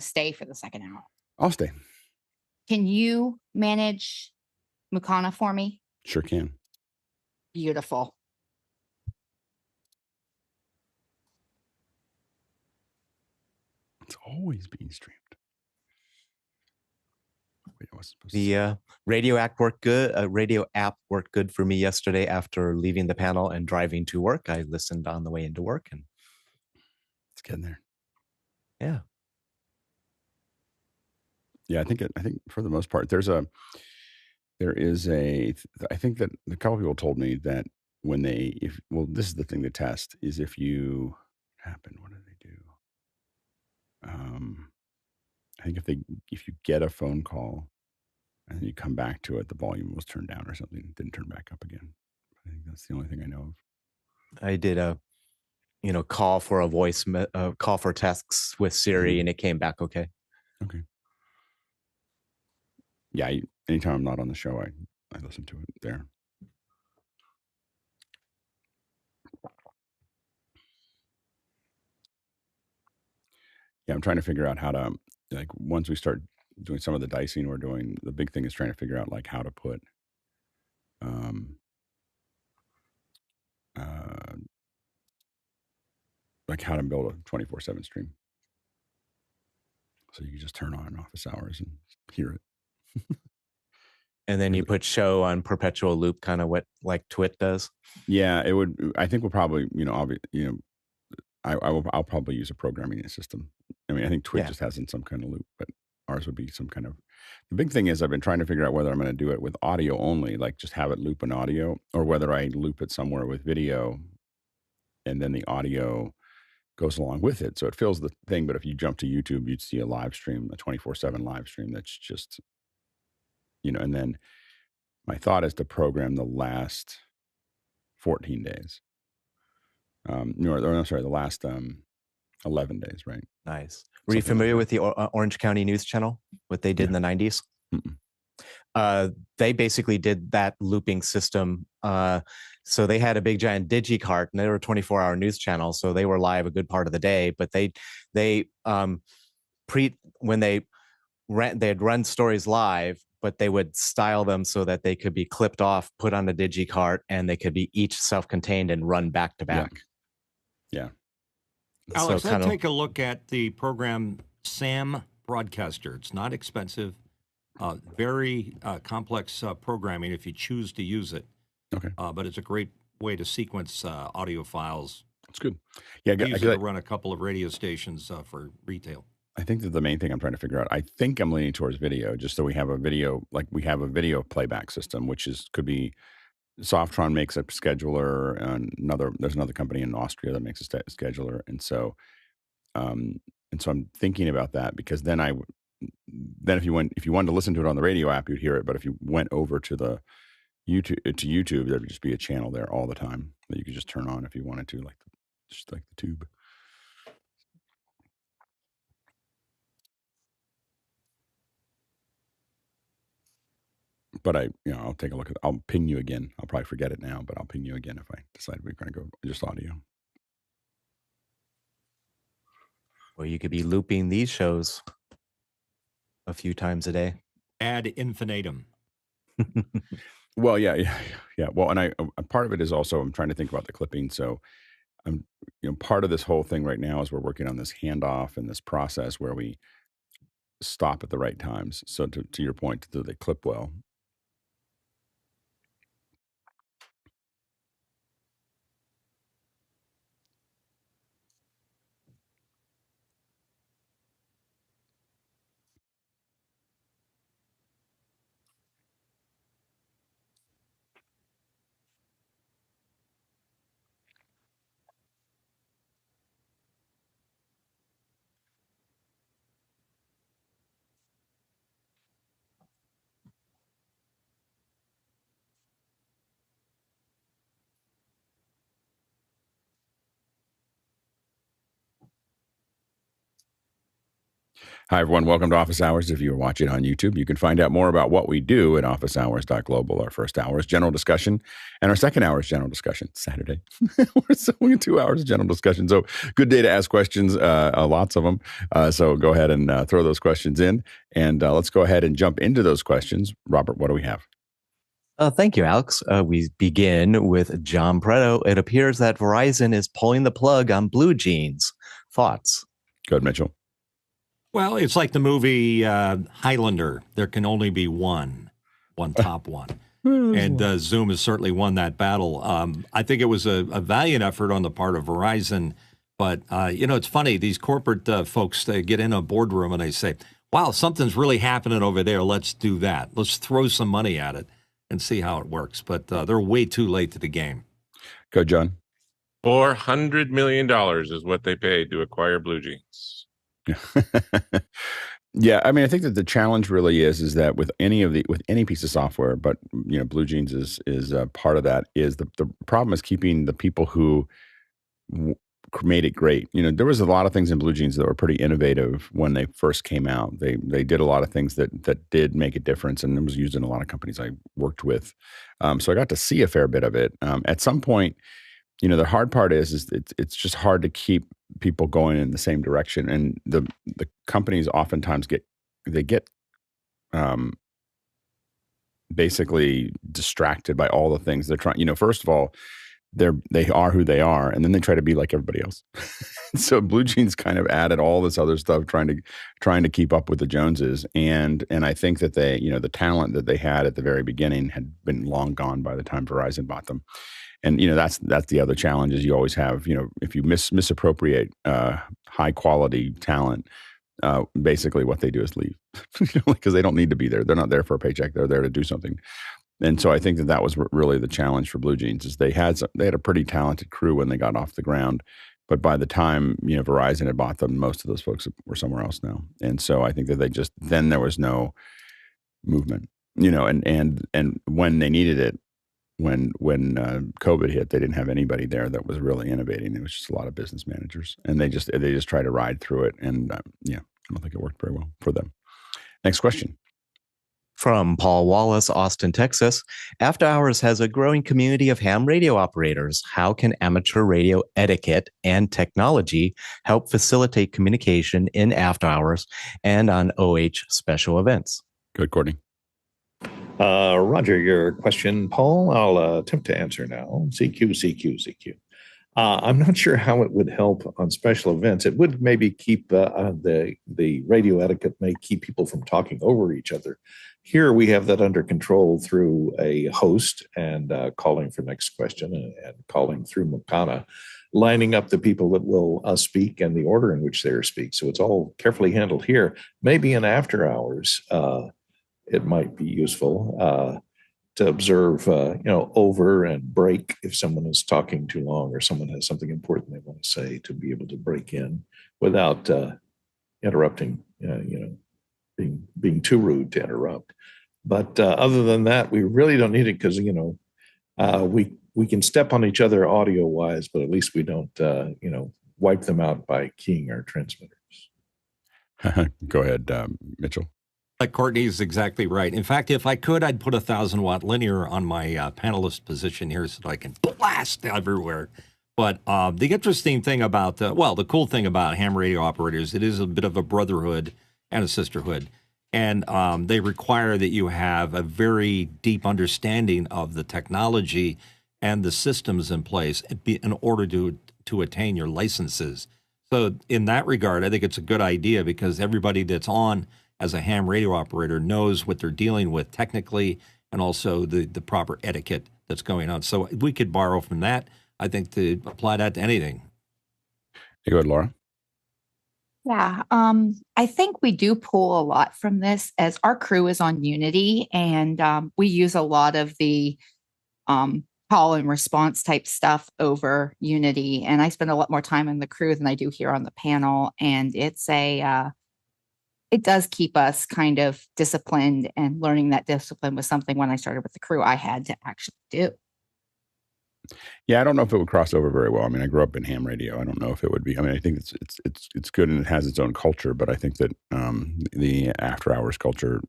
stay for the second hour. I'll stay. Can you manage Mukana for me? Sure can. Beautiful. It's always being streamed. Wait, I was supposed to The radio app worked good for me yesterday after leaving the panel and driving to work. I listened on the way into work, and it's getting there. Yeah. Yeah, I think for the most part, I think that a couple people told me that when this is the thing to test is if you what do they do? I think if you get a phone call and you come back to it, the volume was turned down or something. It didn't turn back up again. I think that's the only thing I know of. I did a call for a call for tasks with Siri, and it came back okay. Okay. Yeah, anytime I'm not on the show, I listen to it there. Yeah, I'm trying to figure out how to, like, once we start doing some of the dicing we're doing, the big thing is trying to figure out, like, how to put, like, how to build a 24/7 stream. So you can just turn on office hours and hear it. And then you put show on perpetual loop, kind of what like Twit does. Yeah, it would. I think we'll probably, I'll probably use a programming system. I mean, I think Twit just has in some kind of loop, but ours would be some kind of. The big thing is I've been trying to figure out whether I'm going to do it with audio only, like just have it loop an audio, or whether I loop it somewhere with video, and then the audio goes along with it, so it fills the thing. But if you jump to YouTube, you'd see a live stream, a 24/7 live stream. That's just, and then my thought is to program the last 14 days. I'm sorry, the last 11 days, right? Nice. Were you familiar with the Orange County News Channel? What they did in the 90s? They basically did that looping system. So they had a big giant digicart, and they were a 24-hour news channel, so they were live a good part of the day. But when they'd run stories live, but they would style them so that they could be clipped off, put on a digicart, and they could be each self-contained and run back to back. Yeah. Alex, I'd take a look at the program SAM Broadcaster. It's not expensive, very complex programming if you choose to use it. Okay. But it's a great way to sequence audio files. That's good. Yeah, I use it to run a couple of radio stations for retail. I think that the main thing I'm trying to figure out, I think I'm leaning towards video, just so we have a video, like we have a video playback system, which could be Softron makes a scheduler, and there's another company in Austria that makes a scheduler, and so I'm thinking about that, because then if you wanted to listen to it on the radio app, you'd hear it, but if you went over to the YouTube, there would just be a channel there all the time that you could just turn on if you wanted to, just like the tube. But I'll take a look I'll ping you again. I'll probably forget it now, but I'll ping you again if I decide we're going to go just audio. Or you could be looping these shows a few times a day. Ad infinitum. Well, yeah. Well, and part of it is also I'm trying to think about the clipping. So I'm, part of this whole thing right now is we're working on this handoff and this process where we stop at the right times. So to your point, do they clip well? Hi, everyone. Welcome to Office Hours. If you're watching on YouTube, you can find out more about what we do at officehours.global. Our first hour is general discussion, and our second hour is general discussion. Saturday. We're 2 hours of general discussion. So good day to ask questions, lots of them. So go ahead and throw those questions in, and let's go ahead and jump into those questions. Robert, what do we have? Thank you, Alex. We begin with John Preto. It appears that Verizon is pulling the plug on BlueJeans. Thoughts? Go ahead, Mitchell. Well, it's like the movie Highlander. There can only be one top one. And Zoom has certainly won that battle. I think it was a valiant effort on the part of Verizon. But, it's funny. These corporate folks, they get in a boardroom and they say, wow, something's really happening over there. Let's do that. Let's throw some money at it and see how it works. But they're way too late to the game. Go, John. $400 million is what they paid to acquire BlueJeans. Yeah, I mean, I think that the challenge really is that with any piece of software, but BlueJeans is part of that. Is the problem is keeping the people who made it great. There was a lot of things in BlueJeans that were pretty innovative when they first came out. They did a lot of things that did make a difference, and it was used in a lot of companies I worked with. So I got to see a fair bit of it. At some point, the hard part is it's just hard to keep people going in the same direction, and the companies oftentimes get basically distracted by all the things they're trying. First of all, they are who they are, and then they try to be like everybody else. So BlueJeans kind of added all this other stuff, trying to keep up with the Joneses, and I think that they, the talent that they had at the very beginning had been long gone by the time Verizon bought them. And that's the other challenge is you always have, if you misappropriate high quality talent, basically what they do is leave, because they don't need to be there. They're not there for a paycheck. They're there to do something. And so I think that was really the challenge for BlueJeans is they had a pretty talented crew when they got off the ground, but by the time Verizon had bought them, most of those folks were somewhere else now. And so I think that then there was no movement, and when they needed it. When COVID hit, they didn't have anybody there that was really innovating. It was just a lot of business managers, and they just try to ride through it. And I don't think it worked very well for them. Next question. From Paul Wallace, Austin, Texas. After Hours has a growing community of ham radio operators. How can amateur radio etiquette and technology help facilitate communication in After Hours and on OH special events? Good, Courtney. Roger, your question, Paul. I'll attempt to answer now. CQ. I'm not sure how it would help on special events. It would maybe keep the radio etiquette may keep people from talking over each other. Here we have that under control through a host and calling for next question and calling through Mukana, lining up the people that will speak and the order in which they are speak. So it's all carefully handled here. Maybe in After Hours, it might be useful to observe, over and break if someone is talking too long or someone has something important they want to say, to be able to break in without interrupting, being too rude to interrupt. But other than that, we really don't need it because, we can step on each other audio wise, but at least we don't, wipe them out by keying our transmitters. Go ahead, Mitchell. Like Courtney is exactly right. In fact, if I could, I'd put a 1,000-watt linear on my panelist position here so that I can blast everywhere. But the interesting thing about the cool thing about ham radio operators, it is a bit of a brotherhood and a sisterhood. And they require that you have a very deep understanding of the technology and the systems in place in order to attain your licenses. So in that regard, I think it's a good idea because everybody that's on as a ham radio operator knows what they're dealing with technically and also the proper etiquette that's going on. So we could borrow from that, I think, to apply that to anything. You go ahead, Laura. Yeah, I think we do pull a lot from this as our crew is on Unity, and we use a lot of the call and response type stuff over Unity. And I spend a lot more time in the crew than I do here on the panel. And it does keep us kind of disciplined, and learning that discipline was something when I started with the crew I had to actually do. Yeah, I don't know if it would cross over very well. I mean, I grew up in ham radio. I don't know if it would be. I mean, I think it's good and it has its own culture, but I think that the after hours culture,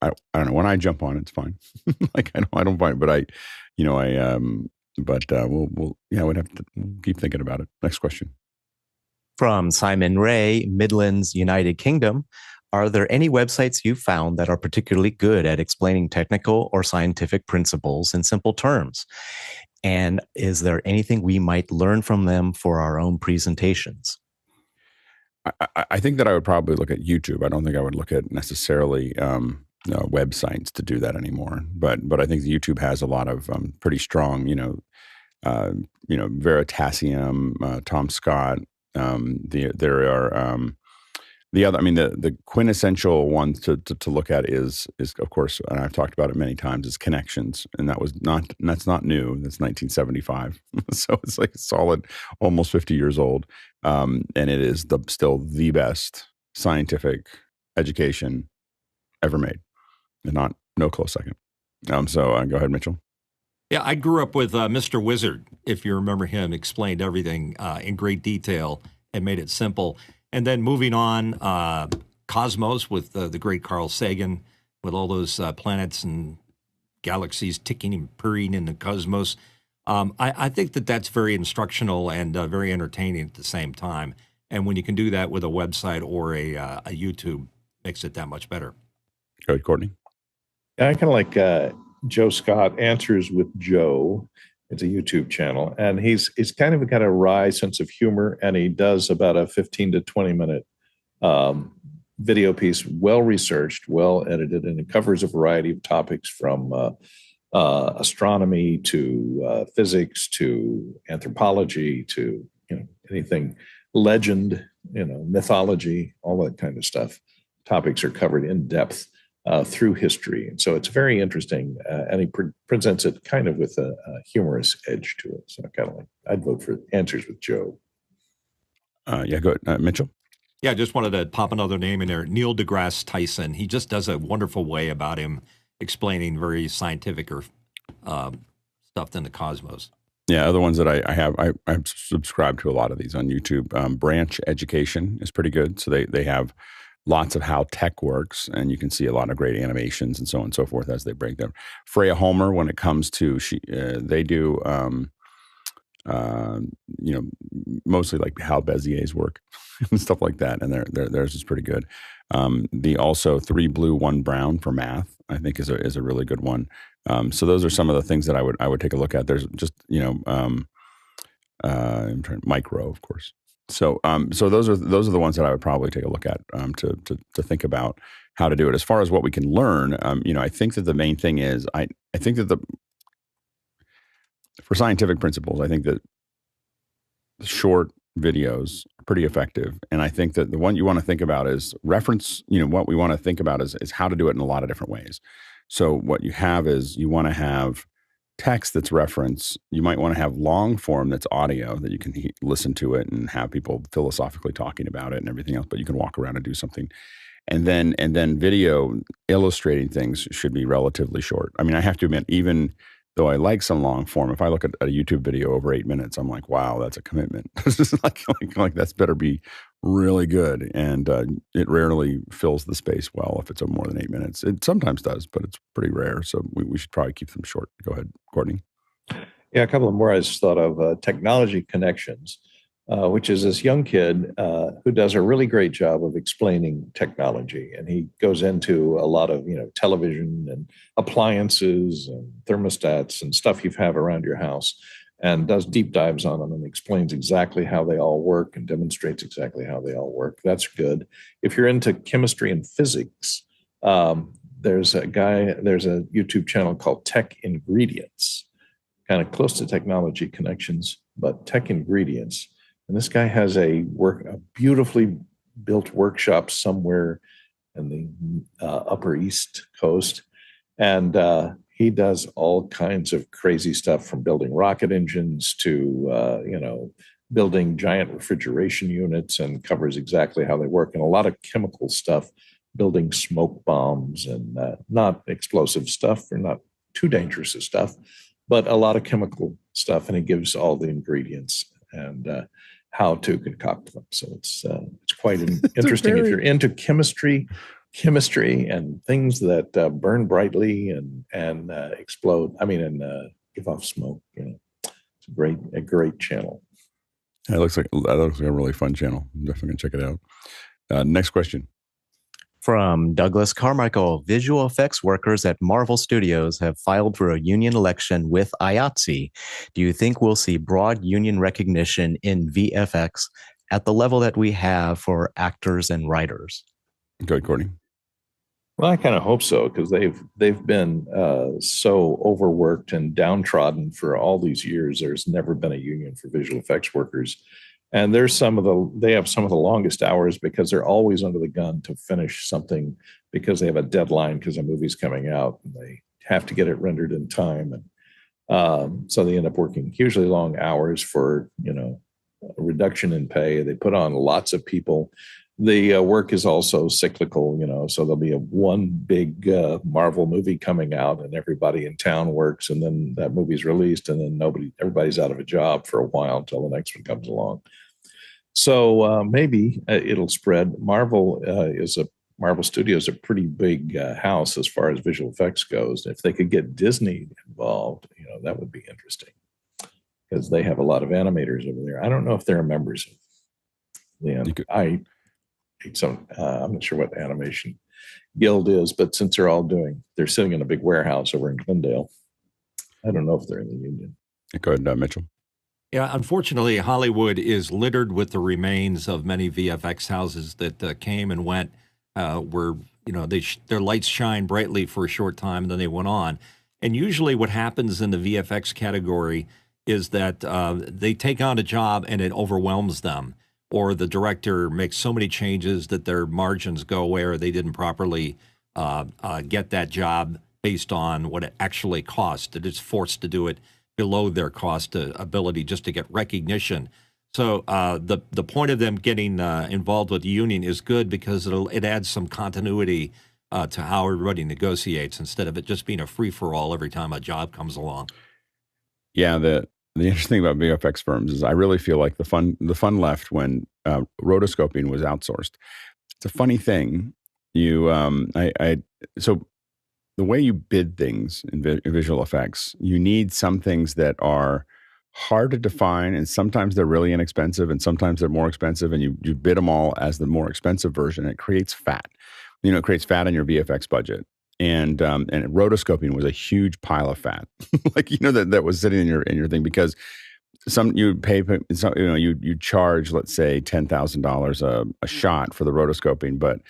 I don't know. When I jump on, it's fine. Like I don't find, but we'll yeah, we'd have to keep thinking about it. Next question. From Simon Ray, Midlands, United Kingdom. Are there any websites you've found that are particularly good at explaining technical or scientific principles in simple terms? And is there anything we might learn from them for our own presentations? I think that I would probably look at YouTube. I don't think I would look at necessarily websites to do that anymore. But I think YouTube has a lot of pretty strong, Veritasium, Tom Scott. There are the other. I mean, the quintessential one to look at is of course, and I've talked about it many times, is Connections, and that's not new. That's 1975, so it's like solid, almost 50 years old, and it is still the best scientific education ever made, and no close second. So go ahead, Mitchell. Yeah, I grew up with Mr. Wizard, if you remember him, explained everything in great detail and made it simple. And then moving on, Cosmos with the great Carl Sagan, with all those planets and galaxies ticking and purring in the cosmos. I think that's very instructional and very entertaining at the same time. And when you can do that with a website or a YouTube, makes it that much better. Go ahead, Courtney. I kind of like Joe Scott, Answers with Joe. It's a YouTube channel, and he's kind of got a wry sense of humor, and he does about a 15 to 20 minute video piece, well researched, well edited, and it covers a variety of topics from astronomy to physics to anthropology to anything legend, mythology, all that kind of stuff. Topics are covered in depth through history. And so it's very interesting. And he presents it kind of with a humorous edge to it. So I'd vote for Answers with Joe. Yeah, go ahead. Mitchell? Yeah, I just wanted to pop another name in there. Neil deGrasse Tyson. He just does a wonderful way about him explaining very scientific or stuff in the cosmos. Yeah, other ones that I've subscribed to a lot of these on YouTube. Branch Education is pretty good. So they have lots of how tech works, and you can see a lot of great animations and so on and so forth as they break them. Freya Homer, when it comes to they do mostly like Hal Bezier's work and stuff like that, and theirs is pretty good. The also 3 Blue 1 Brown for math, I think is a really good one. So those are some of the things that I would take a look at. There's just Micro, of course. So those are the ones that I would probably take a look at to think about how to do it. As far as what we can learn, I think that the main thing is I think that for scientific principles, I think that short videos are pretty effective, and I think that the one you want to think about is reference. What we want to think about is how to do it in a lot of different ways. So what you have is you want to have text that's reference. You might want to have long form that's audio that you can listen to it and have people philosophically talking about it and everything else, but you can walk around and do something. And then video illustrating things should be relatively short. I mean, I have to admit, even though I like some long form, if I look at a YouTube video over 8 minutes, I'm like, wow, that's a commitment. It's just like that's better be really good. And it rarely fills the space well if it's more than 8 minutes. It sometimes does, but it's pretty rare. So we should probably keep them short. Go ahead, Courtney. Yeah, a couple of more I just thought of. Technology Connections, which is this young kid who does a really great job of explaining technology. And he goes into a lot of, television and appliances and thermostats and stuff you have around your house, and does deep dives on them and explains exactly how they all work and demonstrates exactly how they all work. That's good. If you're into chemistry and physics, there's a YouTube channel called Tech Ingredients, kind of close to Technology Connections, but Tech Ingredients. And this guy has a beautifully built workshop somewhere in the Upper East Coast. And he does all kinds of crazy stuff, from building rocket engines to, building giant refrigeration units, and covers exactly how they work, and a lot of chemical stuff, building smoke bombs and not explosive stuff or not too dangerous stuff, but a lot of chemical stuff, and it gives all the ingredients and how to concoct them. So it's quite interesting if you're into chemistry and things that burn brightly and explode. I mean, and give off smoke. It's a great channel. That looks like a really fun channel. I'm definitely gonna check it out. Next question. From Douglas Carmichael, visual effects workers at Marvel Studios have filed for a union election with IATSE. Do you think we'll see broad union recognition in VFX at the level that we have for actors and writers? Go ahead, Courtney. Well, I kind of hope so, because they've been so overworked and downtrodden for all these years. There's never been a union for visual effects workers. And they have some of the longest hours because they're always under the gun to finish something because they have a deadline because a movie's coming out and they have to get it rendered in time. And so they end up working hugely long hours for, a reduction in pay. They put on lots of people. The work is also cyclical, so there'll be one big Marvel movie coming out and everybody in town works, and then that movie's released, and then everybody's out of a job for a while until the next one comes along. So maybe it'll spread. Marvel Studios a pretty big house as far as visual effects goes. If they could get Disney involved, that would be interesting, because they have a lot of animators over there. I don't know if they're members of the I'm not sure what the animation guild is, but since they're sitting in a big warehouse over in Glendale, I don't know if they're in the union. Go ahead, Mitchell. Yeah, unfortunately, Hollywood is littered with the remains of many VFX houses that came and went, where their lights shine brightly for a short time, and then they went on. And usually, what happens in the VFX category is that they take on a job and it overwhelms them, or the director makes so many changes that their margins go away, or they didn't properly get that job based on what it actually cost. They're just forced to do it below their cost ability just to get recognition. So the point of them getting involved with the union is good, because it adds some continuity to how everybody negotiates, instead of it just being a free-for-all every time a job comes along. Yeah, the interesting thing about VFX firms is I really feel like the fun left when rotoscoping was outsourced. It's a funny thing. So the way you bid things in visual effects, you need some things that are hard to define, and sometimes they're really inexpensive, and sometimes they're more expensive, and you bid them all as the more expensive version. It creates fat. It creates fat in your VFX budget. And rotoscoping was a huge pile of fat, that was sitting in your thing, because you charge, let's say, $10,000 a shot for the rotoscoping, but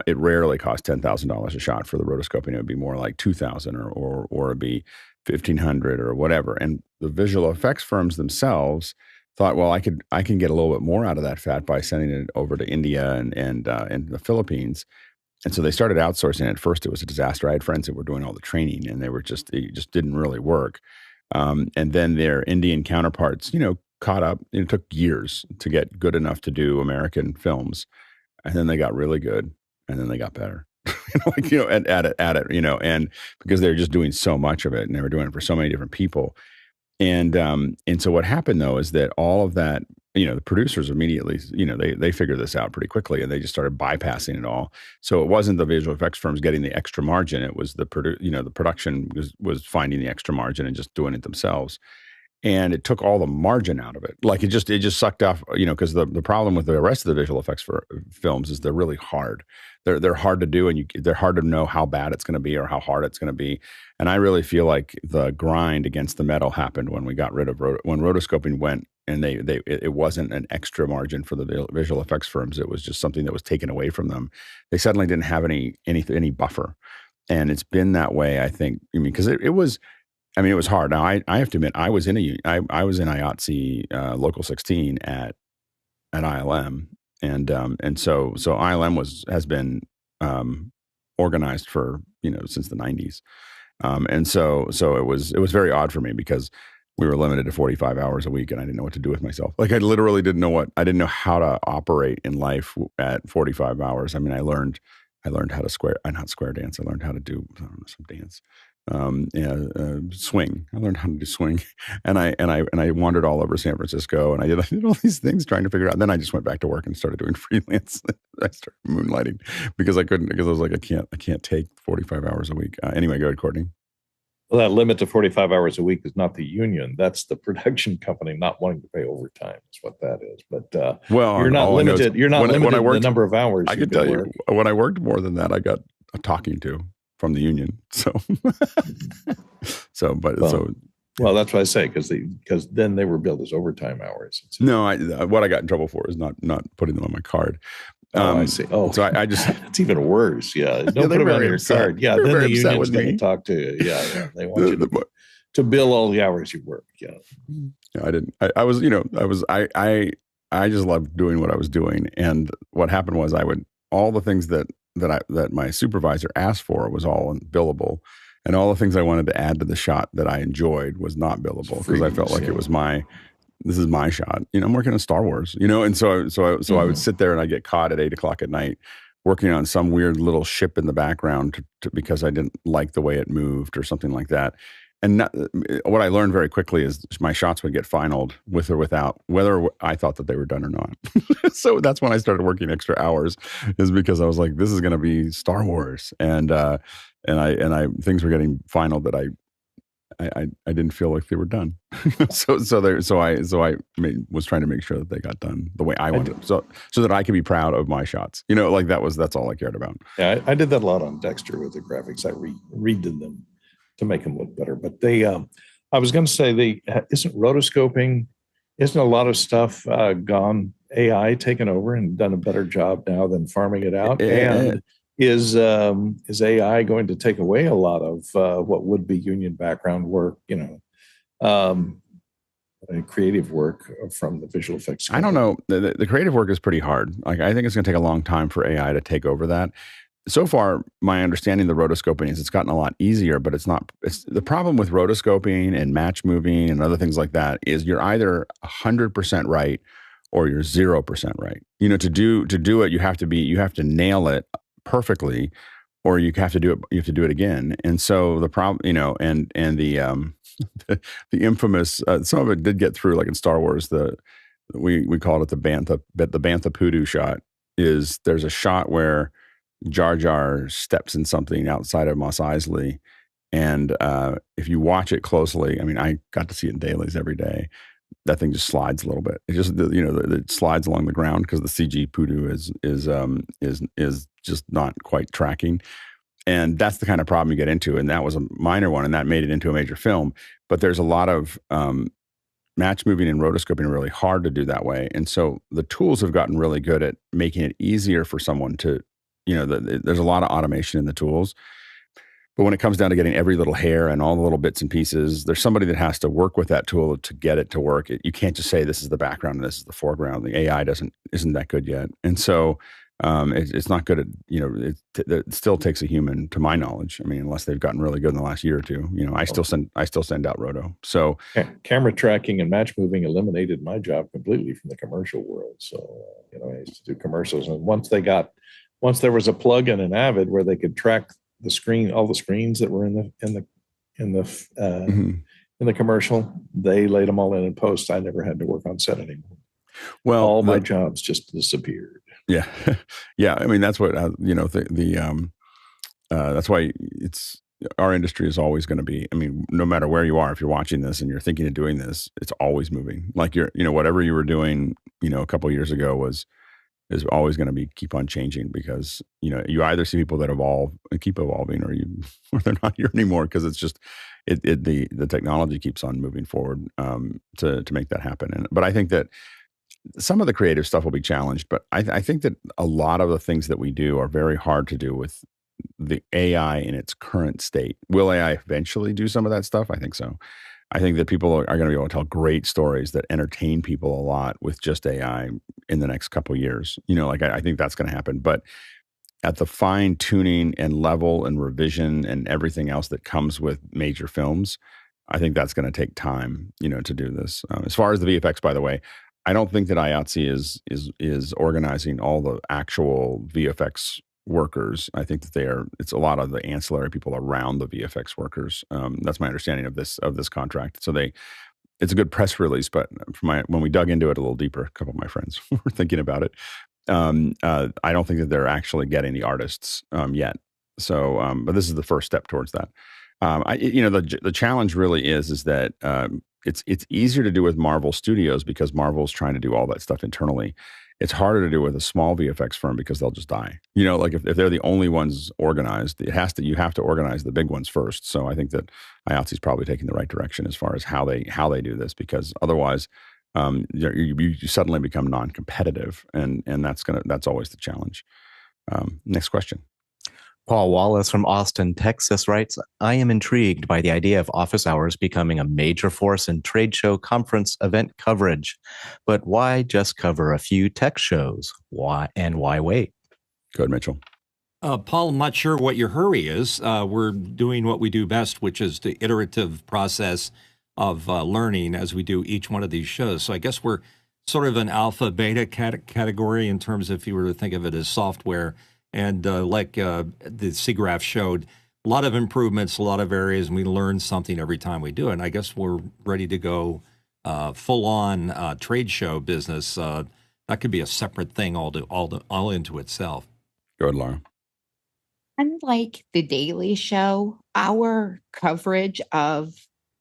it rarely costs $10,000 a shot for the rotoscoping. It would be more like $2,000 or it'd be $1,500 or whatever. And the visual effects firms themselves thought, well, I can get a little bit more out of that fat by sending it over to India and the Philippines. And so they started outsourcing. At first, it was a disaster. I had friends that were doing all the training, and it just didn't really work. And then their Indian counterparts, caught up. It took years to get good enough to do American films, and then they got really good, and then they got better. At it, and because they were just doing so much of it, and they were doing it for so many different people. And so what happened, though, is that all of that, the producers immediately, they figured this out pretty quickly, and they just started bypassing it all. So it wasn't the visual effects firms getting the extra margin. It was the production was finding the extra margin and just doing it themselves. And it took all the margin out of it. Like it just sucked off, because the problem with the rest of the visual effects for films is they're really hard. They're hard to do, and they're hard to know how bad it's going to be or how hard it's going to be. And I really feel like the grind against the metal happened when we got rid of when rotoscoping went, and it wasn't an extra margin for the visual effects firms. It was just something that was taken away from them. They suddenly didn't have any buffer, and it's been that way, I think. Because it was hard. Now I have to admit, I was in IATSE Local 16 at ILM. And so ILM has been organized for since the 90s, and so it was very odd for me, because we were limited to 45 hours a week, and I didn't know what to do with myself. Like I literally didn't know how to operate in life at 45 hours. I learned how to not square dance. I learned how to do some dance, swing. I learned how to do swing, and I wandered all over San Francisco, and I did all these things trying to figure out. And then I just went back to work and started doing freelance. I started moonlighting because I was like, I can't take 45 hours a week. Anyway, go ahead, Courtney. Well, that limit to 45 hours a week is not the union. That's the production company not wanting to pay overtime. Is what that is. But you're not limited. You're not limited in the number of hours. I can tell you, when I worked more than that, I got a talking to from the union. So, well, that's what I say, because then they were billed as overtime hours. No, what I got in trouble for is not putting them on my card. I see. Oh, so I just it's even worse. Yeah, don't put them on your card. Yeah, then the union's going to talk to you. Yeah, they want you to bill all the hours you work. Yeah, I didn't. I just loved doing what I was doing, and what happened was all the things that my supervisor asked for was all billable, and all the things I wanted to add to the shot that I enjoyed was not billable because I felt like it was this is my shot. I'm working on Star Wars, and so I would sit there and I'd get caught at 8:00 at night working on some weird little ship in the background because I didn't like the way it moved or something like that. And what I learned very quickly is my shots would get finaled with or without, whether I thought that they were done or not. So that's when I started working extra hours, is because I was like, this is going to be Star Wars. And things were getting finaled that I didn't feel like they were done. so I was trying to make sure that they got done the way I wanted, so that I could be proud of my shots. That's all I cared about. Yeah, I did that a lot on Dexter with the graphics. I redid them to make them look better. But I was going to say, isn't rotoscoping, isn't a lot of stuff gone AI taken over and done a better job now than farming it out? And is AI going to take away a lot of what would be union background work, creative work from the visual effects? I don't know. The creative work is pretty hard. Like, I think it's going to take a long time for AI to take over that. So far, my understanding of the rotoscoping is it's gotten a lot easier, but it's not. The problem with rotoscoping and match moving and other things like that is you're either 100% right or you're 0% right. To do it, you have to nail it perfectly, or you have to do it again. And so the problem, and the the infamous, some of it did get through, like in Star Wars, we called it the Bantha Poodoo shot. Is there's a shot where Jar Jar steps in something outside of Mos Eisley, and if you watch it closely, I mean, I got to see it in dailies every day. That thing just slides a little bit. It just it slides along the ground because the CG Poodoo is just not quite tracking, and that's the kind of problem you get into. And that was a minor one, and that made it into a major film. But there's a lot of match moving and rotoscoping are really hard to do that way, and so the tools have gotten really good at making it easier for someone to. There's a lot of automation in the tools, but when it comes down to getting every little hair and all the little bits and pieces, there's somebody that has to work with that tool to get it to work. You can't just say this is the background and this is the foreground. The AI isn't that good yet, and so it's not good at it still takes a human, to my knowledge. I mean, unless they've gotten really good in the last year or two. I still send out roto. So camera tracking and match moving eliminated my job completely from the commercial world. So I used to do commercials, and once there was a plug in an Avid where they could track the screen, all the screens that were in the commercial, they laid them all in post. I never had to work on set anymore. Well, all my jobs just disappeared. Yeah, yeah. I mean, that's what that's why our industry is always going to be. I mean, no matter where you are, if you're watching this and you're thinking of doing this, it's always moving. Like whatever you were doing, a couple of years ago is always going to keep on changing, because you either see people that evolve and keep evolving, or they're not here anymore, because it's just the technology keeps on moving forward to make that happen. But I think that some of the creative stuff will be challenged, but I think that a lot of the things that we do are very hard to do with the AI in its current state. Will AI eventually do some of that stuff? I think so. I think that people are going to be able to tell great stories that entertain people a lot with just AI in the next couple of years. I think that's going to happen. But at the fine tuning and level and revision and everything else that comes with major films, I think that's going to take time, to do this. As far as the VFX, by the way, I don't think that IATSE is organizing all the actual VFX workers. I think that it's a lot of the ancillary people around the VFX workers. That's my understanding of this contract. So it's a good press release, but when we dug into it a little deeper, a couple of my friends were thinking about it. I don't think that they're actually getting the artists yet. So, but this is the first step towards that. The challenge really is that it's easier to do with Marvel Studios because Marvel's trying to do all that stuff internally. It's harder to do with a small VFX firm because they'll just die. Like if they're the only ones organized, you have to organize the big ones first. So I think that IATSE is probably taking the right direction as far as how they do this, because otherwise you suddenly become non-competitive, and that's always the challenge. Next question. Paul Wallace from Austin, Texas writes, I am intrigued by the idea of office hours becoming a major force in trade show conference event coverage. But why just cover a few tech shows? Why wait? Go ahead, Mitchell. Paul, I'm not sure what your hurry is. We're doing what we do best, which is the iterative process of learning as we do each one of these shows. So I guess we're sort of an alpha beta category in terms of, if you were to think of it as software. And like the SIGGRAPH showed, a lot of improvements, a lot of areas, and we learn something every time we do it. And I guess we're ready to go full-on trade show business. That could be a separate thing all into itself. Go ahead, Laura. Unlike the Daily Show, our coverage of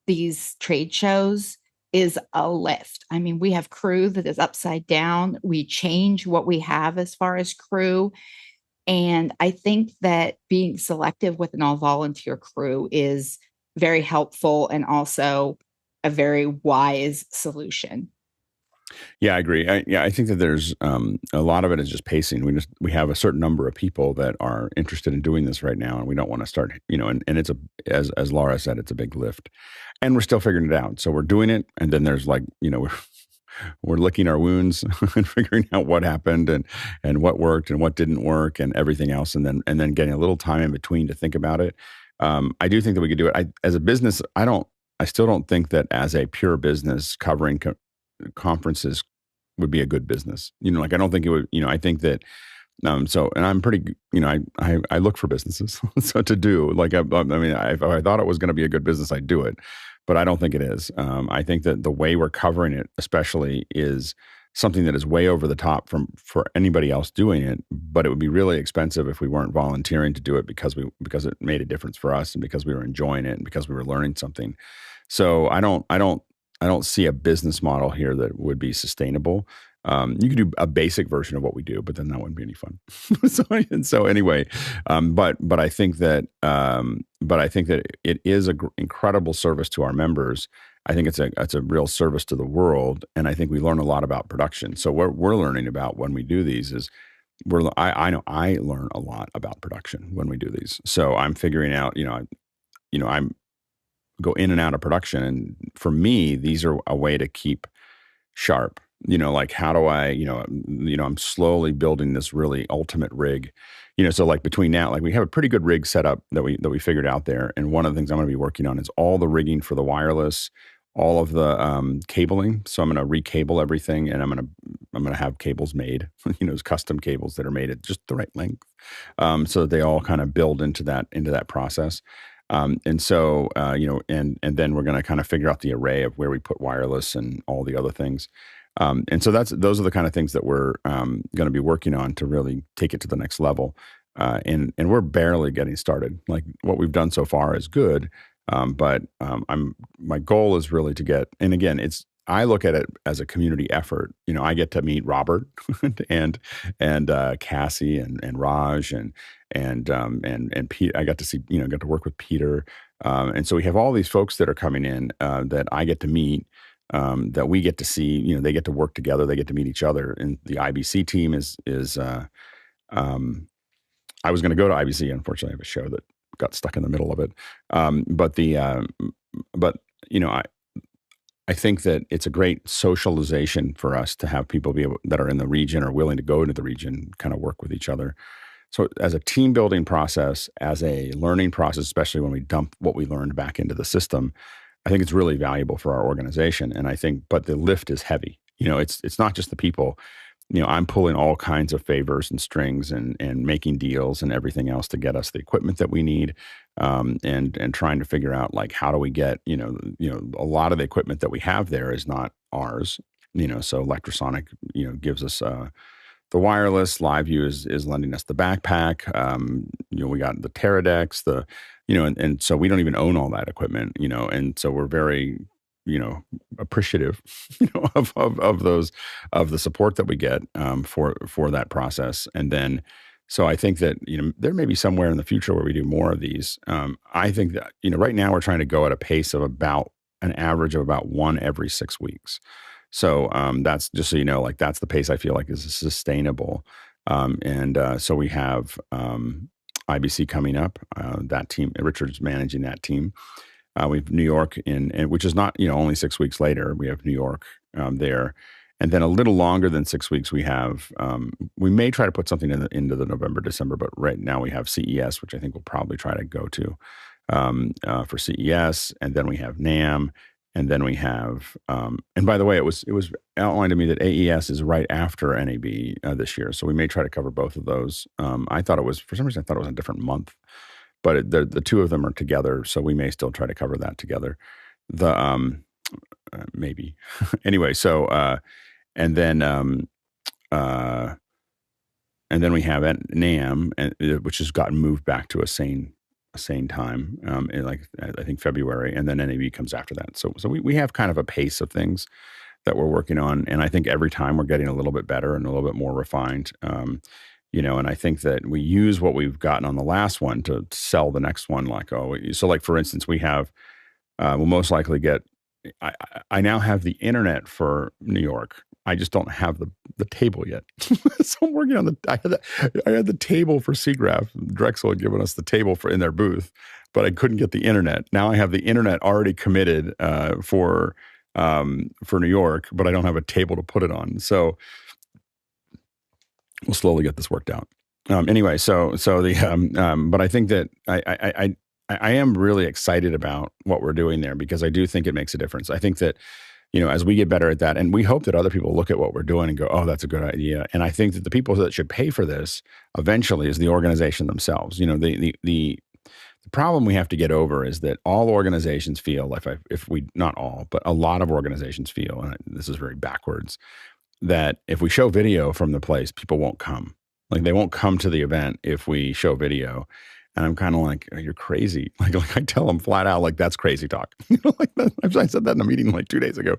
these trade shows is a lift. I mean, we have crew that is upside down. We change what we have as far as crew. And I think that being selective with an all-volunteer crew is very helpful and also a very wise solution. Yeah, I agree. I think that there's a lot of it is just pacing. We have a certain number of people that are interested in doing this right now, and we don't want to start, and it's as Laura said, it's a big lift, and we're still figuring it out. So we're doing it, and then there's we're licking our wounds and figuring out what happened and what worked and what didn't work and everything else, and then getting a little time in between to think about it. I do think that we could do it. As a business, I still don't think that as a pure business covering conferences would be a good business. I don't think it would. I think that. So, and I'm pretty. I look for businesses so to do. If I thought it was going to be a good business, I'd do it. But I don't think it is. I think that the way we're covering it, especially, is something that is way over the top for anybody else doing it. But it would be really expensive if we weren't volunteering to do it because it made a difference for us and because we were enjoying it and because we were learning something. So I don't see a business model here that would be sustainable. You could do a basic version of what we do, but then that wouldn't be any fun. so anyway, but I think that it is an incredible service to our members. I think it's a real service to the world, and I think we learn a lot about production. So what we're learning about when we do these is I know I learn a lot about production when we do these. So I'm figuring out, I'm go in and out of production, and for me, these are a way to keep sharp. How do I, I'm slowly building this really ultimate rig, so between now, we have a pretty good rig set up that we figured out there. And one of the things I'm going to be working on is all the rigging for the wireless, all of the cabling. So I'm going to recable everything, and I'm going to have cables made, custom cables that are made at just the right length, so that they all kind of build into that process. And so, and then we're going to kind of figure out the array of where we put wireless and all the other things. And so those are the kind of things that we're going to be working on to really take it to the next level. And we're barely getting started. Like what we've done so far is good, but my goal is really to get. And again, I look at it as a community effort. I get to meet Robert and Cassie and Raj and Pete. I got to see, got to work with Peter. And so we have all these folks that are coming in that I get to meet. That we get to see, they get to work together, they get to meet each other. And the IBC team is I was going to go to IBC. Unfortunately, I have a show that got stuck in the middle of it. I think that it's a great socialization for us to have people that are in the region or willing to go into the region, kind of work with each other. So as a team building process, as a learning process, especially when we dump what we learned back into the system, I think it's really valuable for our organization. And but the lift is heavy. It's not just the people. I'm pulling all kinds of favors and strings and making deals and everything else to get us the equipment that we need, and trying to figure out like how do we get a lot of the equipment that we have there is not ours. So Electrosonic gives us the wireless. LiveView is lending us the backpack. We got the Teradex, and so we don't even own all that equipment. And so we're very appreciative, of the support that we get for that process. And then, so I think that there may be somewhere in the future where we do more of these. I think that right now we're trying to go at a pace of about an average of about one every 6 weeks. So that's just so like that's the pace I feel like is sustainable. So we have IBC coming up. That team, Richard's managing that team. We have New York which is not, only 6 weeks later. We have New York there. And then a little longer than 6 weeks, we have, we may try to put something into the November, December, but right now we have CES, which I think we'll probably try to go to for CES. And then we have NAMM. And then we have, and by the way, it was outlined to me that AES is right after NAB this year. So we may try to cover both of those. For some reason, I thought it was a different month. But the two of them are together, so we may still try to cover that together. Maybe anyway. So and then we have NAMM, which has gotten moved back to a sane time, in like I think February, and then NAB comes after that. So we have kind of a pace of things that we're working on, and I think every time we're getting a little bit better and a little bit more refined. And I think that we use what we've gotten on the last one to sell the next one. Like for instance, we have, we'll most likely get, I now have the internet for New York. I just don't have the table yet. So I'm working on I had the table for SIGGRAPH. Drexel had given us the table in their booth, but I couldn't get the internet. Now I have the internet already committed for New York, but I don't have a table to put it on. So we'll slowly get this worked out. Anyway, but I think that I am really excited about what we're doing there because I do think it makes a difference. I think that, as we get better at that, and we hope that other people look at what we're doing and go, oh, that's a good idea. And I think that the people that should pay for this eventually is the organization themselves. The problem we have to get over is that all organizations feel, not all, but a lot of organizations feel, and this is very backwards, that if we show video from the place, people won't come. Like they won't come to the event if we show video. And I'm kind of like, oh, you're crazy. Like I tell them flat out, like that's crazy talk. Like that, I said that in a meeting like 2 days ago.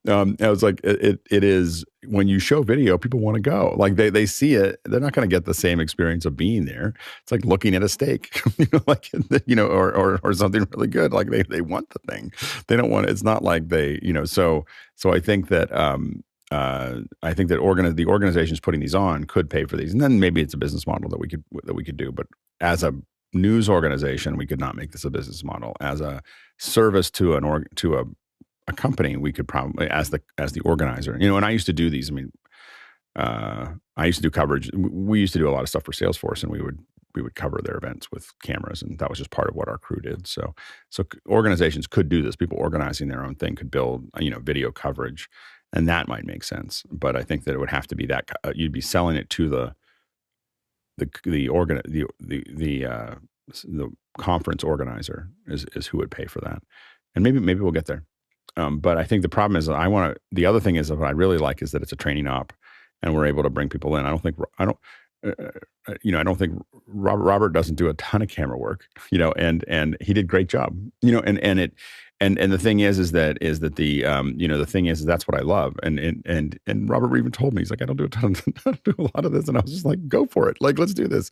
I was like, it is when you show video, people want to go. Like they see it, they're not going to get the same experience of being there. It's like looking at a steak, or something really good. Like they want the thing. They don't want it. It's not like they, so I think that. The organizations putting these on could pay for these, and then maybe it's a business model that we could do. But as a news organization, we could not make this a business model. As a service to a company, we could probably as the organizer. And I used to do these. I mean, I used to do coverage. We used to do a lot of stuff for Salesforce, and we would cover their events with cameras, and that was just part of what our crew did. So organizations could do this. People organizing their own thing could build video coverage. And that might make sense, but I think that it would have to be that you'd be selling it to the conference organizer is who would pay for that, and maybe we'll get there. But I think the problem is the other thing is what I really like is that it's a training op, and we're able to bring people in. I don't think Robert doesn't do a ton of camera work, and he did a great job, and the thing is that the thing is that's what I love, and Robert even told me, he's like, I don't do a lot of this, and I was just like, go for it, like let's do this,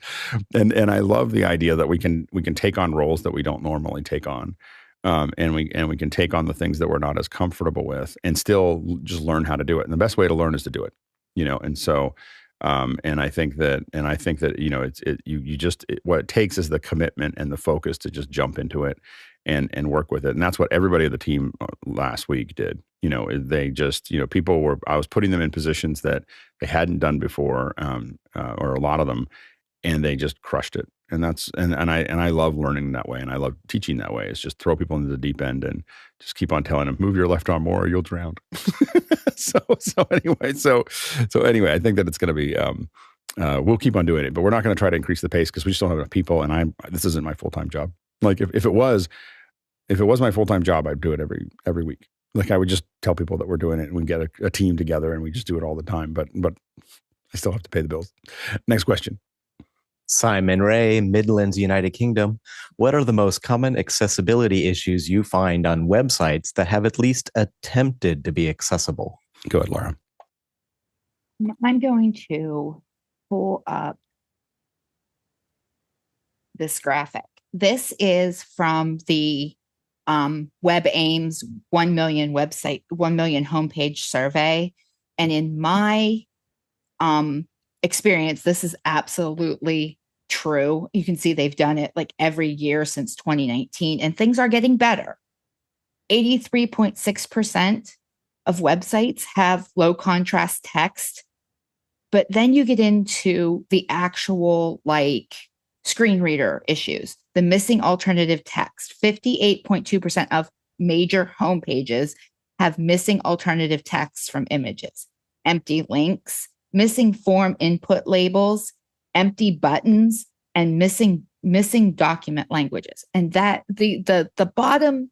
and I love the idea that we can take on roles that we don't normally take on, and we can take on the things that we're not as comfortable with, and still just learn how to do it, and the best way to learn is to do it, and so. And I think that what it takes is the commitment and the focus to just jump into it and work with it. And that's what everybody of the team last week did. They just, I was putting them in positions that they hadn't done before, or a lot of them, and they just crushed it. And I love learning that way, and I love teaching that way. It's just throw people into the deep end and just keep on telling them, move your left arm more or you'll drown. so anyway, I think that it's going to be, we'll keep on doing it, but we're not going to try to increase the pace because we just don't have enough people. And this isn't my full-time job. Like if it was my full-time job, I'd do it every week. Like I would just tell people that we're doing it and we get a team together and we just do it all the time. But I still have to pay the bills. Next question. Simon Ray, Midlands, United Kingdom. What are the most common accessibility issues you find on websites that have at least attempted to be accessible? Go ahead, Laura. I'm going to pull up this graphic. This is from the WebAIM's 1 million homepage survey. And in my experience, this is absolutely true. You can see they've done it like every year since 2019, and things are getting better. 83.6% of websites have low contrast text, but then you get into the actual like screen reader issues, the missing alternative text. 58.2% of major homepages have missing alternative text from images, empty links, missing form input labels, empty buttons, and missing document languages. And that the bottom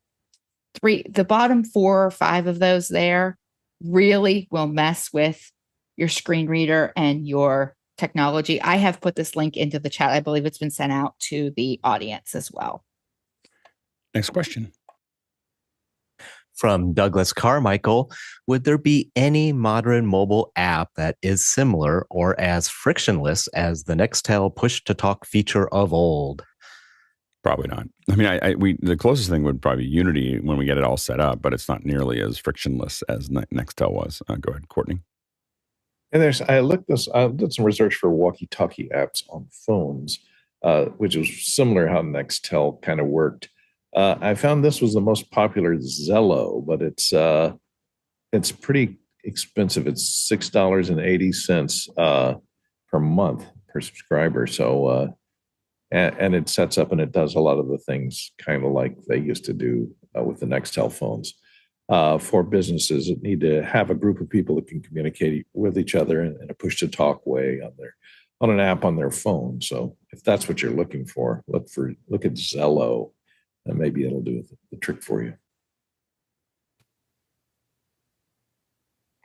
4 or 5 of those there really will mess with your screen reader and your technology. I have put this link into the chat. I believe it's been sent out to the audience as well. Next question. From Douglas Carmichael, would there be any modern mobile app that is similar or as frictionless as the Nextel Push-to-Talk feature of old? Probably not. I mean, the closest thing would probably be Unity when we get it all set up, but it's not nearly as frictionless as Nextel was. Go ahead, Courtney. And I did some research for walkie-talkie apps on phones, which was similar how Nextel kind of worked. I found this was the most popular Zello, but it's pretty expensive. It's $6.80 per month per subscriber. So, and it sets up and it does a lot of the things kind of like they used to do with the Nextel phones. For businesses that need to have a group of people that can communicate with each other in a push-to-talk way on an app on their phone. So if that's what you're looking for, look at Zello. And maybe it'll do the trick for you.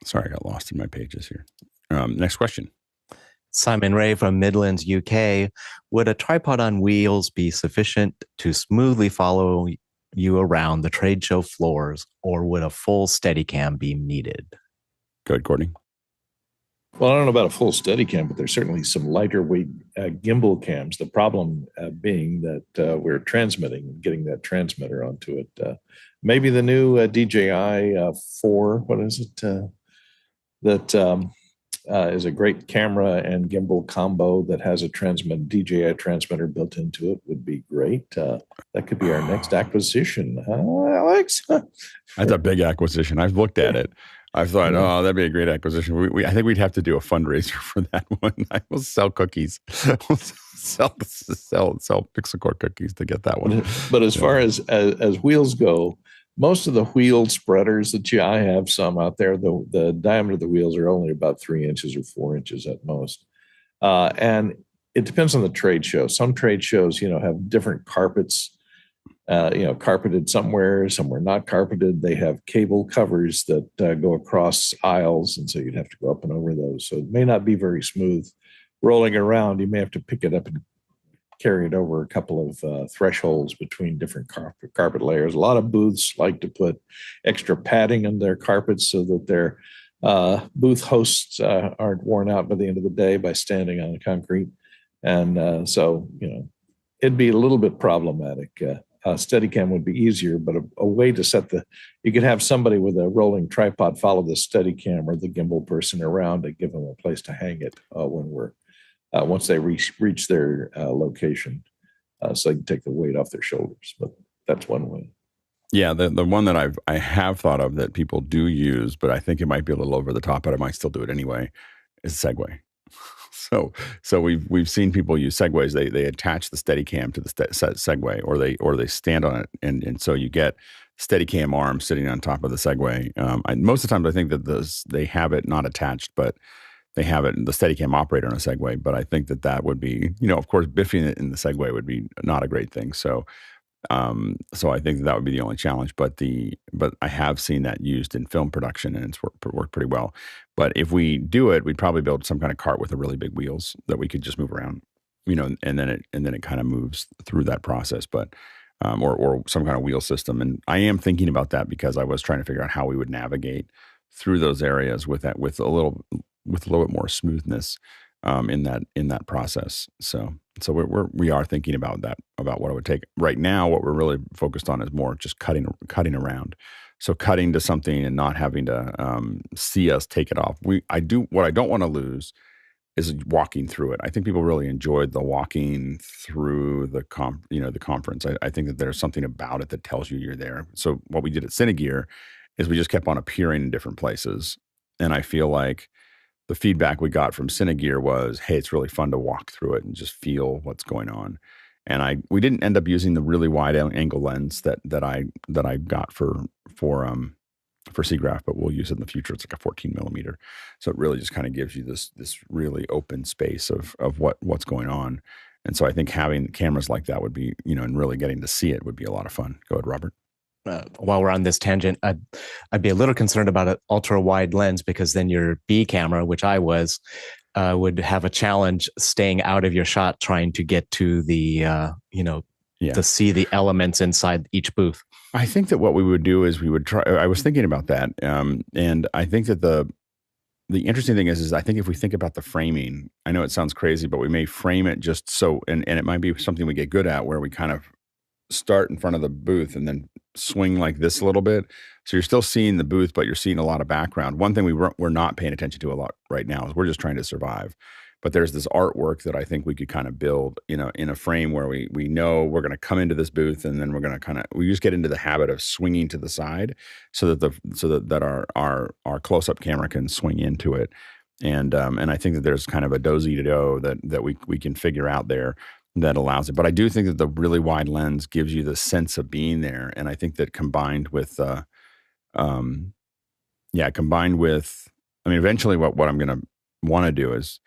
Sorry, I got lost in my pages here. Next question. Simon Ray from Midlands, UK. Would a tripod on wheels be sufficient to smoothly follow you around the trade show floors, or would a full steadicam be needed? Go ahead, Courtney. Well, I don't know about a full Steadicam, but there's certainly some lighter weight gimbal cams. The problem being that we're transmitting, getting that transmitter onto it. Maybe the new DJI 4, what is it? That is a great camera and gimbal combo that has a DJI transmitter built into it would be great. That could be our next acquisition, Alex? That's a big acquisition. I've looked at it. I thought, oh, that'd be a great acquisition. I think we'd have to do a fundraiser for that one. I will sell cookies. We'll sell Pixelcore cookies to get that one. But as far as wheels go, most of the wheel spreaders that I have some out there, the diameter of the wheels are only about 3 inches or 4 inches at most. And it depends on the trade show. Some trade shows, have different carpets. Carpeted somewhere not carpeted. They have cable covers that go across aisles, and so you'd have to go up and over those. So it may not be very smooth rolling around. You may have to pick it up and carry it over a couple of thresholds between different carpet layers. A lot of booths like to put extra padding on their carpets so that their booth hosts aren't worn out by the end of the day by standing on the concrete. And so it'd be a little bit problematic. Steadicam would be easier, but a way to you could have somebody with a rolling tripod follow the Steadicam or the gimbal person around and give them a place to hang it once they reach their location, so they can take the weight off their shoulders. But that's one way. Yeah, the one that I have thought of that people do use, but I think it might be a little over the top, but I might still do it anyway, is Segway. So we've seen people use segways. They attach the Steadicam to the Segway, or they stand on it, and so you get Steadicam arm sitting on top of the Segway. Most of the time, I think that they have it not attached, but they have it the Steadicam operator on a Segway. But I think that would be, of course, biffing it in the Segway would be not a great thing. So I think that would be the only challenge. But I have seen that used in film production, and it's worked pretty well. But if we do it, we'd probably build some kind of cart with a really big wheels that we could just move around, and then it kind of moves through that process. But or some kind of wheel system. And I am thinking about that because I was trying to figure out how we would navigate through those areas with a little bit more smoothness in that process. So we are thinking about that, about what it would take. Right now, what we're really focused on is more just cutting around. So cutting to something and not having to see us take it off. What I don't want to lose is walking through it. I think people really enjoyed the walking through the conference. I think that there's something about it that tells you you're there. So what we did at Cinegear is we just kept on appearing in different places. And I feel like the feedback we got from Cinegear was, hey, it's really fun to walk through it and just feel what's going on. And we didn't end up using the really wide angle lens that I got for SIGGRAPH, but we'll use it in the future. It's like a 14 millimeter. So it really just kind of gives you this really open space of what's going on. And so I think having cameras like that would be, and really getting to see it would be a lot of fun. Go ahead, Robert. While we're on this tangent, I'd be a little concerned about an ultra wide lens, because then your B camera, which I was, would have a challenge staying out of your shot, trying to get to the, to see the elements inside each booth. I think that what we would do is we would try. I was thinking about that, and I think that the interesting thing is I think if we think about the framing, I know it sounds crazy, but we may frame it just so, and it might be something we get good at, where we kind of start in front of the booth and then swing like this a little bit. So you're still seeing the booth, but you're seeing a lot of background. One thing we're not paying attention to a lot right now is we're just trying to survive. But there's this artwork that I think we could kind of build, in a frame where we know we're going to come into this booth, and then we're going to we just get into the habit of swinging to the side, so that our close-up camera can swing into it. And I think that there's kind of a dozy-to-do that we can figure out there that allows it. But I do think that the really wide lens gives you the sense of being there. And I think that combined with, eventually what I'm going to want to do is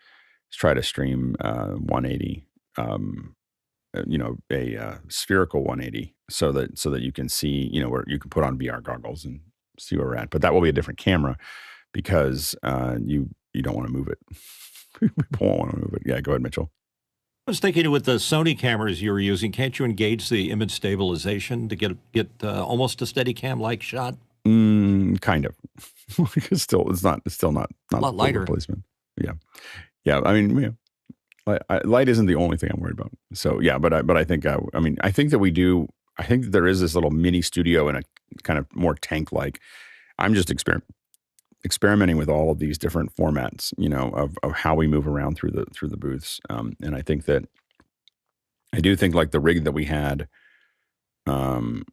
try to stream 180, a spherical 180, so that you can see, where you can put on VR goggles and see where we're at. But that will be a different camera, because you don't want to move it. People won't want to move it. Yeah, go ahead, Mitchell. I was thinking, with the Sony cameras you were using, can't you engage the image stabilization to get almost a Steadicam-like shot? Kind of. It's still not a lot lighter replacement. Yeah. I mean, light isn't the only thing I'm worried about. So yeah, but I think I think that we do. I think that there is this little mini studio in a kind of more tank-like. I'm just experimenting with all of these different formats, of how we move around through the booths. And I think that I do think, like the rig that we had, the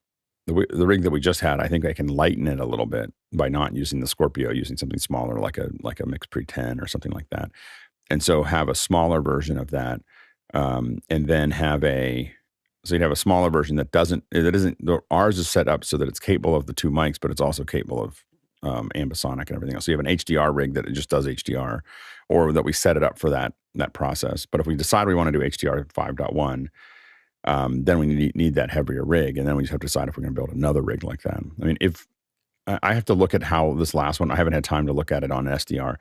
rig that we just had, I think I can lighten it a little bit by not using the Scorpio, using something smaller, like a Mix-Pre 10 or something like that. And so have a smaller version of that, and then so you'd have a smaller version that ours is set up so that it's capable of the two mics, but it's also capable of ambisonic and everything else. So you have an HDR rig that it just does HDR, or that we set it up for that process. But if we decide we want to do HDR 5.1, then we need that heavier rig, and then we just have to decide if we're going to build another rig like that. I mean, if I have to look at how this last one, I haven't had time to look at it on SDR.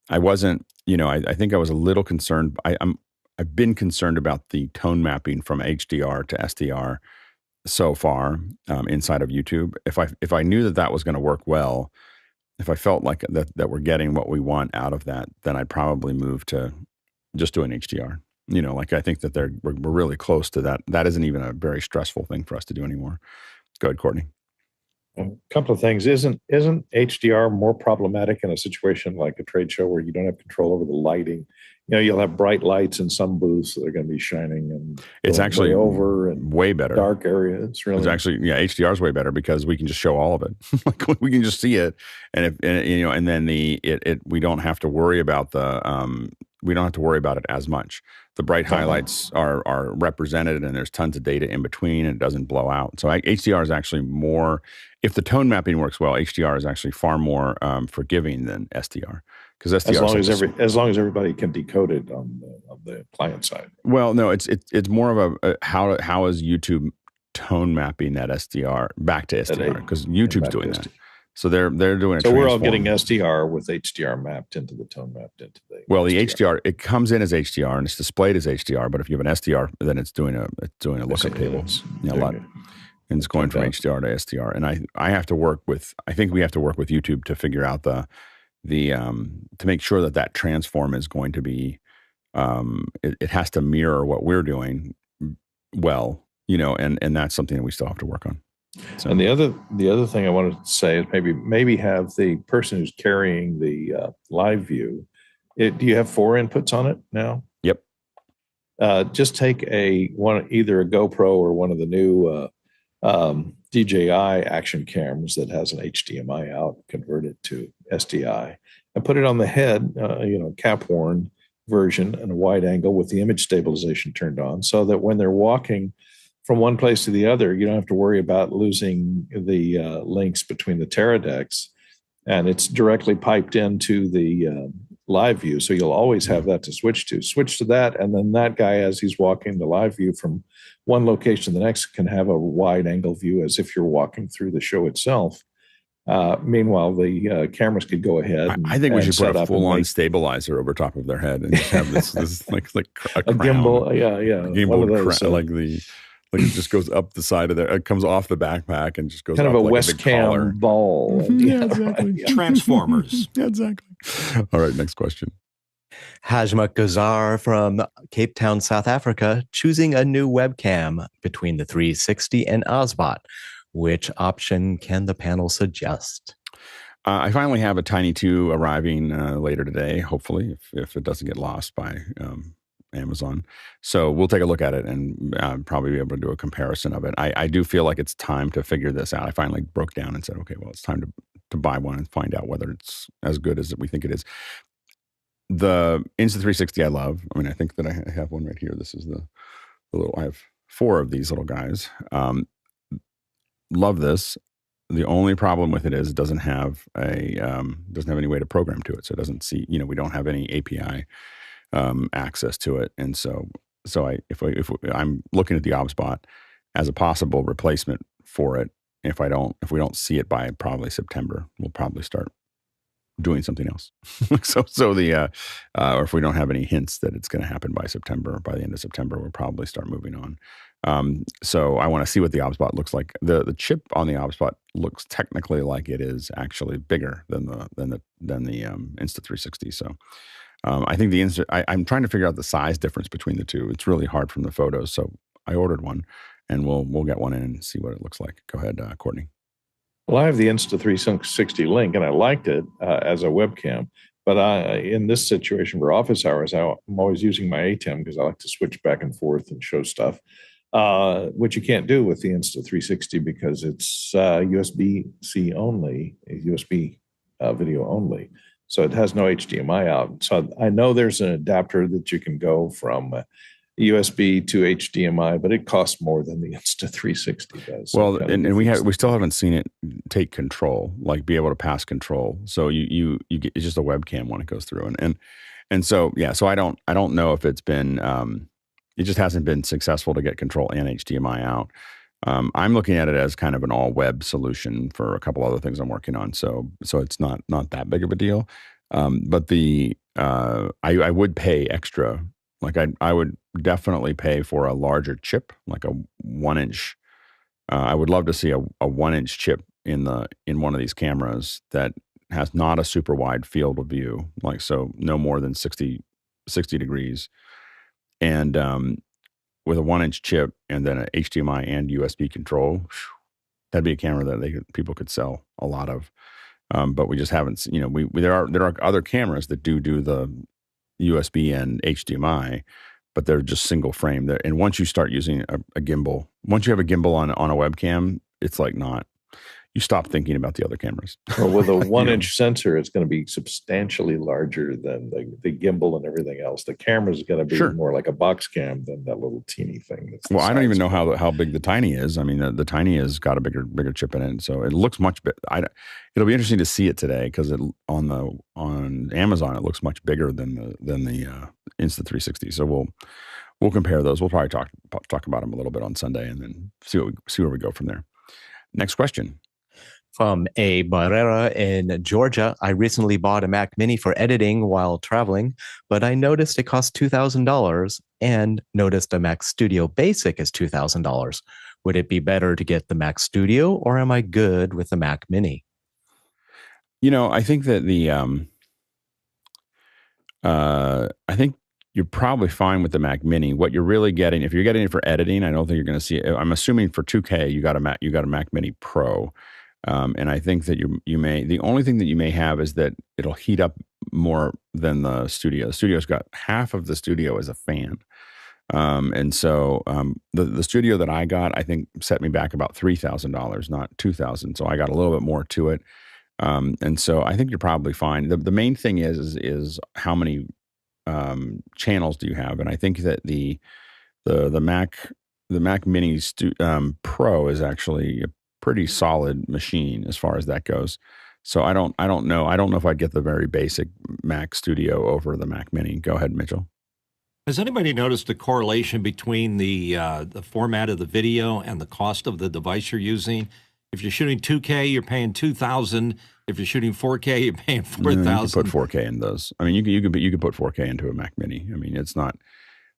I wasn't, I think I was a little concerned. I've been concerned about the tone mapping from HDR to SDR so far inside of YouTube. If I knew that was going to work well, if I felt like that we're getting what we want out of that, then I'd probably move to just doing HDR. I think that we're really close to that. That isn't even a very stressful thing for us to do anymore. Go ahead, Courtney. A couple of things. Isn't HDR more problematic in a situation like a trade show where you don't have control over the lighting? You'll have bright lights in some booths that are going to be shining, and it's actually over and way better. Dark areas. It's actually, HDR is way better, because we can just show all of it. Like, we can just see it, and then we don't have to worry about the we don't have to worry about it as much. The bright highlights are represented, and there's tons of data in between, and it doesn't blow out. So HDR is actually more, if the tone mapping works well, HDR is actually far more forgiving than SDR, because SDR as long as everybody can decode it on the client side. Well, no, it's more of a how is YouTube tone mapping that SDR back to SDR, because YouTube's doing that. So they're doing it. So we're all getting SDR with HDR mapped into the tone mapped into the. Well, the HDR, it comes in as HDR and it's displayed as HDR. But if you have an SDR, then it's doing a lookup table. Yeah, a lot, and it's going from HDR to SDR. And I have to work with. I think we have to work with YouTube to figure out the to make sure that transform is going to be. It has to mirror what we're doing well, and that's something that we still have to work on. So. And the other thing I wanted to say is maybe have the person who's carrying the live view. Do you have 4 inputs on it now? Yep. Just take either a GoPro or one of the new DJI action cameras that has an HDMI out, convert it to SDI, and put it on the head, cap worn version and a wide angle with the image stabilization turned on, so that when they're walking from one place to the other, you don't have to worry about losing the links between the Teradecks, and it's directly piped into the live view. So you'll always have that to switch to that. And then that guy, as he's walking the live view from one location to the next, can have a wide angle view as if you're walking through the show itself. Meanwhile, the cameras could go ahead. I think we should put a full-on stabilizer over top of their head and just have this like a gimbal. Yeah. A gimbal, like it just goes up the side of it comes off the backpack and just goes kind up of a like webcam ball. Yeah, exactly. Right. Transformers. Yeah, exactly. All right, next question. Hajmat Gazar from Cape Town, South Africa, choosing a new webcam between the 360 and Obsbot. Which option can the panel suggest? I finally have a Tiny 2 arriving later today, hopefully, if it doesn't get lost by Amazon. So we'll take a look at it and probably be able to do a comparison of it. I do feel like it's time to figure this out. I finally broke down and said, okay, well, it's time to buy one and find out whether it's as good as we think it is. The Insta360 I love. I mean, I think that I have one right here. This is the little, I have 4 of these little guys. Love this. The only problem with it is it doesn't have any way to program to it. So it doesn't see, we don't have any API access to it. And so if I'm looking at the Obsbot as a possible replacement for it, if we don't see it by probably September, we'll probably start doing something else. Or if we don't have any hints that it's going to happen by September, by the end of September, we'll probably start moving on. So I want to see what the Obsbot looks like. The chip on the Obsbot looks technically like it is actually bigger than the Insta360. So I think I'm trying to figure out the size difference between the two. It's really hard from the photos. So I ordered one, and we'll get one in and see what it looks like. Go ahead, Courtney. Well, I have the Insta360 Link, and I liked it as a webcam. But in this situation for office hours, I'm always using my ATEM because I like to switch back and forth and show stuff, which you can't do with the Insta360 because it's USB-C only, USB video only. So it has no HDMI out. So I know there's an adapter that you can go from USB to HDMI, but it costs more than the Insta360 does. Well, and we still haven't seen it take control, like be able to pass control. So you get, it's just a webcam when it goes through, and so yeah. So I don't know if it's been it just hasn't been successful to get control and HDMI out. I'm looking at it as kind of an all web solution for a couple other things I'm working on. So it's not that big of a deal. But I would pay extra. Like I would definitely pay for a larger chip, like a 1-inch. I would love to see a 1-inch chip in one of these cameras that has not a super wide field of view, like so no more than 60 degrees, and with a 1-inch chip and then an HDMI and USB control. That'd be a camera that people could sell a lot of. But we just haven't. There are other cameras that do the USB and HDMI, but they're just single frame. And once you start using a gimbal, once you have a gimbal on a webcam, it's like not, you stop thinking about the other cameras. Well, with a 1-inch sensor, it's going to be substantially larger than the gimbal and everything else. The camera is going to be more like a box cam than that little teeny thing. Well, I don't even know how big the Tiny is. I mean, the Tiny has got a bigger chip in it, so it looks much big. It'll be interesting to see it today because on Amazon it looks much bigger than the Insta 360. So we'll compare those. We'll probably talk about them a little bit on Sunday and then see where we go from there. Next question. From a Barrera in Georgia, I recently bought a Mac Mini for editing while traveling, but I noticed it cost $2,000 and noticed a Mac Studio Basic is $2,000. Would it be better to get the Mac Studio or am I good with the Mac Mini? I think that I think you're probably fine with the Mac Mini. What you're really getting, if you're getting it for editing, I don't think you're going to see it. I'm assuming for 2K, you got a Mac Mini Pro. And I think that the only thing that you may have is that it'll heat up more than the Studio. The Studio's got half of the Studio as a fan. And so the Studio that I got, I think set me back about $3,000, not $2,000. So I got a little bit more to it. And so I think you're probably fine. The main thing is how many channels do you have? And I think that the Mac Mini Pro is actually a pretty solid machine as far as that goes. So I don't know. I don't know if I'd get the very basic Mac Studio over the Mac Mini. Go ahead, Mitchell. Has anybody noticed a correlation between the format of the video and the cost of the device you're using? If you're shooting 2K, you're paying $2,000. If you're shooting 4K, you're paying $4,000. You could put 4K in those. I mean, you could put 4K into a Mac Mini. I mean, it's not.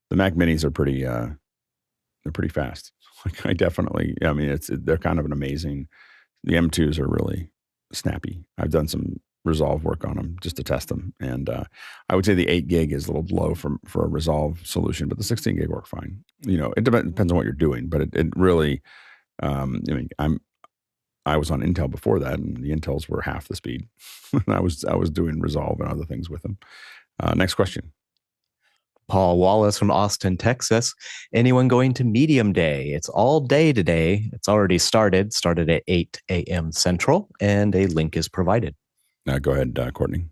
The Mac Minis are pretty. They're pretty fast. Like they're kind of an amazing. The M2s are really snappy. I've done some Resolve work on them just to test them, and I would say the 8 gig is a little low for a Resolve solution, but the 16 gig work fine. It depends on what you're doing, but it really. I was on Intel before that, and the Intels were half the speed. I was doing Resolve and other things with them. Next question. Paul Wallace from Austin, Texas. Anyone going to Medium Day? It's all day today. It's already started at 8 a.m. Central, and a link is provided. Go ahead, Courtney.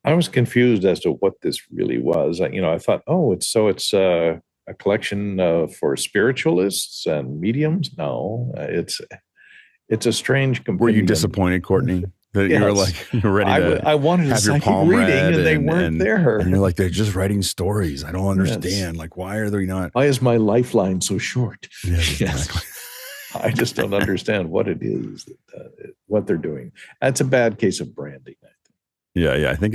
I was confused as to what this really was. I thought, it's a collection for spiritualists and mediums. No, it's a strange compendium. Were you disappointed, Courtney? That yes. You're ready to I wanted to have your palm reading and they weren't there. And you're like, they're just writing stories. I don't understand. Yes. Like, why are they not? Why is my lifeline so short? Yes, exactly. I just don't understand what it is, what they're doing. That's a bad case of branding, I think. Yeah. I think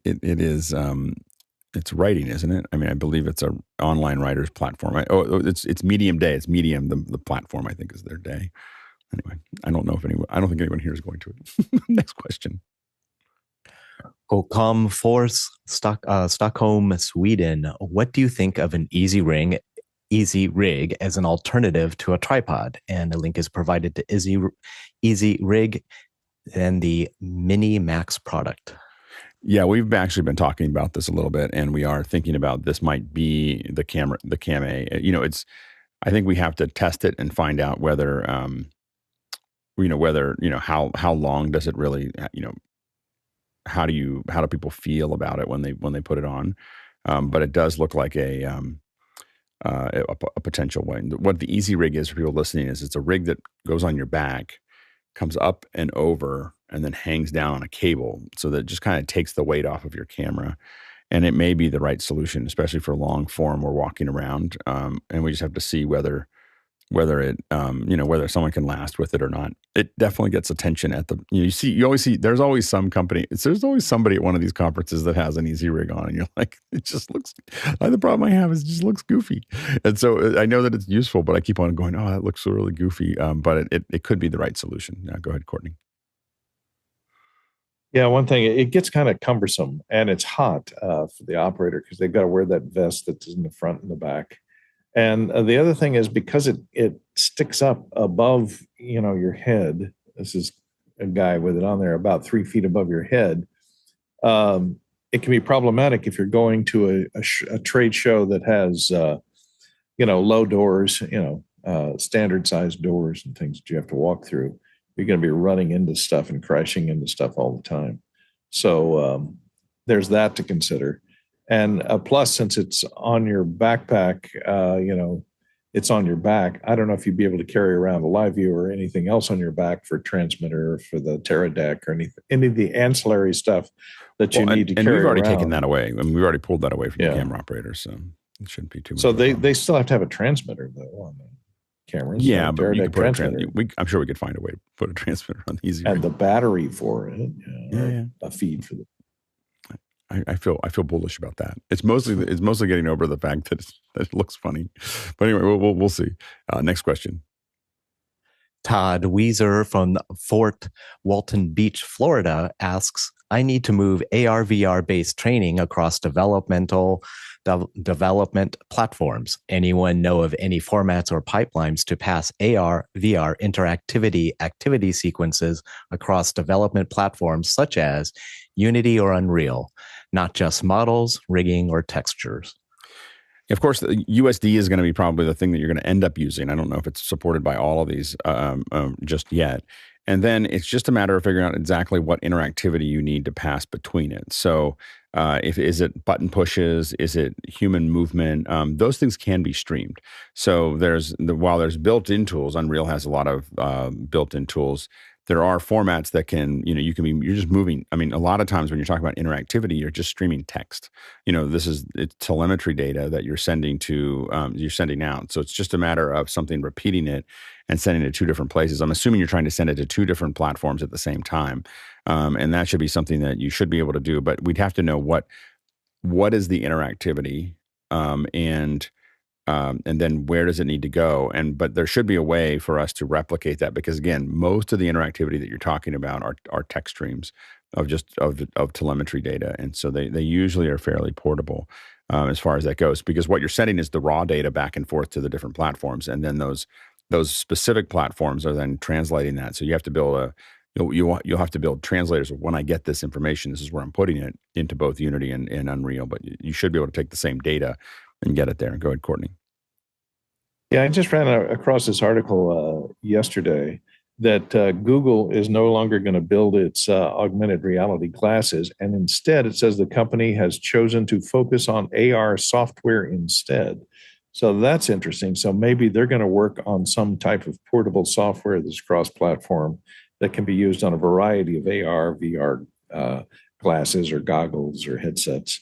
it is. It's writing, isn't it? I mean, I believe it's an online writers platform. It's Medium Day. It's Medium, the platform. I think is their day. Anyway, I don't think anyone here is going to it. Next question. Ocom Force, Stockholm, Sweden. What do you think of an EasyRig as an alternative to a tripod? And a link is provided to EasyRig and the Mini Max product. Yeah, we've actually been talking about this a little bit, and we are thinking about this might be the Cam A. I think we have to test it and find out whether how long does it really, how do people feel about it when they put it on? But it does look like a potential way. What the EasyRig is for people listening is it's a rig that goes on your back, comes up and over, and then hangs down on a cable, so that it just kind of takes the weight off of your camera. And it may be the right solution, especially for long form or walking around. And we just have to see whether it, whether someone can last with it or not. It definitely gets attention at the, you always see, there's always somebody at one of these conferences that has an EasyRig on, and you're like, it just looks, the problem I have is it just looks goofy. And so I know that it's useful, but I keep on going, that looks so really goofy. But it could be the right solution. Now go ahead, Courtney. Yeah, one thing, it gets kind of cumbersome, and it's hot for the operator because they've got to wear that vest that's in the front and the back. And the other thing is because it sticks up above, your head. This is a guy with it on there about 3 feet above your head. It can be problematic if you're going to a trade show that has, low doors, standard sized doors and things that you have to walk through. you're going to be running into stuff and crashing into stuff all the time. So there's that to consider. And plus, since it's on your backpack, it's on your back. I don't know if you'd be able to carry around a live view or anything else on your back for transmitter or for the Teradek or any of the ancillary stuff that you need to carry around. And we've already taken that away. I mean, we've already pulled that away from the camera operators, so it shouldn't be too much. So they still have to have a transmitter, though, on the cameras. Yeah, but you could put transmitter. I'm sure we could find a way to put a transmitter on the EasyRig. And the battery for it, a feed for the. I feel bullish about that. It's mostly getting over the fact that it looks funny, but anyway, we'll see. Next question. Todd Weezer from Fort Walton Beach, Florida asks, I need to move AR/VR based training across development platforms. Anyone know of any formats or pipelines to pass AR/VR interactivity activity sequences across development platforms such as Unity or Unreal, not just models, rigging, or textures? Of course, the USD is going to be probably the thing that you're going to end up using. I don't know if it's supported by all of these just yet. And then it's just a matter of figuring out exactly what interactivity you need to pass between it. So is it button pushes? Is it human movement? Those things can be streamed. So while there's built-in tools, Unreal has a lot of built-in tools. There are formats that you're just moving. I mean, a lot of times when you're talking about interactivity, you're just streaming text. It's telemetry data that you're sending out. So it's just a matter of something repeating it and sending it to two different places. I'm assuming you're trying to send it to two different platforms at the same time. And that should be something that you should be able to do, but we'd have to know what is the interactivity, and then where does it need to go? But there should be a way for us to replicate that, because again, most of the interactivity that you're talking about are text streams of telemetry data, and so they usually are fairly portable as far as that goes, because what you're sending is the raw data back and forth to the different platforms, and then those specific platforms are then translating that. So you have to build you'll have to build translators of, when I get this information, this is where I'm putting it, into both Unity and Unreal. But you should be able to take the same data and get it there. Go ahead, Courtney. Yeah, I just ran across this article yesterday that Google is no longer going to build its augmented reality glasses. And instead, it says the company has chosen to focus on AR software instead. So that's interesting. So maybe they're going to work on some type of portable software that's cross-platform that can be used on a variety of AR, VR glasses or goggles or headsets.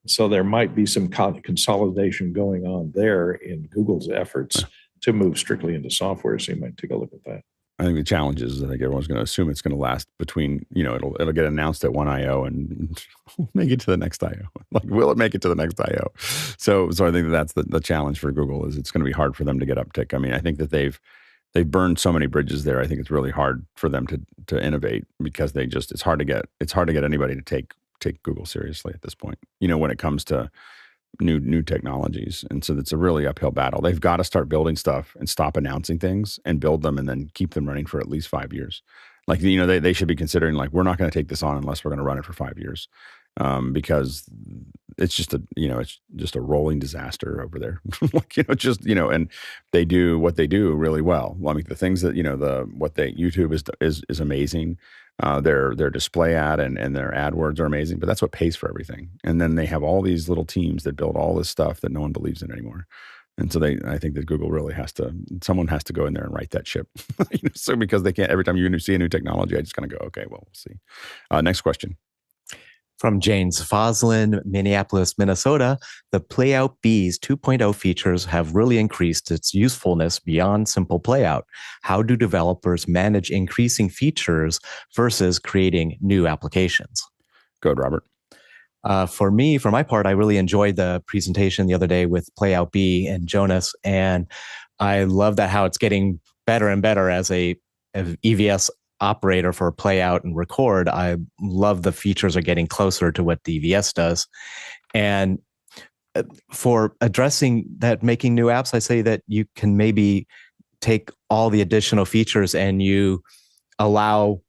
So there might be some consolidation going on there in Google's efforts to move strictly into software. So you might take a look at that. I think the challenge is, I think everyone's going to assume it's going to last between, it'll get announced at one IO and make it to the next IO. Like, will it make it to the next IO? So I think that's the challenge for Google, is it's going to be hard for them to get uptick. I mean, I think that they've burned so many bridges there. I think it's really hard for them to innovate, because it's hard to get anybody to take Google seriously at this point, when it comes to new technologies. And so it's a really uphill battle. They've got to start building stuff and stop announcing things and build them, and then keep them running for at least 5 years. Like, they should be considering, like, we're not going to take this on unless we're going to run it for 5 years. Because it's just a rolling disaster over there. And they do what they do really well. I mean, the things that, YouTube is amazing. Their display ad and their AdWords are amazing, but that's what pays for everything. And then they have all these little teams that build all this stuff that no one believes in anymore. And so I think that Google really someone has to go in there and right that ship. So because they can't, every time you see a new technology, I just kind of go, okay, well, we'll see. Next question. From James Foslin, Minneapolis, Minnesota, the Playoutbee's 2.0 features have really increased its usefulness beyond simple playout. How do developers manage increasing features versus creating new applications? Go ahead, Robert. For my part, I really enjoyed the presentation the other day with Playoutbee and Jonas, and I love that how it's getting better and better as a EVS operator for play out and record. I love the features are getting closer to what the EVS does. And for addressing that, making new apps, I say that you can maybe take all the additional features and you allow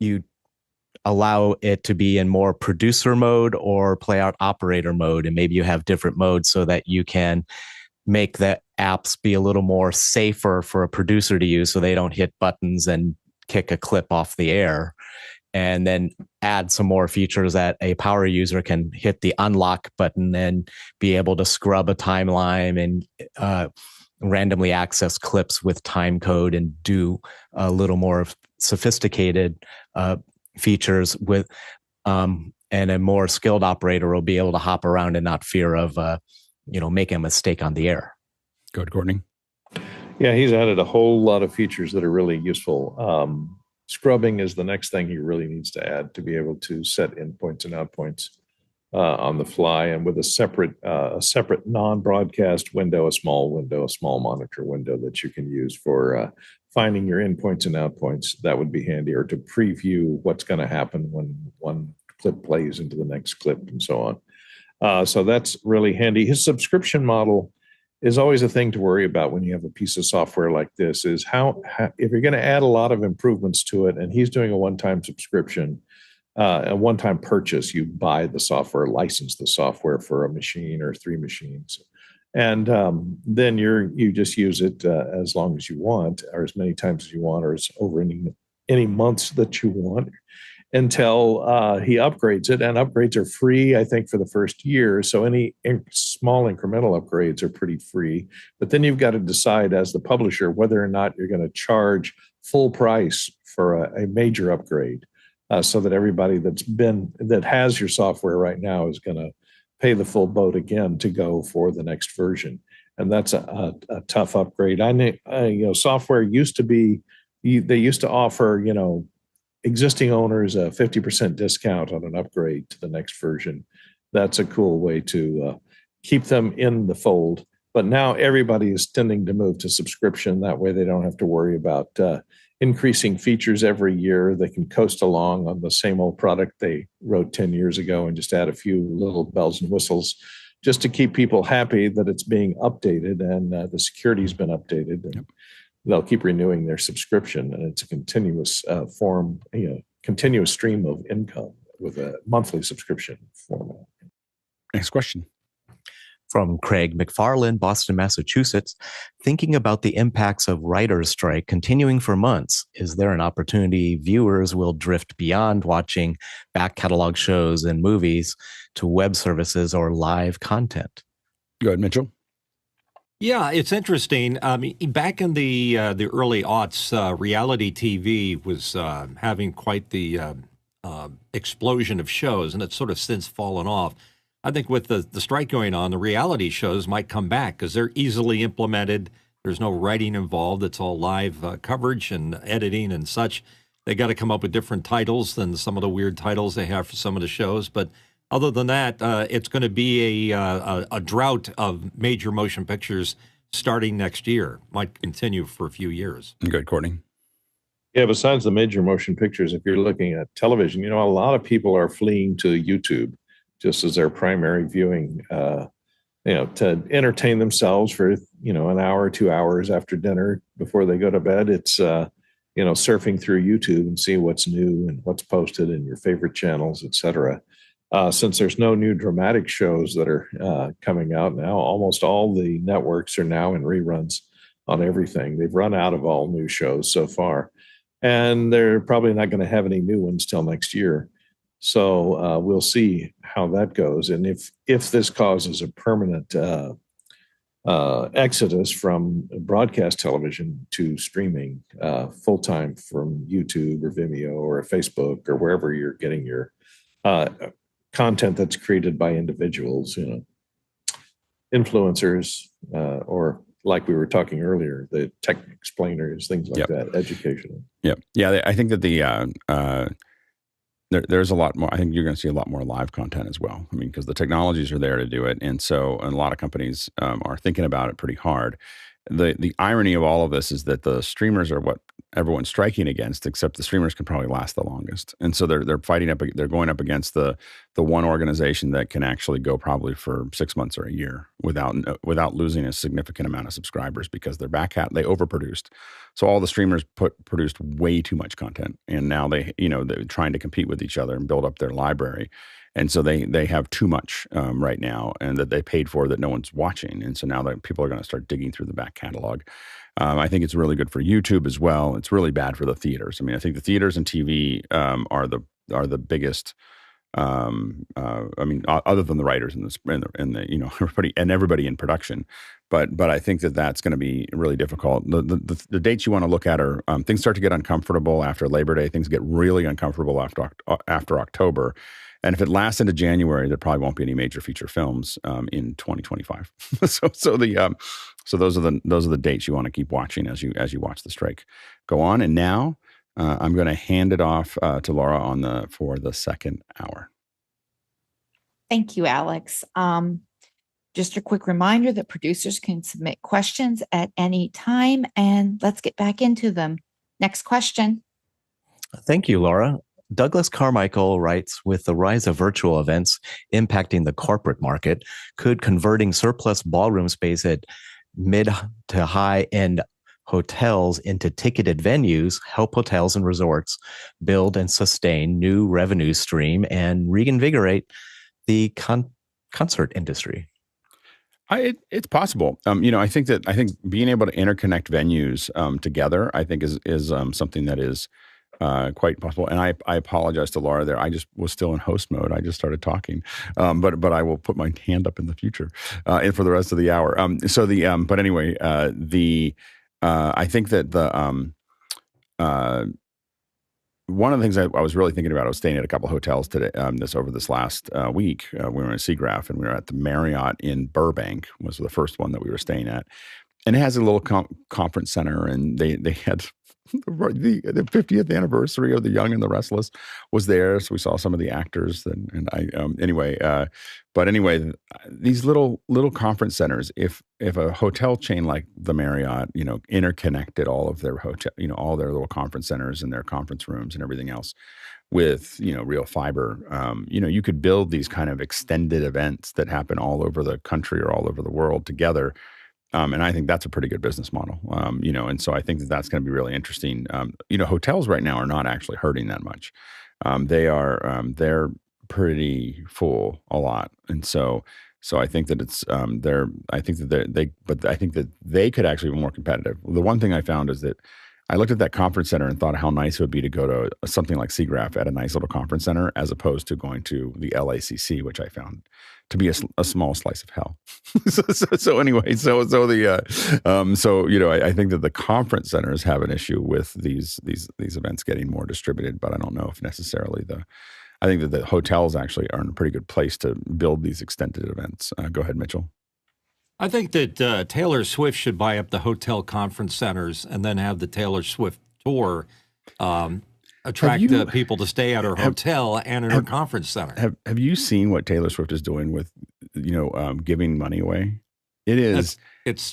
it to be in more producer mode or play out operator mode. And maybe you have different modes so that you can make the apps be a little more safer for a producer to use so they don't hit buttons and kick a clip off the air. And then add some more features that a power user can hit the unlock button and be able to scrub a timeline and randomly access clips with time code and do a little more sophisticated features with, and a more skilled operator will be able to hop around and not fear of, making a mistake on the air. Go ahead, Courtney. Yeah, he's added a whole lot of features that are really useful. Scrubbing is the next thing he really needs to add to be able to set in points and out points on the fly, and with a separate non-broadcast window, a small monitor window that you can use for finding your in points and out points. That would be handy, or to preview what's going to happen when one clip plays into the next clip and so on. So that's really handy. His subscription model is always a thing to worry about when you have a piece of software like this, is how if you're going to add a lot of improvements to it, and he's doing a one-time subscription, a one-time purchase, you buy the software, license the software for a machine or 3 machines, and then you just use it as long as you want, or as many times as you want, or as over any months that you want, until he upgrades it. And upgrades are free, I think, for the first year. So any small incremental upgrades are pretty free. But then you've got to decide as the publisher whether or not you're going to charge full price for a major upgrade, so that everybody that has your software right now is going to pay the full boat again to go for the next version. And that's a tough upgrade. I know, software used to be, they used to offer, existing owners a 50% discount on an upgrade to the next version. That's a cool way to keep them in the fold. But now everybody is tending to move to subscription. That way they don't have to worry about increasing features every year. They can coast along on the same old product they wrote 10 years ago and just add a few little bells and whistles just to keep people happy that it's being updated and the security's been updated. And they'll keep renewing their subscription, and it's a continuous continuous stream of income with a monthly subscription format. Next question. From Craig McFarland, Boston, Massachusetts. Thinking about the impacts of writers' strike continuing for months, is there an opportunity viewers will drift beyond watching back catalog shows and movies to web services or live content? Go ahead, Mitchell. Yeah, it's interesting. Back in the early aughts, reality TV was having quite the explosion of shows, and it's sort of since fallen off. I think with the strike going on, the reality shows might come back because they're easily implemented. There's no writing involved. It's all live coverage and editing and such. They got to come up with different titles than some of the weird titles they have for some of the shows. But other than that, it's going to be a drought of major motion pictures starting next year. Might continue for a few years. Good, Courtney. Yeah, besides the major motion pictures, if you're looking at television, a lot of people are fleeing to YouTube just as their primary viewing, to entertain themselves for, an hour, 2 hours after dinner before they go to bed. It's, surfing through YouTube and see what's new and what's posted in your favorite channels, et cetera. Since there's no new dramatic shows that are coming out now, almost all the networks are now in reruns on everything. They've run out of all new shows so far, and they're probably not going to have any new ones till next year. So we'll see how that goes. And if this causes a permanent exodus from broadcast television to streaming full-time from YouTube or Vimeo or Facebook or wherever you're getting your content that's created by individuals, influencers, or like we were talking earlier, the tech explainers, things like that, educational. Yeah. I think that there's a lot more. I think you're going to see a lot more live content as well. I mean, because the technologies are there to do it, and a lot of companies are thinking about it pretty hard. The irony of all of this is that the streamers are what everyone's striking against, except the streamers can probably last the longest. And so they're fighting up. They're going up against the one organization that can actually go probably for 6 months or a year without losing a significant amount of subscribers because they overproduced. So all the streamers produced way too much content, and now they're trying to compete with each other and build up their library. And so they have too much right now, and that they paid for that no one's watching. And so now that people are going to start digging through the back catalog. I think it's really good for YouTube as well. It's really bad for the theaters. I mean, I think the theaters and TV are the biggest. I mean, other than the writers and the everybody in production, but I think that that's going to be really difficult. The dates you want to look at are things start to get uncomfortable after Labor Day. Things get really uncomfortable after October. And if it lasts into January, there probably won't be any major feature films in 2025. So those are the dates you want to keep watching as you watch the strike go on. And now I'm going to hand it off to Laura for the second hour. Thank you, Alex. Just a quick reminder that producers can submit questions at any time, and let's get back into them. Next question. Thank you, Laura. Douglas Carmichael writes, with the rise of virtual events impacting the corporate market, could converting surplus ballroom space at mid to high-end hotels into ticketed venues help hotels and resorts build and sustain new revenue stream and reinvigorate the concert industry? It's possible. I think being able to interconnect venues together, I think is something that is quite possible. And I apologize to Laura there. I just was still in host mode. I just started talking, but I will put my hand up in the future and for the rest of the hour. But anyway, I think that one of the things I was really thinking about, I was staying at a couple hotels today, this last week. We were in Seagraph, and we were at the Marriott in Burbank, was the first one that we were staying at. And it has a little conference center, and they had the 50th anniversary of The Young and the Restless was there. So we saw some of the actors these little conference centers, if a hotel chain like the Marriott, interconnected all of their hotel, all their little conference centers and their conference rooms and everything else with, real fiber, you could build these kind of extended events that happen all over the country or all over the world together. And I think that's a pretty good business model, and so I think that that's going to be really interesting. Hotels right now are not actually hurting that much. They're pretty full a lot. And so I think that I think that they could actually be more competitive. The one thing I found is that I looked at that conference center and thought how nice it would be to go to something like Seagraph at a nice little conference center, as opposed to going to the LACC, which I found to be a small slice of hell. I think that the conference centers have an issue with these events getting more distributed, but I don't know if necessarily I think that the hotels actually are in a pretty good place to build these extended events. Go ahead, Mitchell. I think that Taylor Swift should buy up the hotel conference centers and then have the Taylor Swift tour attract people to stay at her hotel and in her conference center. Have you seen what Taylor Swift is doing with, giving money away? It's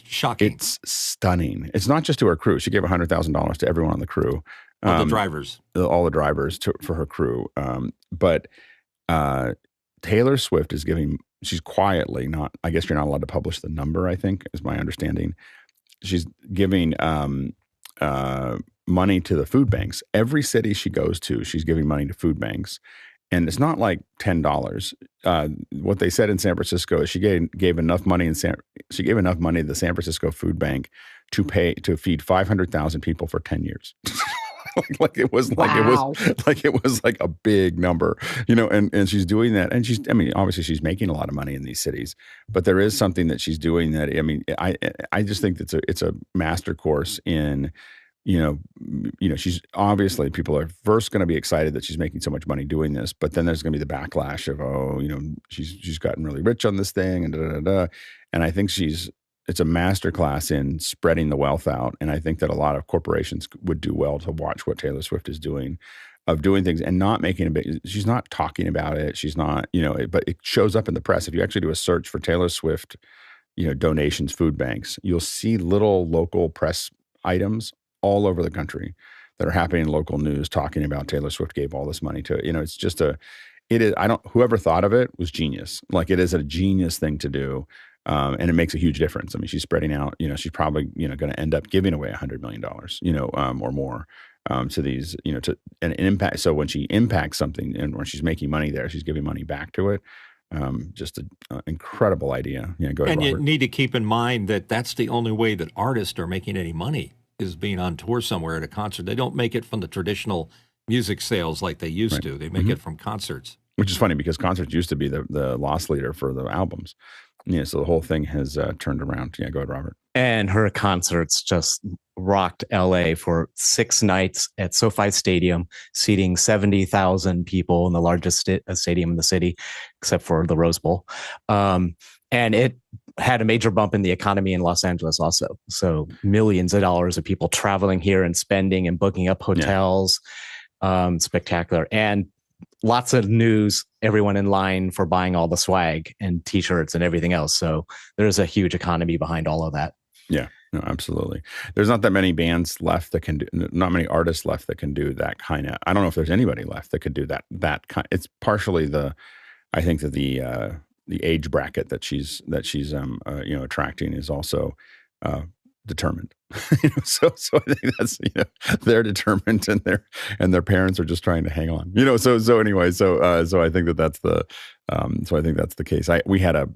shocking. It's stunning. It's not just to her crew. She gave $100,000 to everyone on the crew. All the drivers. All the drivers for her crew. But Taylor Swift is giving, she's quietly, I guess you're not allowed to publish the number, I think, is my understanding. She's giving money to the food banks. Every city she goes to, she's giving money to food banks. And it's not like $10. What they said in San Francisco is she gave enough money to the San Francisco Food Bank to feed 500,000 people for 10 years. It was like a big number, and she's doing that. And obviously she's making a lot of money in these cities, but there is something that she's doing that, I just think that it's a master course in, she's obviously, people are first going to be excited that she's making so much money doing this, but then there's going to be the backlash of, she's gotten really rich on this thing and And I think it's a master class in spreading the wealth out. And I think that a lot of corporations would do well to watch what Taylor Swift is doing, of doing things and not making she's not talking about it. She's not, but it shows up in the press. If you actually do a search for Taylor Swift, donations, food banks, you'll see little local press items all over the country that are happening in local news talking about Taylor Swift gave all this money to, it's just whoever thought of it was genius. Like, it is a genius thing to do. And it makes a huge difference. She's spreading out, she's probably, going to end up giving away $100 million, or more. to these, to an impact. So when she impacts something and when she's making money there, she's giving money back to it. Just an incredible idea. Yeah, go ahead, And Robert. you need to keep in mind that that's the only way that artists are making any money is being on tour somewhere at a concert. They don't make it from the traditional music sales like they used to. They make it from concerts. Which is funny because concerts used to be the loss leader for the albums. So the whole thing has turned around. Yeah, go ahead, Robert. And her concerts just rocked LA for 6 nights at SoFi Stadium, seating 70,000 people in the largest stadium in the city, except for the Rose Bowl. And it had a major bump in the economy in Los Angeles also. So millions of dollars of people traveling here and spending and booking up hotels. Spectacular. And lots of news, everyone in line for buying all the swag and t-shirts and everything else. So there's a huge economy behind all of that. Yeah, no, absolutely. There's not that many bands left that can do, not many artists left that can do that kind of, I don't know if there's anybody left that could do that kind. It's partially I think that the age bracket that she's attracting is also determined. So I think that's, they're determined and their parents are just trying to hang on, so anyway, so I think that's the case. We had a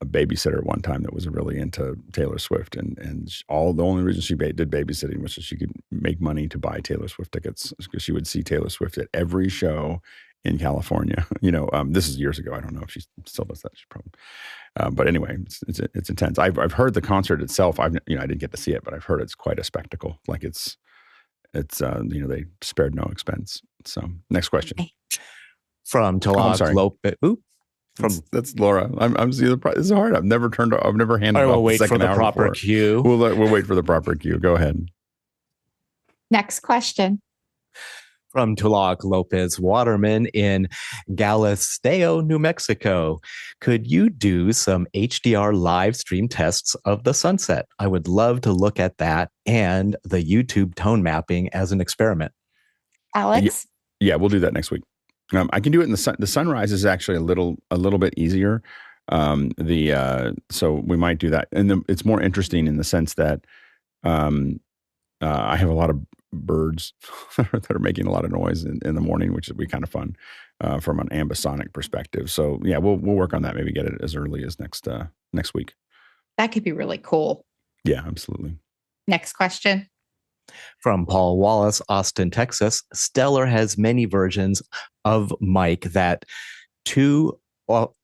babysitter at one time that was really into Taylor Swift, and the only reason she did babysitting was so she could make money to buy Taylor Swift tickets, because she would see Taylor Swift at every show in California. This is years ago. I don't know if she still does that. She's probably, but anyway, it's intense. I've heard the concert itself. I didn't get to see it, but I've heard it's quite a spectacle. Like it's they spared no expense. So next question from Talag Lopez. That's Laura. I'm see this is hard. I've never handed off wait the second for the hour proper before. cue. We'll wait for the proper cue. Go ahead. Next question. From Talag Lopez Waterman in Galisteo, New Mexico. Could you do some HDR live stream tests of the sunset? I would love to look at that and the YouTube tone mapping as an experiment. Alex? Yeah, we'll do that next week. I can do it in the sun. The sunrise is actually a little bit easier. So we might do that, and it's more interesting in the sense that I have a lot of birds that are making a lot of noise in the morning, which would be kind of fun from an ambisonic perspective. So yeah, we'll work on that. Maybe get it as early as next week. That could be really cool. Yeah, absolutely. Next question. From Paul Wallace, Austin, Texas. Stellar has many versions of mic that 2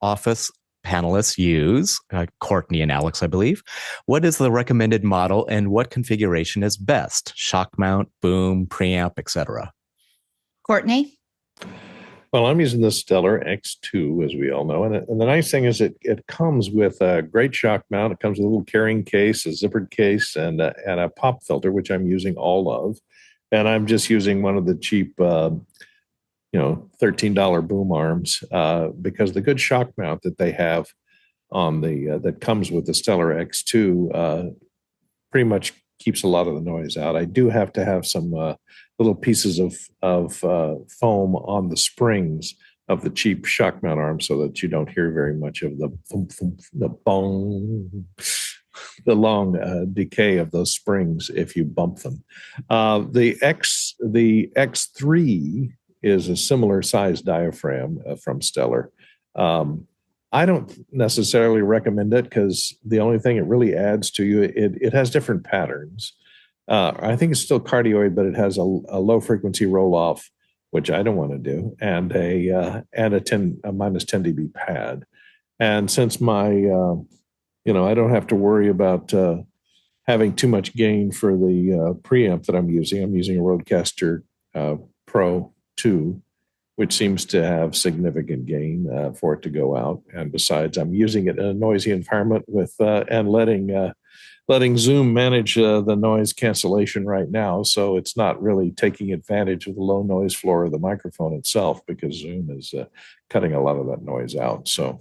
office panelists use, Courtney and Alex, I believe. What is the recommended model and what configuration is best? Shock mount, boom, preamp, etc. Courtney? Well, I'm using the Stellar X2, as we all know. And the nice thing is it comes with a great shock mount. It comes with a little carrying case, a zippered case, and a pop filter, which I'm using all of. And I'm just using one of the cheap, $13 boom arms, because the good shock mount that they have on that comes with the Stellar X2 pretty much keeps a lot of the noise out. I do have to have some little pieces of foam on the springs of the cheap shock mount arm so that you don't hear very much of the thump, thump, the bong, the long decay of those springs if you bump them. The X3 is a similar size diaphragm from Stellar. I don't necessarily recommend it because the only thing it really adds to you, it has different patterns. I think it's still cardioid, but it has a low frequency roll off, which I don't want to do, and a minus 10 dB pad. And since my, I don't have to worry about having too much gain for the preamp that I'm using. I'm using a Rodecaster Pro 2, which seems to have significant gain for it to go out. And besides, I'm using it in a noisy environment with and letting Zoom manage the noise cancellation right now. So it's not really taking advantage of the low noise floor of the microphone itself because Zoom is cutting a lot of that noise out. So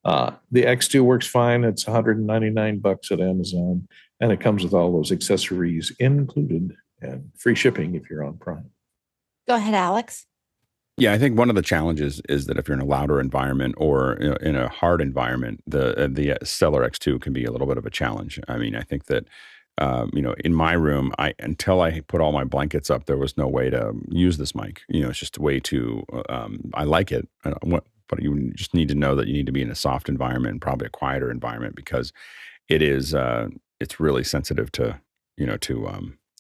the X2 works fine. It's $199 at Amazon, and it comes with all those accessories included and free shipping if you're on Prime. Go ahead, Alex. Yeah, I think one of the challenges is that if you're in a louder environment or in a hard environment, the Stellar X2 can be a little bit of a challenge. I mean, I think that in my room, until I put all my blankets up, there was no way to use this mic. It's just way too, I like it, but you just need to know that you need to be in a soft environment and probably a quieter environment, because it's really sensitive to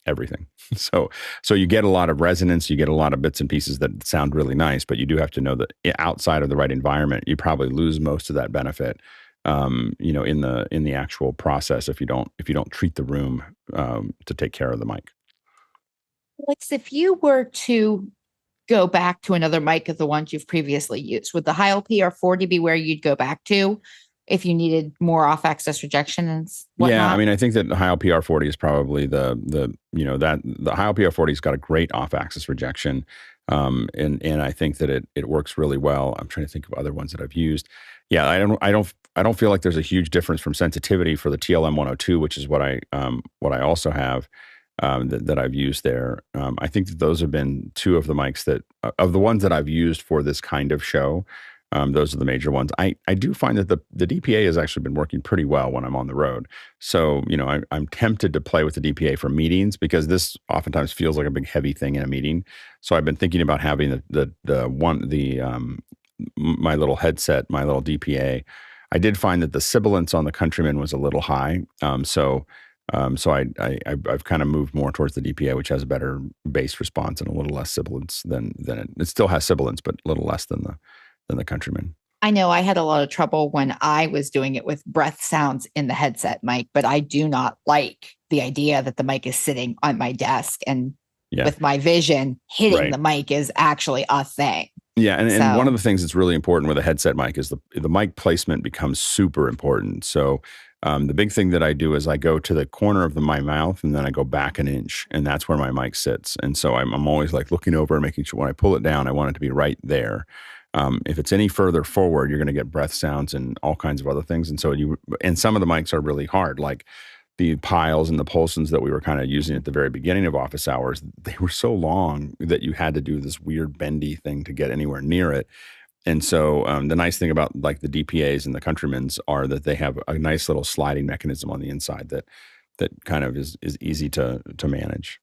everything. So you get a lot of resonance, you get a lot of bits and pieces that sound really nice, but you do have to know that outside of the right environment, you probably lose most of that benefit, in the actual process if you don't treat the room to take care of the mic. Alex, if you were to go back to another mic of the ones you've previously used, would the Heil PR40 be where you'd go back to if you needed more off-axis rejection and whatnot? Yeah, I mean, I think that the Heil PR40 is probably the Heil PR40's got a great off-axis rejection, and I think that it works really well. I'm trying to think of other ones that I've used. Yeah, I don't feel like there's a huge difference from sensitivity for the TLM 102, which is what I also have. That I've used there. I think that those have been two of the mics that, of the ones that I've used for this kind of show, those are the major ones. I do find that the DPA has actually been working pretty well when I'm on the road. So, I'm tempted to play with the DPA for meetings, because this oftentimes feels like a big heavy thing in a meeting. So I've been thinking about having my little headset, my little DPA. I did find that the sibilance on the Countryman was a little high. So I've kind of moved more towards the DPA, which has a better bass response and a little less sibilance than it still has sibilance, but a little less than the Countryman. I know I had a lot of trouble when I was doing it with breath sounds in the headset mic, but I do not like the idea that the mic is sitting on my desk, and with my vision, hitting the mic is actually a thing. Yeah, and one of the things that's really important with a headset mic is the mic placement becomes super important. So the big thing that I do is I go to the corner of my mouth, and then I go back an inch, and that's where my mic sits. And so I'm always like looking over and making sure when I pull it down, I want it to be right there. If it's any further forward, you're going to get breath sounds and all kinds of other things. And so some of the mics are really hard, like the Piles and the Polsons that we were kind of using at the very beginning of office hours. They were so long that you had to do this weird bendy thing to get anywhere near it. And so the nice thing about like the DPAs and the Countrymans are that they have a nice little sliding mechanism on the inside that kind of is easy to manage.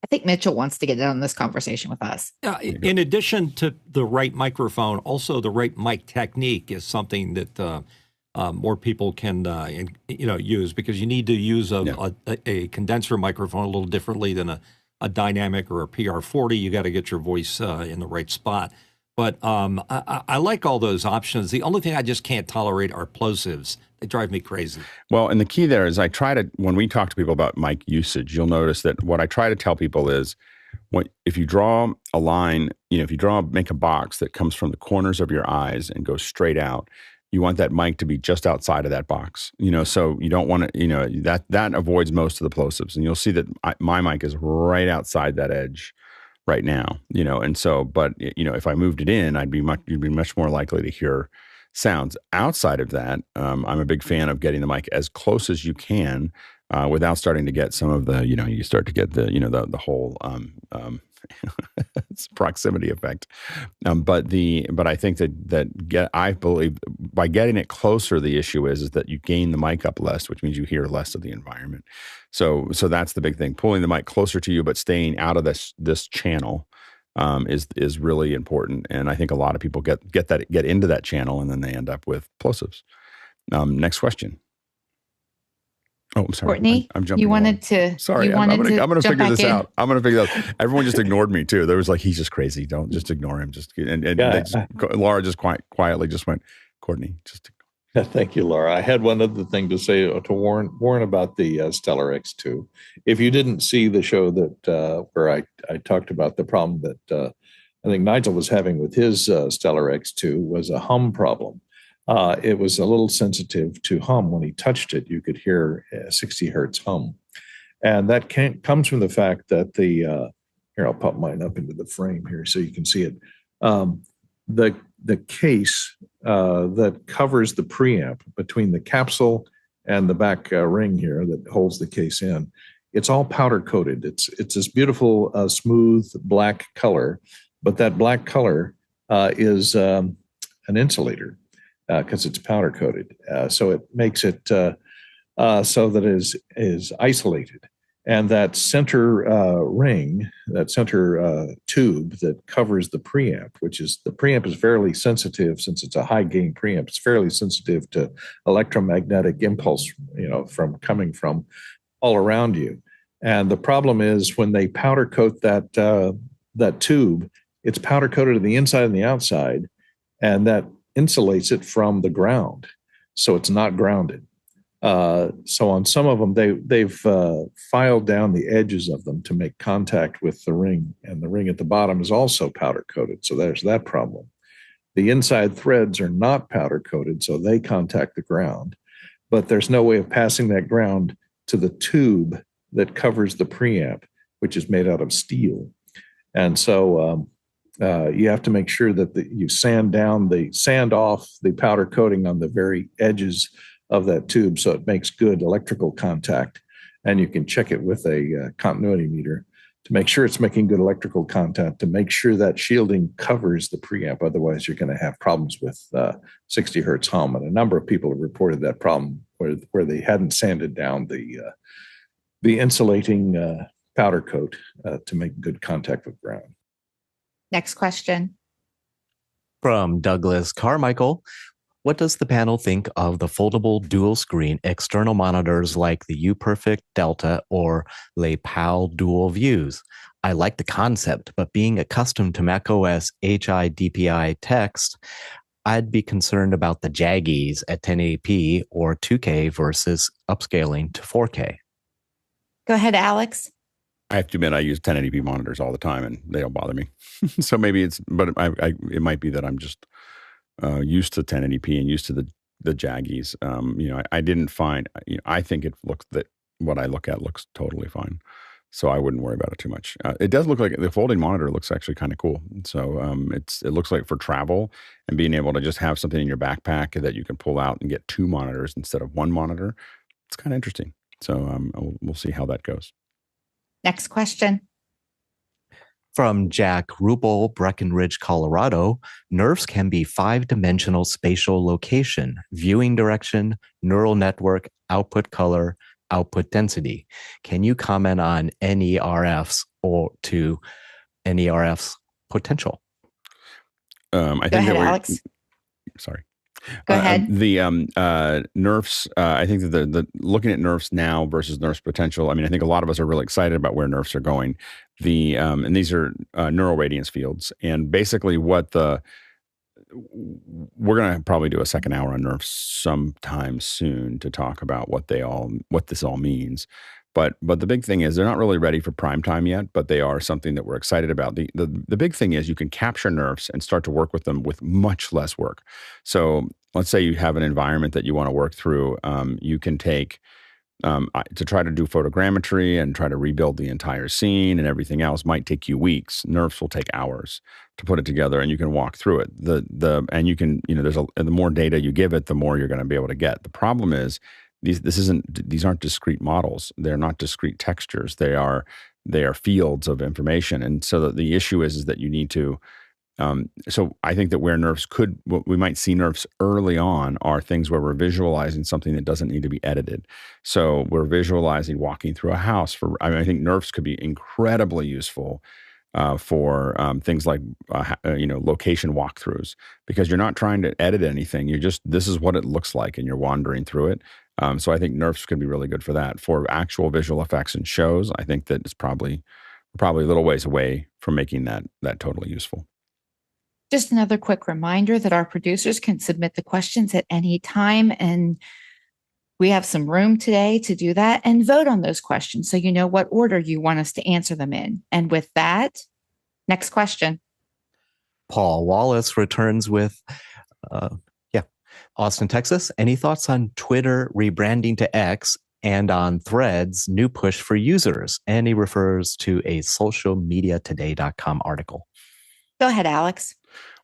I think Mitchell wants to get in on this conversation with us. In addition to the right microphone, also the right mic technique is something that more people can use, because you need to use a condenser microphone a little differently than a dynamic or a PR40. You got to get your voice in the right spot. But I like all those options. The only thing I just can't tolerate are plosives. They drive me crazy. Well, and the key there is when we talk to people about mic usage, you'll notice that what I try to tell people is, if you draw a line, make a box that comes from the corners of your eyes and goes straight out, you want that mic to be just outside of that box, so you don't want to, that avoids most of the plosives. And you'll see that my mic is right outside that edge right now, and so, but if I moved it in, you'd be much more likely to hear sounds outside of that. I'm a big fan of getting the mic as close as you can without starting to get some of the, you start to get the whole proximity effect. But I think I believe by getting it closer, the issue is that you gain the mic up less, which means you hear less of the environment. So that's the big thing. Pulling the mic closer to you, but staying out of this channel is really important. And I think a lot of people get into that channel, and then they end up with plosives. Next question. Oh, I'm sorry. Courtney, I'm jumping. You wanted along. to. Sorry, I'm going to figure this out. I'm going to figure that out. Everyone just ignored me too. There was like, he's just crazy. Don't just ignore him. Laura just quietly just went, Courtney, just ignore. Thank you, Laura. I had one other thing to say to warn about the Stellar X2. If you didn't see the show that where I talked about the problem that I think Nigel was having with his Stellar X2 was a hum problem. It was a little sensitive to hum. When he touched it, you could hear a 60 hertz hum. And that comes from the fact that here, I'll pop mine up into the frame here so you can see it. The case that covers the preamp between the capsule and the back ring here that holds the case in, it's all powder coated. It's this beautiful, smooth black color, but that black color is an insulator because it's powder coated. So it makes it so that it is isolated. And that center ring, that center tube that covers the preamp, the preamp is fairly sensitive since it's a high gain preamp. It's fairly sensitive to electromagnetic impulse, from coming from all around you. And the problem is when they powder coat that tube, it's powder coated on the inside and the outside, and that insulates it from the ground, so it's not grounded. So on some of them, they've filed down the edges of them to make contact with the ring, and the ring at the bottom is also powder coated. So there's that problem. The inside threads are not powder coated, so they contact the ground, but there's no way of passing that ground to the tube that covers the preamp, which is made out of steel. And so you have to make sure that you sand off the powder coating on the very edges of that tube so it makes good electrical contact. And you can check it with a continuity meter to make sure it's making good electrical contact, to make sure that shielding covers the preamp. Otherwise, you're going to have problems with 60 hertz hum. And a number of people have reported that problem where they hadn't sanded down the insulating powder coat to make good contact with ground. Next question. From Douglas Carmichael. What does the panel think of the foldable dual screen external monitors like the UPerfect Delta or Le Pal Dual Views? I like the concept, but being accustomed to macOS HIDPI text, I'd be concerned about the jaggies at 1080p or 2K versus upscaling to 4K. Go ahead, Alex. I have to admit, I use 1080p monitors all the time, and they don't bother me. So maybe it might be that I'm just used to 1080p and used to the jaggies. I didn't find. I think what I look at looks totally fine, so I wouldn't worry about it too much. It does look like the folding monitor looks actually kind of cool. So it looks like for travel and being able to just have something in your backpack that you can pull out and get two monitors instead of one monitor. It's kind of interesting. So we'll see how that goes. Next question. From Jack Rubel, Breckenridge, Colorado, nerves can be 5-dimensional spatial location, viewing direction, neural network, output color, output density. Can you comment on NERFs or to NERF's potential? Go ahead, Alex. Sorry. Go ahead. The nerfs, I think that the looking at nerfs now versus nerfs potential, I think a lot of us are really excited about where nerfs are going. And these are neural radiance fields. And basically we're going to probably do a second hour on nerfs sometime soon to talk about what this all means. But the big thing is they're not really ready for prime time yet, but they are something that we're excited about. The big thing is you can capture nerfs and start to work with them with much less work. So let's say you have an environment that you want to work through. You can take to try to do photogrammetry and try to rebuild the entire scene and everything else might take you weeks. Nerfs will take hours to put it together, and you can walk through it. And you can the more data you give it, the more you're going to be able to get. The problem is these aren't discrete models. They're not discrete textures. They are fields of information. And so the issue is that you need to. So I think that where nerfs we might see nerfs early on are things where we're visualizing something that doesn't need to be edited. So we're visualizing walking through a house. I think nerfs could be incredibly useful for things like location walkthroughs, because you're not trying to edit anything. This is what it looks like, and you're wandering through it. So I think nerfs could be really good for that. For actual visual effects and shows, I think that it's probably a little ways away from making that totally useful. Just another quick reminder that our producers can submit the questions at any time, and we have some room today to do that and vote on those questions so you know what order you want us to answer them in. And with that, next question. Paul Wallace returns with, Austin, Texas. Any thoughts on Twitter rebranding to X and on Threads new push for users? And he refers to a socialmediatoday.com article. Go ahead, Alex.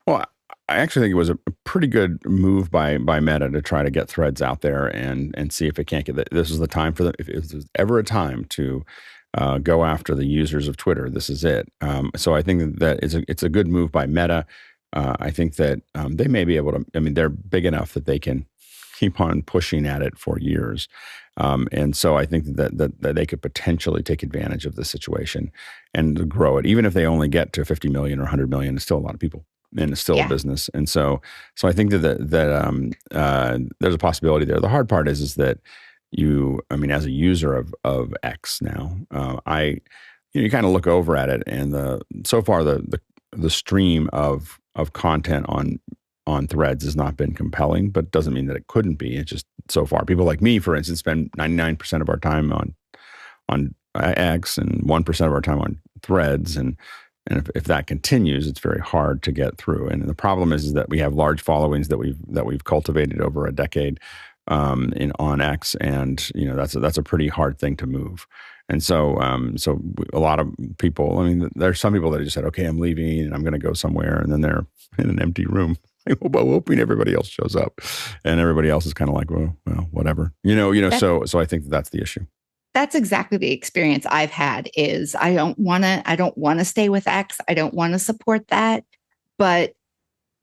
Well, I actually think it was a pretty good move by Meta to try to get Threads out there and see if it can't get this is the time for them. If there's ever a time to go after the users of Twitter, this is it. So I think that it's a good move by Meta. I think that they may be able to. They're big enough that they can keep on pushing at it for years. And so I think that they could potentially take advantage of the situation and grow it. Even if they only get to 50 million or 100 million, it's still a lot of people and it's still a business. And so I think that there's a possibility there. The hard part is that as a user of X now, you kind of look over at it, and so far the stream of content on Threads has not been compelling, but doesn't mean that it couldn't be. It's just so far. People like me, for instance, spend 99% of our time on X and 1% of our time on Threads, and if that continues, it's very hard to get through. And the problem is that we have large followings that we've cultivated over a decade on X, and that's a pretty hard thing to move. And so a lot of people, there's some people that just said, okay, I'm leaving and I'm going to go somewhere, and then they're in an empty room, hoping everybody else shows up, and everybody else is kind of like, well, whatever, so I think that's the issue. That's exactly the experience I've had. Is I don't want to stay with X. I don't want to support that, but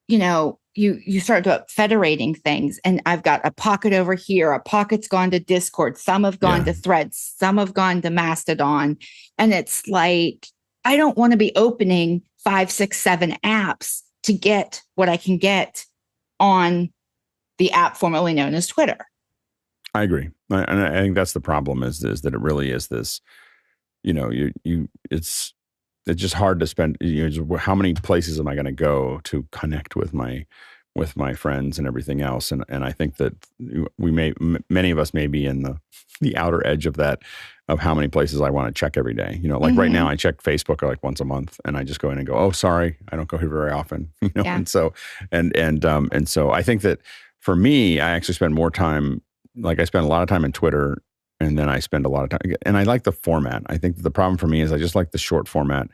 you start federating things, and I've got a pocket over here. A pocket's gone to Discord. Some have gone to Threads. Some have gone to Mastodon. And it's like, I don't want to be opening 5, 6, 7 apps to get what I can get on the app formerly known as Twitter. I agree. And I think that's the problem is that it really is this, it's just hard to spend, how many places am I going to go to connect with my friends and everything else. And I think that many of us may be in the outer edge of that, of how many places I want to check every day. Right now I check Facebook like once a month, and I just go in and go, oh, sorry, I don't go here very often. And so, and so I think that for me, I actually spend more time, like I spend a lot of time in Twitter, and then I spend a lot of time, and I like the format. I think the problem for me is I just like the short format.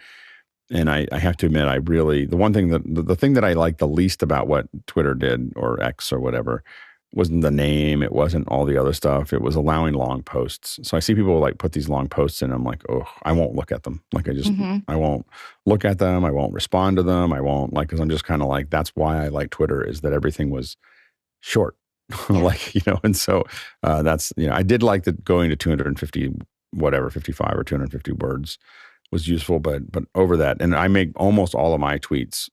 And I have to admit, the thing that I liked the least about what Twitter did, or X or whatever, wasn't the name. It wasn't all the other stuff. It was allowing long posts. So I see people like put these long posts in. I'm like, oh, I won't look at them. Like I won't look at them. I won't respond to them. I won't because I'm just kind of like, that's why I like Twitter, is that everything was short. And so that's, I did like that going to 250, 55 or 250 words was useful, but over that, and I make almost all of my tweets.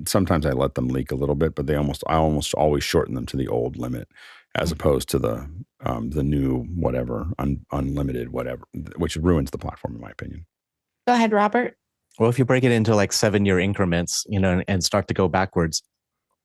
Sometimes I let them leak a little bit, but I almost always shorten them to the old limit, as opposed to the new whatever, unlimited whatever, which ruins the platform in my opinion. Go ahead, Robert. Well, if you break it into like 7-year increments, and start to go backwards,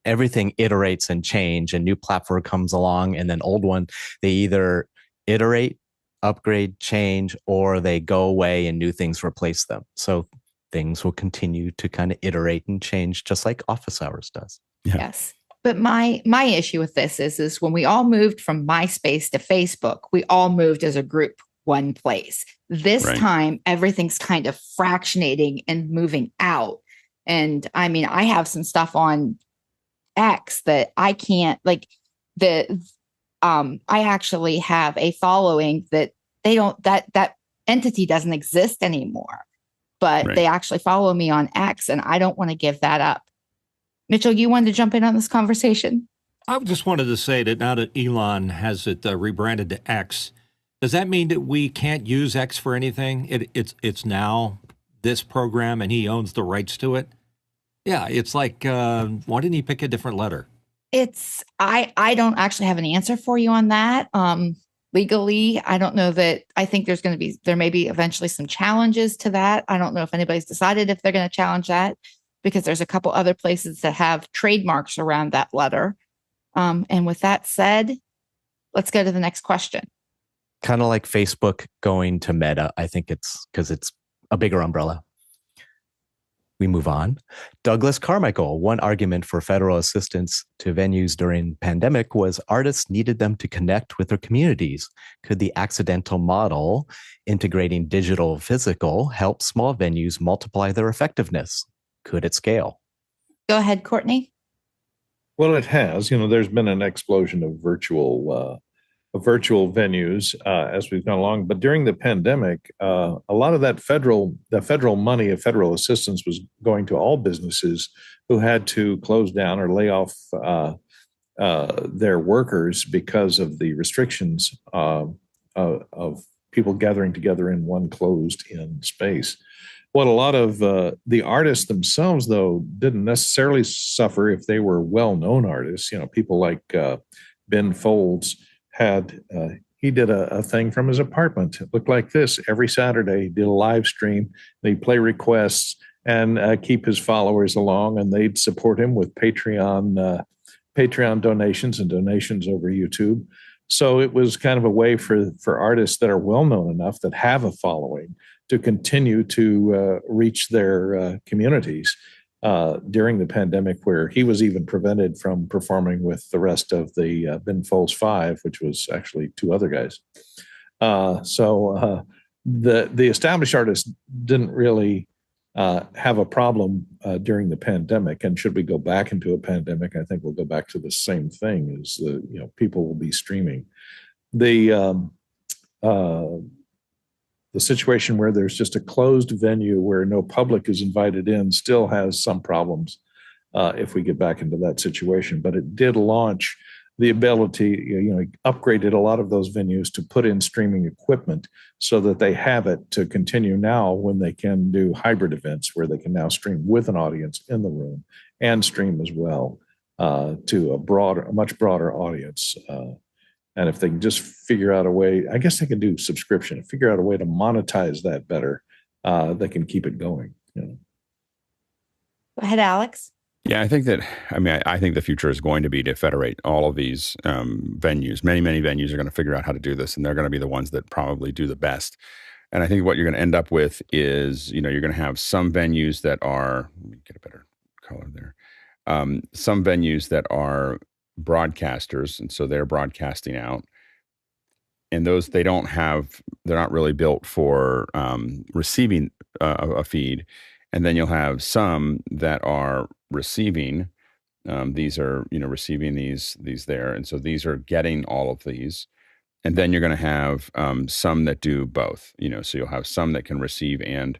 everything iterates and change, and new platform comes along, and then old one, they either iterate, upgrade, change, or they go away and new things replace them. So things will continue to kind of iterate and change, just like office hours does. Yeah. Yes. But my issue with this is when we all moved from MySpace to Facebook, we all moved as a group one place. This time, everything's kind of fractionating and moving out. And I have some stuff on X that I can't I actually have a following that that entity doesn't exist anymore, but they actually follow me on X, and I don't want to give that up. Mitchell, you wanted to jump in on this conversation? I just wanted to say that now that Elon has it rebranded to X, does that mean that we can't use X for anything? It's now this program, and he owns the rights to it. Yeah, it's like, why didn't he pick a different letter? I don't actually have an answer for you on that. Legally, I don't know that. I think there may be eventually some challenges to that. I don't know if anybody's decided if they're going to challenge that, because there's a couple other places that have trademarks around that letter. And with that said, let's go to the next question. Kind of like Facebook going to Meta. I think it's because it's a bigger umbrella. We move on. Douglas Carmichael, one argument for federal assistance to venues during pandemic was artists needed them to connect with their communities. Could the accidental model integrating digital physical help small venues multiply their effectiveness? Could it scale? Go ahead, Courtney. Well, it has. There's been an explosion of virtual venues as we've gone along. But during the pandemic, a lot of that federal money of federal assistance was going to all businesses who had to close down or lay off their workers because of the restrictions of people gathering together in one closed-in space. What a lot of the artists themselves, though, didn't necessarily suffer if they were well-known artists. You know, people like Ben Folds had, he did a thing from his apartment. It looked like this every Saturday. He did a live stream. They'd play requests and keep his followers along, and they'd support him with Patreon donations and donations over YouTube. So it was kind of a way for artists that are well-known enough, that have a following, to continue to reach their communities during the pandemic, where he was even prevented from performing with the rest of the Ben Folds Five, which was actually two other guys. So the established artists didn't really have a problem during the pandemic. And should we go back into a pandemic, I think we'll go back to the same thing: is people will be streaming. The situation where there's just a closed venue where no public is invited in still has some problems if we get back into that situation. But it did launch the ability, upgraded a lot of those venues to put in streaming equipment so that they have it to continue now when they can do hybrid events where they can now stream with an audience in the room and stream as well to a much broader audience. And if they can just figure out a way, I guess they can do subscription, figure out a way to monetize that better, they can keep it going. Go ahead, Alex. Yeah, I think the future is going to be to federate all of these venues. Many venues are going to figure out how to do this, and they're going to be the ones that probably do the best. And I think what you're going to end up with is, you're going to have some venues that are, let me get a better color there. Some venues that are broadcasters, and so they're broadcasting out, and those they're not really built for receiving a feed. And then you'll have some that are receiving. These are receiving these there, and so these are getting all of these. And then you're going to have some that do both. So you'll have some that can receive and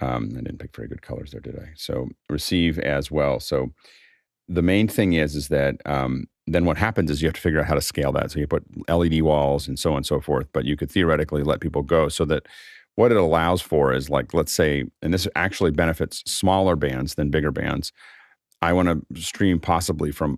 I didn't pick very good colors there, did I? So receive as well. So the main thing is that then what happens is you have to figure out how to scale that. So you put LED walls and so on and so forth, but you could theoretically let people go so that what it allows for is, like, let's say, and this actually benefits smaller bands than bigger bands. I want to stream possibly from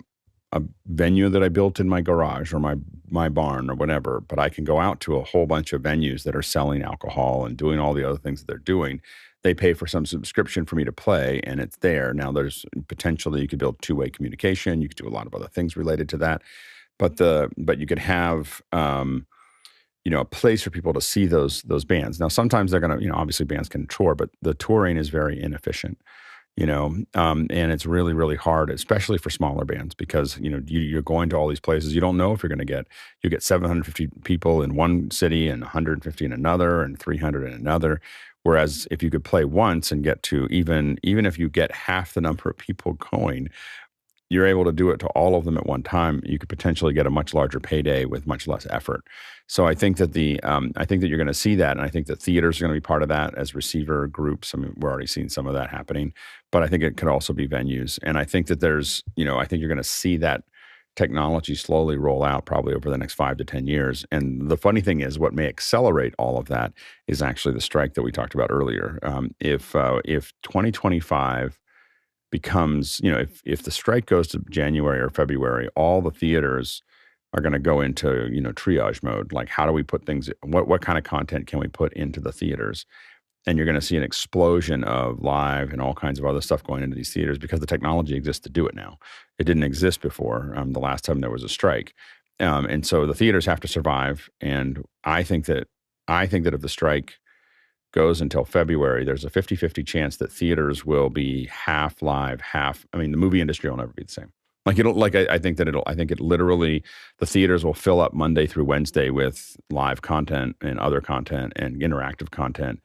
a venue that I built in my garage or my barn or whatever, but I can go out to a whole bunch of venues that are selling alcohol and doing all the other things that they're doing. They pay for some subscription for me to play, and it's there. Now there's potentially you could build two-way communication. You could do a lot of other things related to that, but you could have a place for people to see those bands. Now sometimes they're going to, obviously bands can tour, but the touring is very inefficient. And it's really, really hard, especially for smaller bands, because, you're going to all these places. You don't know if you get 750 people in one city and 150 in another and 300 in another. Whereas if you could play once and get to even if you get half the number of people going, you're able to do it to all of them at one time. You could potentially get a much larger payday with much less effort. So I think that you're going to see that, and I think that theaters are going to be part of that as receiver groups. I mean, we're already seeing some of that happening, but I think it could also be venues. And I think that I think you're going to see that technology slowly roll out probably over the next 5 to 10 years. And the funny thing is, what may accelerate all of that is actually the strike that we talked about earlier. If 2025 becomes, if the strike goes to January or February, all the theaters are going to go into, triage mode. Like, how do we put things, what kind of content can we put into the theaters? And you're going to see an explosion of live and all kinds of other stuff going into these theaters because the technology exists to do it now. It didn't exist before the last time there was a strike. And so the theaters have to survive. And I think that if the strike goes until February, there's a 50-50 chance that theaters will be half live, half. I mean, the movie industry will never be the same. I think it literally, the theaters will fill up Monday through Wednesday with live content and other content and interactive content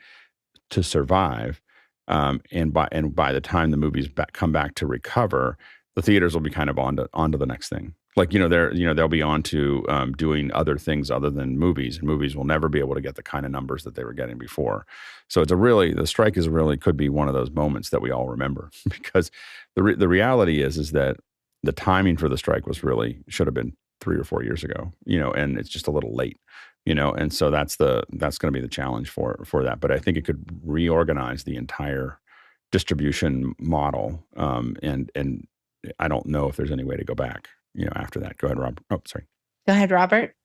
to survive. And by the time the movies come back to recover, the theaters will be kind of onto the next thing. Like, they'll be on to doing other things other than movies, and movies will never be able to get the kind of numbers that they were getting before. So the strike could be one of those moments that we all remember because the reality is that the timing for the strike should have been 3 or 4 years ago, and it's just a little late, and so that's going to be the challenge for that. But I think it could reorganize the entire distribution model, and I don't know if there's any way to go back, after that. Go ahead, Robert. Oh, sorry. Go ahead, Robert.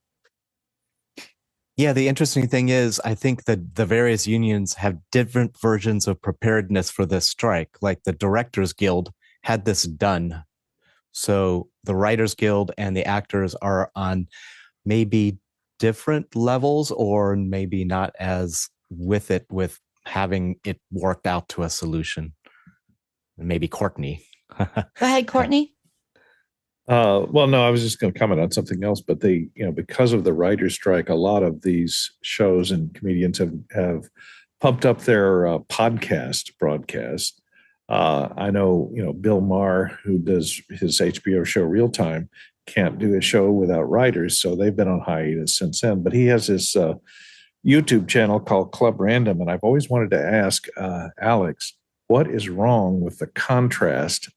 Yeah, the interesting thing is, I think that the various unions have different versions of preparedness for this strike. Like the Directors Guild had this done. So the Writers Guild and the actors are on maybe different levels, or maybe not as with having it worked out to a solution. Maybe Courtney. Go ahead, Courtney. Well, no, I was just going to comment on something else, but because of the writer's strike, a lot of these shows and comedians have pumped up their podcast broadcast. I know, Bill Maher, who does his HBO show Real Time, can't do a show without writers, so they've been on hiatus since then. But he has this YouTube channel called Club Random, and I've always wanted to ask Alex, what is wrong with the contrast?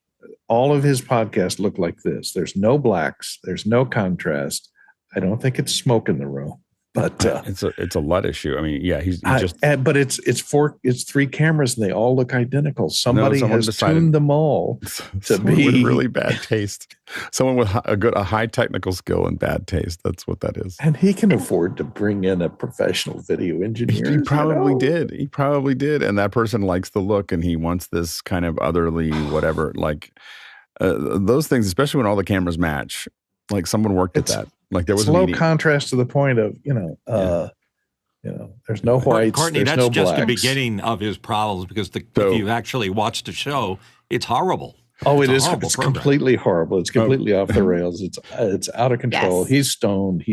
All of his podcasts look like this. There's no blacks. There's no contrast. I don't think it's smoke in the room, but it's a LUT issue. I mean, yeah, but it's 3 cameras and they all look identical. Somebody has tuned them all to be with really bad taste. Someone with a high technical skill and bad taste. That's what that is. And he can afford to bring in a professional video engineer. He probably did. He probably did. And that person likes the look and he wants this kind of otherly whatever, like those things, especially when all the cameras match. Like someone worked at that. Like there was low contrast to the point of, there's no whites. Courtney, there's that's no just blacks. the beginning of his problems, because if you've actually watched the show, it's horrible. Oh, it is. It's completely horrible. It's completely off the rails. It's out of control. Yes. He's stoned.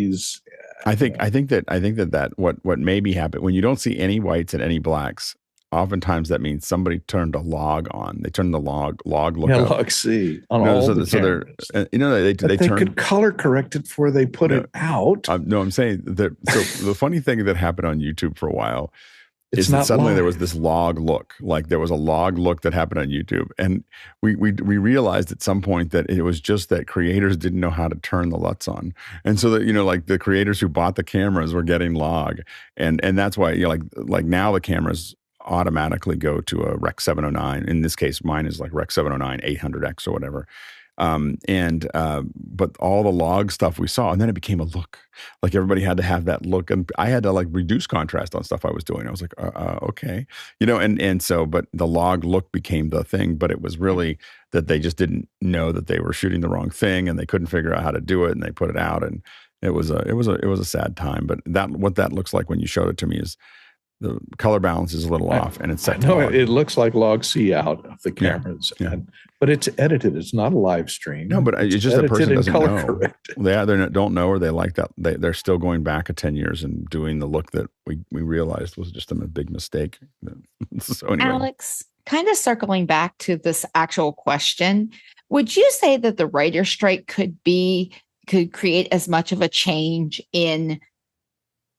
I think that what maybe happened when you don't see any whites and any blacks, oftentimes that means somebody turned a log on. They turned the log look up. Log C on all the cameras. They could color correct it before they put it out. No, I'm saying that. So the funny thing that happened on YouTube for a while is that suddenly live. there was this log look. Like there was a log look that happened on YouTube, and we realized at some point that it was just that creators didn't know how to turn the LUTs on, and so that like the creators who bought the cameras were getting log, and that's why like now the cameras automatically go to a Rec 709. In this case, mine is like Rec 709 800X or whatever. But all the log stuff we saw, and then it became a look. Like everybody had to have that look, and I had to like reduce contrast on stuff I was doing. I was like, okay, and so, but the log look became the thing. But it was really that they just didn't know that they were shooting the wrong thing, and they couldn't figure out how to do it, and they put it out, and it was a sad time. But what that looks like when you showed it to me is, the color balance is a little off, and it's set to log. It looks like log C out of the cameras, but it's edited. It's not a live stream. No, but it's just the person doesn't know. Corrected. They don't know, or they like that. They're still going back 10 years and doing the look that we realized was just a big mistake. So anyway. Alex, kind of circling back to this actual question, would you say that the writer's strike could create as much of a change in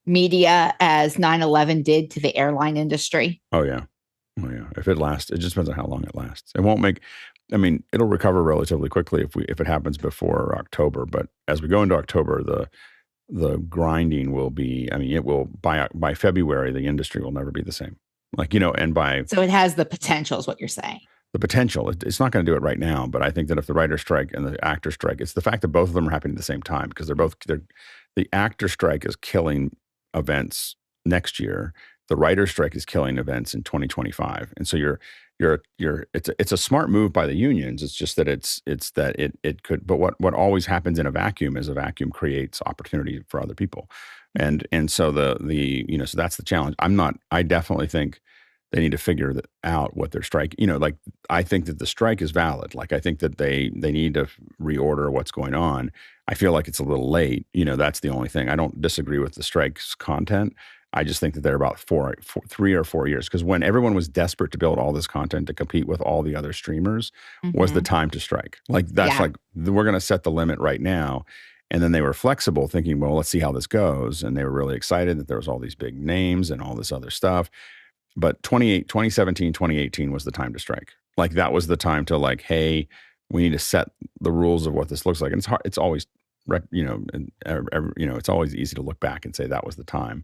media as 9/11 did to the airline industry? Oh yeah. If it lasts, it just depends on how long it lasts. It won't it'll recover relatively quickly if it happens before October. But as we go into October, the grinding will be. It will by February, the industry will never be the same. So it has the potential, is what you're saying. The potential. It's not going to do it right now, but I think that if the writer strike and the actor strike, it's the fact that both of them are happening at the same time, because the actor strike is killing events next year. The writer strike is killing events in 2025, and so it's a smart move by the unions. It's just that it could. But what always happens in a vacuum is a vacuum creates opportunity for other people, and so so that's the challenge. I definitely think they need to figure out what their strike. I think that the strike is valid. Like I think that they need to reorder what's going on. I feel like it's a little late. That's the only thing. I don't disagree with the strike's content. I just think that they're about 3 or 4 years, because when everyone was desperate to build all this content to compete with all the other streamers, was the time to strike. Like that's like, we're going to set the limit right now. And then they were flexible, thinking, well, let's see how this goes. And they were really excited that there was all these big names and all this other stuff. But 2017, 2018 was the time to strike. Like that was the time to hey, we need to set the rules of what this looks like. And it's hard. It's always, it's always easy to look back and say that was the time,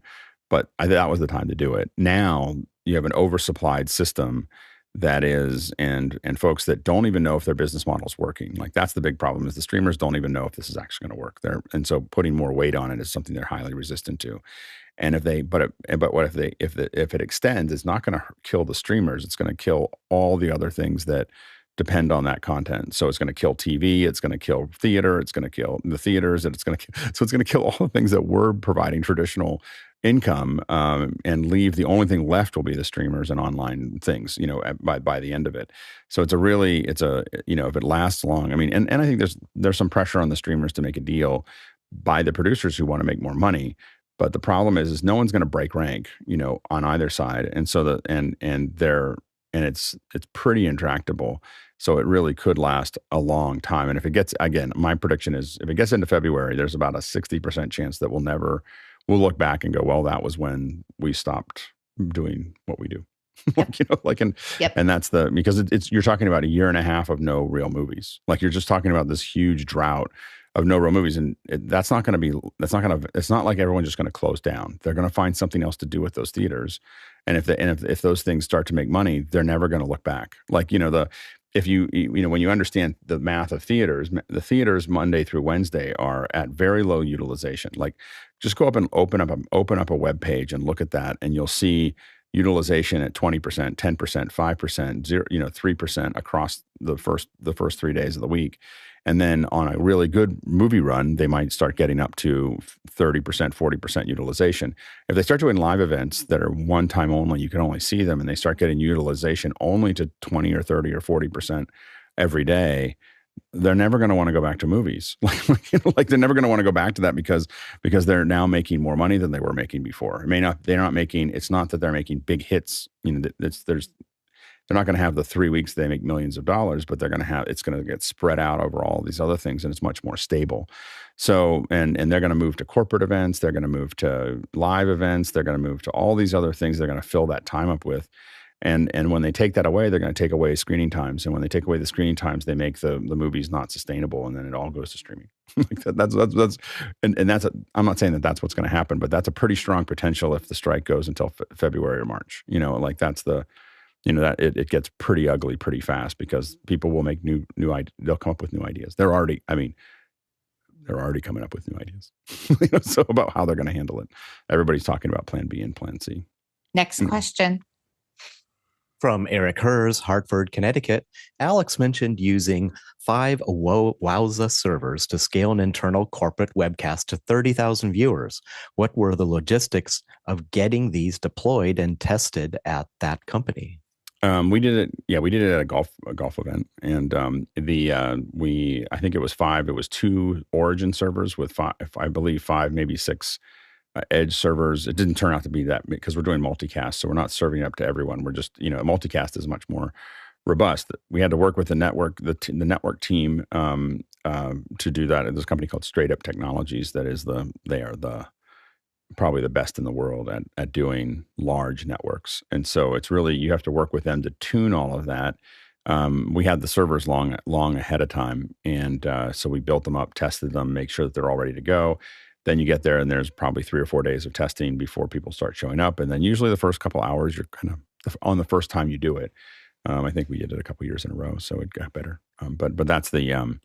but that was the time to do it. Now you have an oversupplied system that is, and folks that don't even know if their business model is working. Like that's the big problem, is the streamers don't even know if this is actually going to work there. And so putting more weight on it is something they're highly resistant to. And if it extends, it's not going to kill the streamers. It's going to kill all the other things that depend on that content. So it's going to kill TV. It's going to kill theater. It's going to kill the theaters. And it's going to kill all the things that were providing traditional income, and leave the only thing left will be the streamers and online things, by the end of it. So if it lasts long, I mean, and I think there's some pressure on the streamers to make a deal by the producers who want to make more money. But the problem is no one's going to break rank, on either side. And so it's pretty intractable. So it really could last a long time. And if it gets, again, my prediction is if it gets into February, there's about a 60% chance that we'll look back and go, well, that was when we stopped doing what we do. And that's because you're talking about a year and a half of no real movies. Like you're just talking about this huge drought of no real movies. And it's not like everyone's just going to close down. They're going to find something else to do with those theaters. And if those things start to make money, they're never going to look back. Like, when you understand the math of theaters, the theaters Monday through Wednesday are at very low utilization. Like just go up and open up a web page and look at that, and you'll see utilization at 20%, 10%, 5%, 3% across the first 3 days of the week. And then on a really good movie run, they might start getting up to 30%, 40% utilization. If they start doing live events that are one time only, you can only see them, and they start getting utilization only to 20 or 30 or 40% every day, they're never going to want to go back to movies. Like they're never going to want to go back to that because they're now making more money than they were making before. It's not that they're making big hits. They're not going to have the 3 weeks they make millions of dollars, but it's going to get spread out over all these other things, and it's much more stable. So, and they're going to move to corporate events. They're going to move to live events. They're going to move to all these other things they're going to fill that time up with. And when they take that away, they're going to take away screening times. And when they take away the screening times, they make the movies not sustainable, and then it all goes to streaming. I'm not saying that that's what's going to happen, but that's a pretty strong potential if the strike goes until February or March. That it gets pretty ugly pretty fast, because people will make they'll come up with new ideas. They're already coming up with new ideas. So about how they're going to handle it. Everybody's talking about plan B and plan C. Next question. From Eric Hers, Hartford, Connecticut, Alex mentioned using 5 Wowza servers to scale an internal corporate webcast to 30,000 viewers. What were the logistics of getting these deployed and tested at that company? We did it. Yeah, we did it at a golf event, and I think it was 5. It was 2 Origin servers with 5, I believe 5, maybe 6 Edge servers. It didn't turn out to be that, because we're doing multicast, so we're not serving it up to everyone. We're just multicast is much more robust. We had to work with the network team to do that. There's a company called Straight Up Technologies that is probably the best in the world at doing large networks. And so it's really, you have to work with them to tune all of that. We had the servers long ahead of time. And so we built them up, tested them, make sure that they're all ready to go. Then you get there and there's probably 3 or 4 days of testing before people start showing up. And then usually the first couple hours, you're kind of on the first time you do it. I think we did it a couple years in a row, so it got better. But that's the, and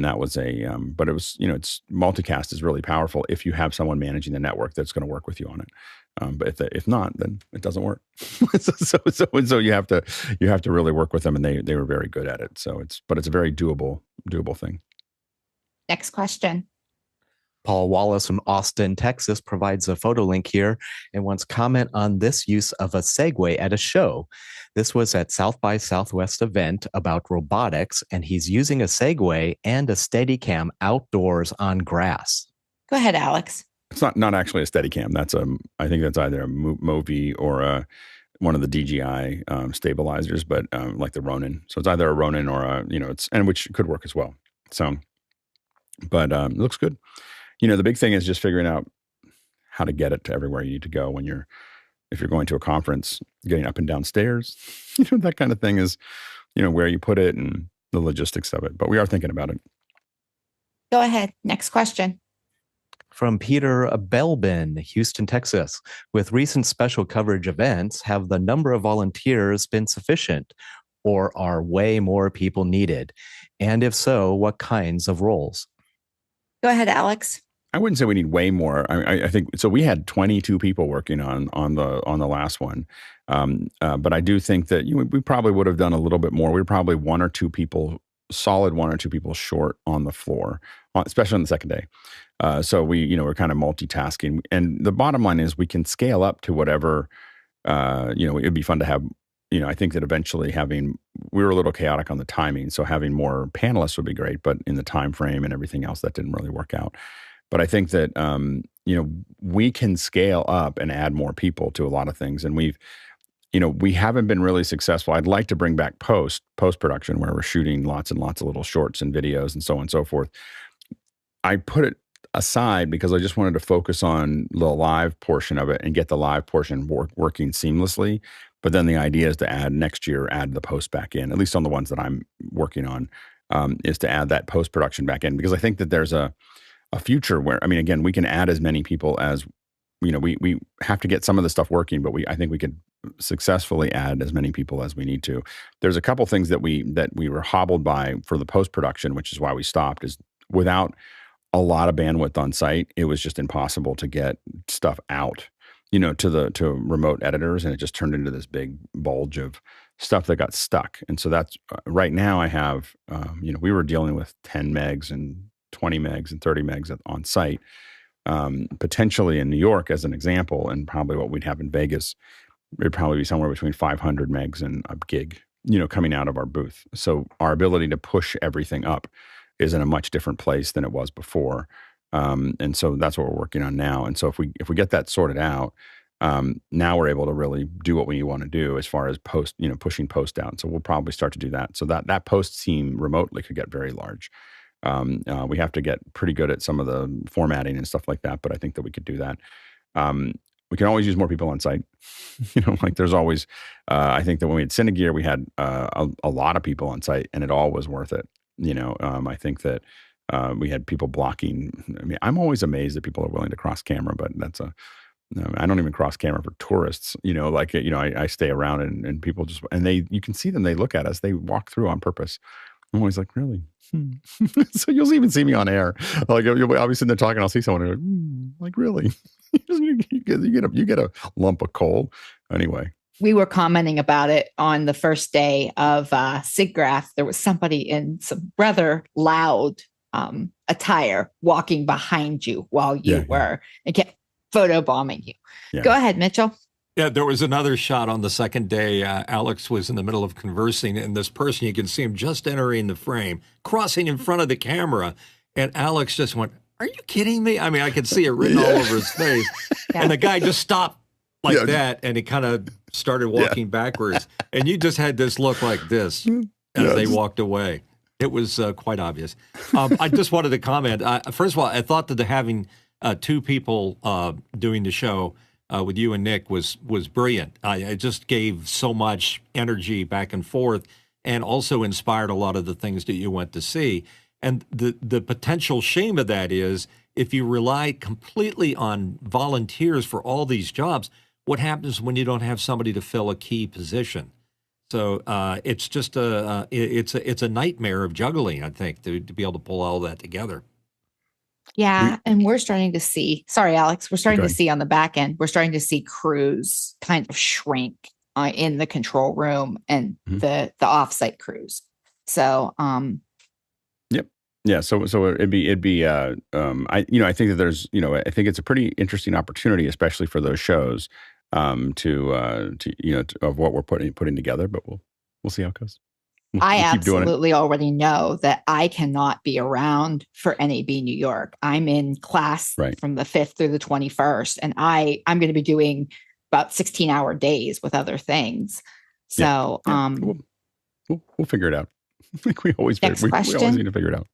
that was but it was, it's multicast is really powerful if you have someone managing the network that's going to work with you on it. But if not, then it doesn't work. so you have to really work with them, and they were very good at it. So it's a very doable thing. Next question. Paul Wallace from Austin, Texas provides a photo link here and wants comment on this use of a Segway at a show. This was at South by Southwest event about robotics, and he's using a Segway and a steadicam outdoors on grass. Go ahead, Alex. It's not actually a steadicam. I think that's either a Movi or one of the DJI stabilizers, but like the Ronin. So it's either a Ronin or which could work as well. So, but it looks good. The big thing is just figuring out how to get it to everywhere you need to go if you're going to a conference, getting up and down stairs, that kind of thing is, where you put it and the logistics of it, but we are thinking about it. Go ahead. Next question. From Peter Belbin, Houston, Texas. With recent special coverage events, have the number of volunteers been sufficient, or are way more people needed? And if so, what kinds of roles? Go ahead, Alex. I wouldn't say we need way more. I think so. We had 22 people working on the last one, but I do think that we probably would have done a little bit more. We were probably one or two people short on the floor, especially on the second day. So we're kind of multitasking. And the bottom line is we can scale up to whatever. It'd be fun to have. I think that eventually we were a little chaotic on the timing, so having more panelists would be great. But in the time frame and everything else, that didn't really work out. But I think that, we can scale up and add more people to a lot of things. And we haven't been really successful. I'd like to bring back post-production where we're shooting lots and lots of little shorts and videos and so on and so forth. I put it aside because I just wanted to focus on the live portion of it and get the live portion working seamlessly. But then the idea is to add the post back in, at least on the ones that I'm working on, is to add that post-production back in, because I think that there's a future where, again, we can add as many people as, we have to get some of the stuff working, but I think we could successfully add as many people as we need to. There's a couple things that we were hobbled by for the post-production, which is why we stopped, is without a lot of bandwidth on site, it was just impossible to get stuff out, to remote editors. And it just turned into this big bulge of stuff that got stuck. And so that's right now I have, we were dealing with 10 megs and 20 megs and 30 megs on site, potentially in New York as an example, and probably what we'd have in Vegas, it'd probably be somewhere between 500 megs and a gig, coming out of our booth. So our ability to push everything up is in a much different place than it was before. And so that's what we're working on now. And so if we get that sorted out, now we're able to really do what we want to do as far as pushing post out. So we'll probably start to do that. So that post team remotely could get very large. We have to get pretty good at some of the formatting and stuff like that, but I think that we could do that. We can always use more people on site. There's always, I think that when we had Cinegear, we had a lot of people on site, and it all was worth it. I think that we had people blocking. I'm always amazed that people are willing to cross camera, but I don't even cross camera for tourists. I stay around and people just, and you can see them, they look at us, they walk through on purpose. I'm always like, really? So you'll even see me on air. I'll be sitting there talking, I'll see someone and go, really? you get a lump of coal. Anyway. We were commenting about it on the first day of SIGGRAPH. There was somebody in some rather loud attire walking behind you while you were and kept photobombing you. Yeah. Go ahead, Mitchell. Yeah, there was another shot on the second day. Alex was in the middle of conversing, and this person, you can see him just entering the frame, crossing in front of the camera, and Alex just went, "Are you kidding me?" I could see it written all over his face. Yeah. And the guy just stopped like that, and he kind of started walking backwards. And you just had this look like this as they walked away. It was quite obvious. I just wanted to comment. First of all, I thought that having two people doing the show with you and Nick was brilliant. It just gave so much energy back and forth, and also inspired a lot of the things that you went to see. And the potential shame of that is if you rely completely on volunteers for all these jobs, what happens when you don't have somebody to fill a key position? So it's just it's a nightmare of juggling, I think, to be able to pull all that together. Yeah, and we're starting to see, sorry, Alex, we're starting to see on the back end, we're starting to see crews kind of shrink in the control room and the offsite crews. So, yeah. So it'd be I think that there's, I think it's a pretty interesting opportunity, especially for those shows, of what we're putting together, but we'll see how it goes. I absolutely already know that I cannot be around for NAB New York. I'm in class from the 5th through the 21st, and I'm going to be doing about 16-hour days with other things. So, we'll figure it out. Like we always need to figure it out.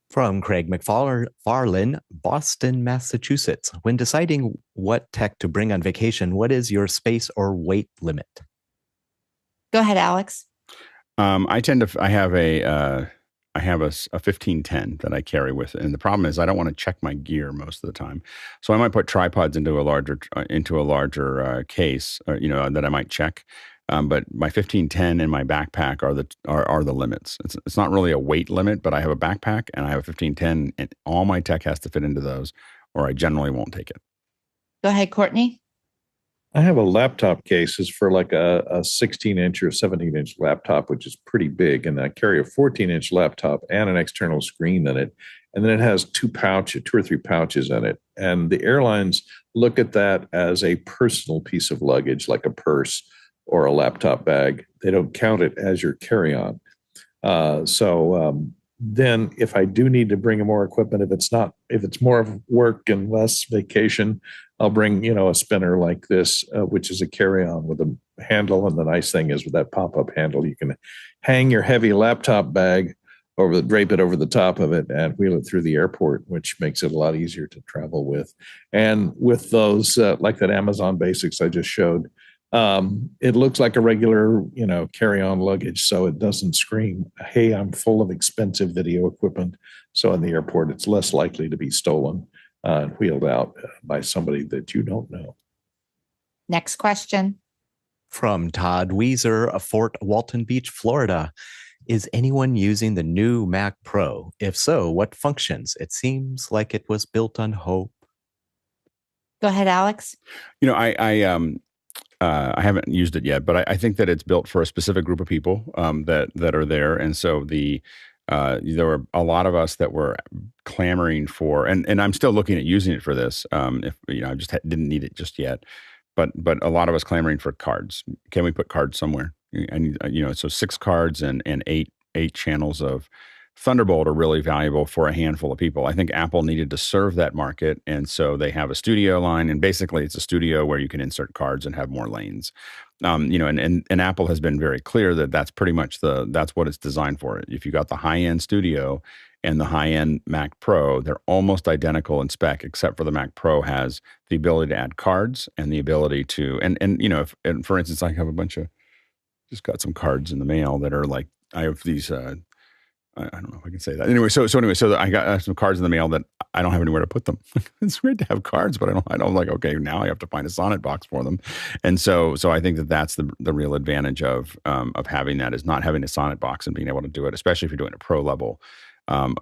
From Craig McFarlane, Boston, Massachusetts. When deciding what tech to bring on vacation, what is your space or weight limit? Go ahead, Alex. I tend to. I have a 1510 that I carry with it, and the problem is I don't want to check my gear most of the time, so I might put tripods into a larger case, that I might check. But my 1510 and my backpack are the limits. It's not really a weight limit, but I have a backpack and I have a 1510, and all my tech has to fit into those, or I generally won't take it. Go ahead, Courtney. I have a laptop case. It's for like a 16-inch or 17-inch laptop, which is pretty big. And I carry a 14-inch laptop and an external screen in it. And then it has two or three pouches in it. And the airlines look at that as a personal piece of luggage, like a purse or a laptop bag. They don't count it as your carry-on. Then if I do need to bring more equipment, if it's more of work and less vacation, I'll bring, a spinner like this, which is a carry-on with a handle. And the nice thing is with that pop-up handle, you can hang your heavy laptop bag drape it over the top of it and wheel it through the airport, which makes it a lot easier to travel with. And with those, like that Amazon Basics I just showed, it looks like a regular, carry-on luggage, so it doesn't scream, hey, I'm full of expensive video equipment. So in the airport, it's less likely to be stolen and wheeled out by somebody that you don't know. Next question. From Todd Weezer of Fort Walton Beach, Florida. Is anyone using the new Mac Pro? If so, what functions? It seems like it was built on hope. Go ahead, Alex. I haven't used it yet, but I think that it's built for a specific group of people that are there, and so there were a lot of us that were clamoring for, and I'm still looking at using it for this. If I just didn't need it just yet, but a lot of us clamoring for cards. Can we put cards somewhere? And so 6 cards and 8 channels of Thunderbolt are really valuable for a handful of people. I think Apple needed to serve that market, and so they have a studio line, and basically it's a studio where you can insert cards and have more lanes. And Apple has been very clear that that's pretty much that's what it's designed for. If you got the high-end studio and the high-end Mac Pro, they're almost identical in spec, except for the Mac Pro has the ability to add cards and the ability to, if for instance, I have just got some cards in the mail that are like, I have these, I don't know if I can say that. Anyway, so I got some cards in the mail that I don't have anywhere to put them. It's great to have cards, but I don't like, okay, now I have to find a Sonnet box for them. And so I think that's the real advantage of having that, is not having a Sonnet box and being able to do it, especially if you're doing a pro level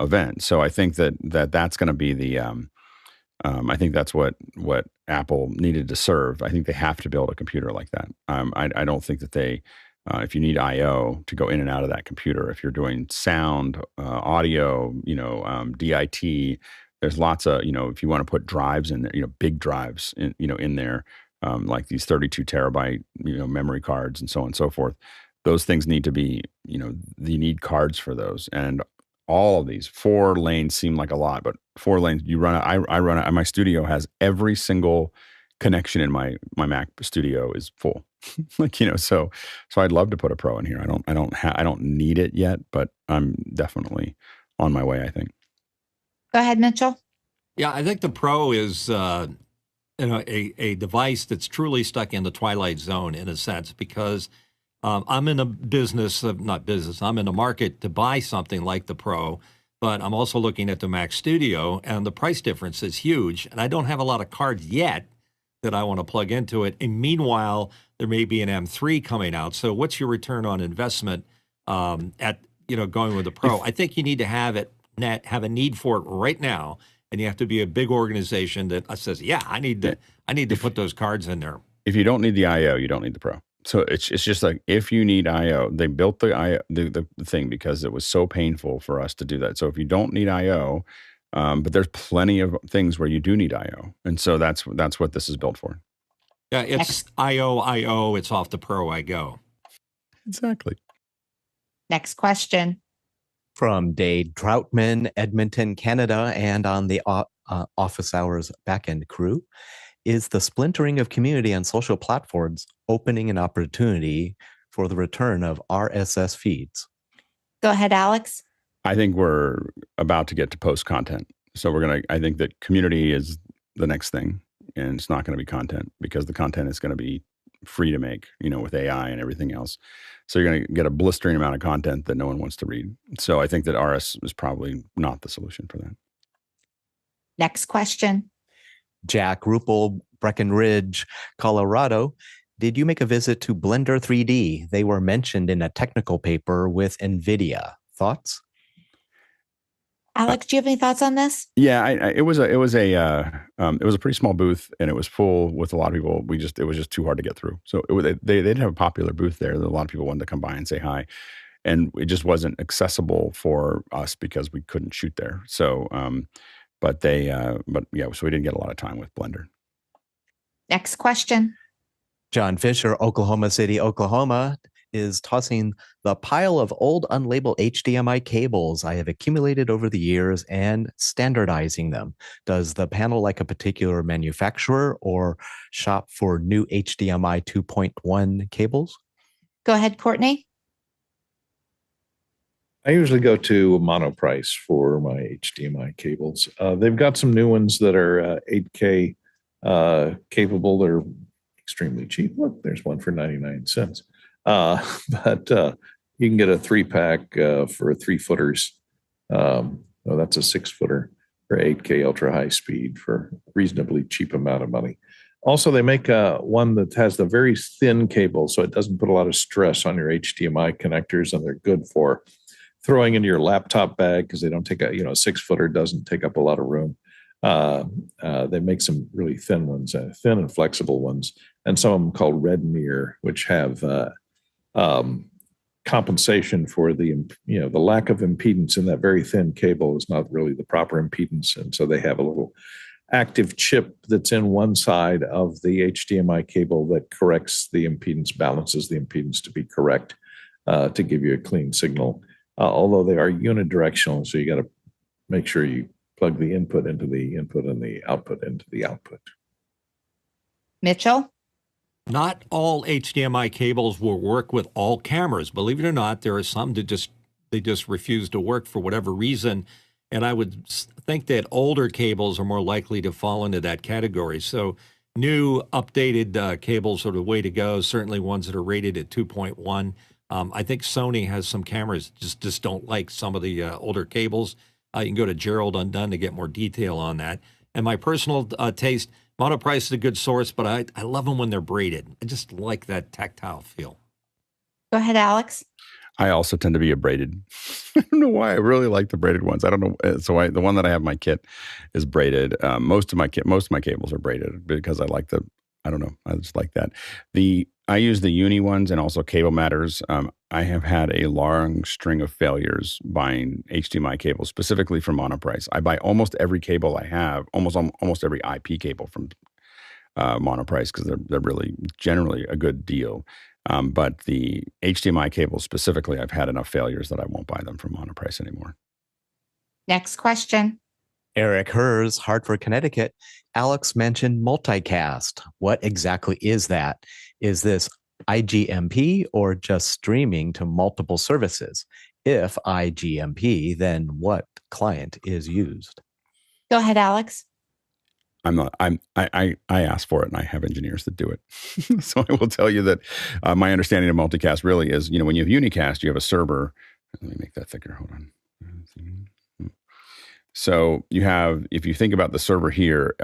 event. So I think that's going to be the, I think that's what Apple needed to serve. I think they have to build a computer like that. I don't think that they, if you need I/O to go in and out of that computer, if you're doing sound, audio, DIT, there's lots of, if you want to put drives in there, big drives in there, like these 32 terabyte, memory cards and so on and so forth. Those things need to be, you need cards for those. And all of these 4 lanes seem like a lot, but 4 lanes, I run my studio has every single connection in my Mac studio is full. So I'd love to put a Pro in here. I don't need it yet, but I'm definitely on my way, I think. Go ahead, Mitchell. Yeah, I think the Pro is a device that's truly stuck in the twilight zone in a sense, because I'm in a I'm in the market to buy something like the Pro, but I'm also looking at the Mac Studio, and the price difference is huge, and I don't have a lot of cards yet that I want to plug into it. And meanwhile, there may be an M3 coming out. So what's your return on investment at going with the Pro? I think you need to have a need for it right now, and you have to be a big organization that says, yeah, I need to put those cards in there. If you don't need the I/O, you don't need the Pro. So it's just like, if you need I/O, they built the thing because it was so painful for us to do that. So if you don't need I/O, but there's plenty of things where you do need I/O, and so that's what this is built for. Yeah, it's I/O. It's off the Pro I go. Exactly. Next question. From Dade Troutman, Edmonton, Canada, and on the Office Hours backend crew. Is the splintering of community and social platforms opening an opportunity for the return of RSS feeds? Go ahead, Alex. I think we're about to get to post content. So I think that community is the next thing, and it's not going to be content, because the content is going to be free to make, with AI and everything else. So you're going to get a blistering amount of content that no one wants to read. So I think that RS is probably not the solution for that. Next question. Jack Ruppel, Breckenridge, Colorado. Did you make a visit to Blender 3D? They were mentioned in a technical paper with NVIDIA. Thoughts? Alex, do you have any thoughts on this? Yeah, it was a pretty small booth, and it was full with a lot of people. It was just too hard to get through. So they didn't have a popular booth there. A lot of people wanted to come by and say hi, and it just wasn't accessible for us because we couldn't shoot there. So, so we didn't get a lot of time with Blender. Next question. John Fisher, Oklahoma City, Oklahoma, is tossing the pile of old unlabeled HDMI cables I have accumulated over the years and standardizing them. Does the panel like a particular manufacturer or shop for new HDMI 2.1 cables? Go ahead, Courtney. I usually go to Monoprice for my HDMI cables. They've got some new ones that are 8K capable. They're extremely cheap. Look, there's one for 99 cents. But you can get a 3-pack for 3-footers. That's a 6-footer for 8K ultra high speed for a reasonably cheap amount of money. Also, they make one that has the very thin cable, so it doesn't put a lot of stress on your HDMI connectors, and they're good for throwing into your laptop bag because they don't take a 6-footer doesn't take up a lot of room. They make some really thin ones, thin and flexible ones, and some of them called Red Mirror, which have compensation for the lack of impedance in that very thin cable is not really the proper impedance, and so they have a little active chip that's in one side of the HDMI cable that corrects the impedance, balances the impedance to be correct to give you a clean signal. Although they are unidirectional, so you got to make sure you plug the input into the input and the output into the output. Mitchell? Not all HDMI cables will work with all cameras. Believe it or not, there are some that just refuse to work for whatever reason. And I would think that older cables are more likely to fall into that category. So new updated cables are the way to go, certainly ones that are rated at 2.1. I think Sony has some cameras just don't like some of the older cables. You can go to Gerald Undone to get more detail on that. And my personal taste, Monoprice is a good source, but I love them when they're braided. I just like that tactile feel. Go ahead, Alex. I also tend to be a braided. I don't know why. I really like the braided ones. I don't know. So the one that I have in my kit is braided. Most of my cables are braided because I like I don't know. I just like that. I use the uni ones and also Cable Matters. I have had a long string of failures buying HDMI cables, specifically from Monoprice. I buy almost every cable I have, almost every IP cable from Monoprice because they're really generally a good deal. But the HDMI cables specifically, I've had enough failures that I won't buy them from Monoprice anymore. Next question. Eric Hers, Hartford, Connecticut. Alex mentioned multicast. What exactly is that? Is this IGMP or just streaming to multiple services? If IGMP, then what client is used? Go ahead, Alex. I asked for it and I have engineers that do it. So I will tell you that my understanding of multicast really is, when you have unicast, you have a server. Let me make that thicker. Hold on. So if you think about the server here,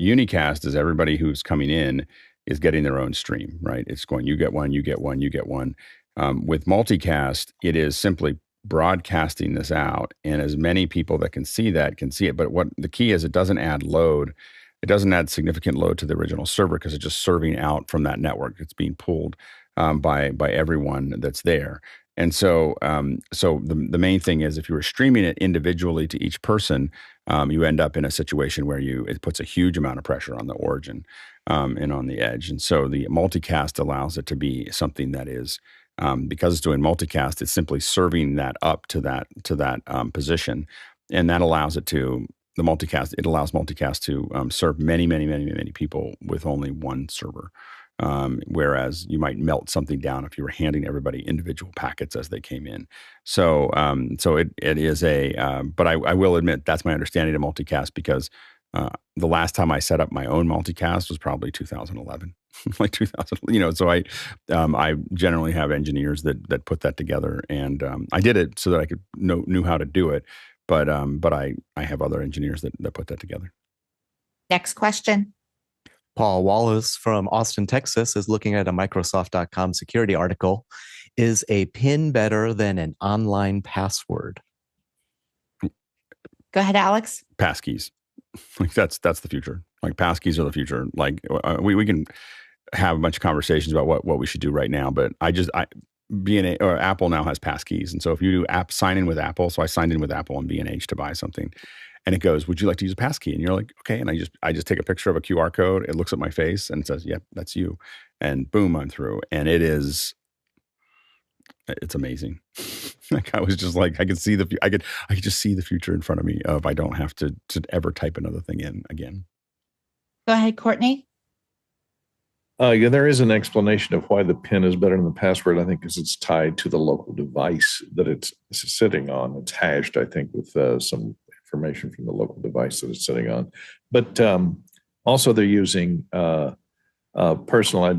unicast is everybody who's coming in is getting their own stream, right? It's going, you get one, you get one, you get one. With multicast, it is simply broadcasting this out, and as many people that can see it. But what the key is, it doesn't add load. It doesn't add significant load to the original server because it's just serving out from that network. It's being pulled by everyone that's there. And so, the main thing is, if you were streaming it individually to each person, you end up in a situation where it puts a huge amount of pressure on the origin and on the edge. And so, the multicast allows it to be something that is, because it's doing multicast, it's simply serving that up to that position, and that allows it to multicast. It allows multicast to serve many, many, many, many people with only one server. Whereas you might melt something down if you were handing everybody individual packets as they came in. So it is but I will admit that's my understanding of multicast because The last time I set up my own multicast was probably 2011, like 2000. So I generally have engineers that put that together, and I did it so that I knew how to do it. But I have other engineers that put that together. Next question. Paul Wallace from Austin, Texas is looking at a Microsoft.com security article. Is a PIN better than an online password? Go ahead, Alex. Passkeys. Like that's the future. Like passkeys are the future. Like we can have a bunch of conversations about what we should do right now, but Apple now has passkeys, and so if you do app sign in with Apple, so I signed in with Apple on B&H to buy something, and it goes, "Would you like to use a passkey?" And you're like, "Okay," and I just take a picture of a QR code. It looks at my face and says, "Yep, that's you," and boom, I'm through. And it's amazing. Like I was just like, I could just see the future in front of me of I don't have to ever type another thing in again. Go ahead, Courtney. Yeah, there is an explanation of why the PIN is better than the password. I think because it's tied to the local device that it's sitting on. It's hashed, I think, with some information from the local device that it's sitting on. But also they're using personal,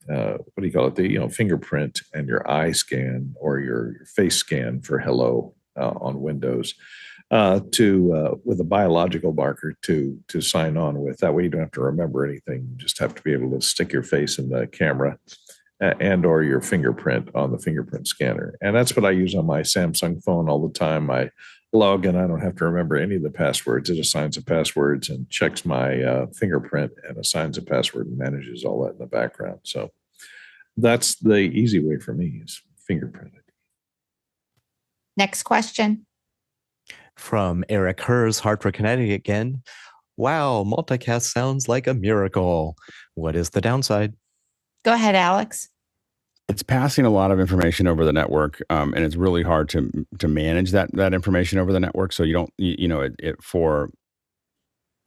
what do you call it? The fingerprint and your eye scan or your face scan for hello on Windows with a biological marker to sign on with. That way you don't have to remember anything. You just have to be able to stick your face in the camera and or your fingerprint on the fingerprint scanner. And that's what I use on my Samsung phone all the time. I log in. I don't have to remember any of the passwords. It assigns the passwords and checks my fingerprint and assigns a password and manages all that in the background. So that's the easy way for me is fingerprinted. Next question. From Eric Hers, Hartford, Connecticut again. Wow, multicast sounds like a miracle. What is the downside? Go ahead, Alex. It's passing a lot of information over the network, and it's really hard to manage that information over the network. So you don't, it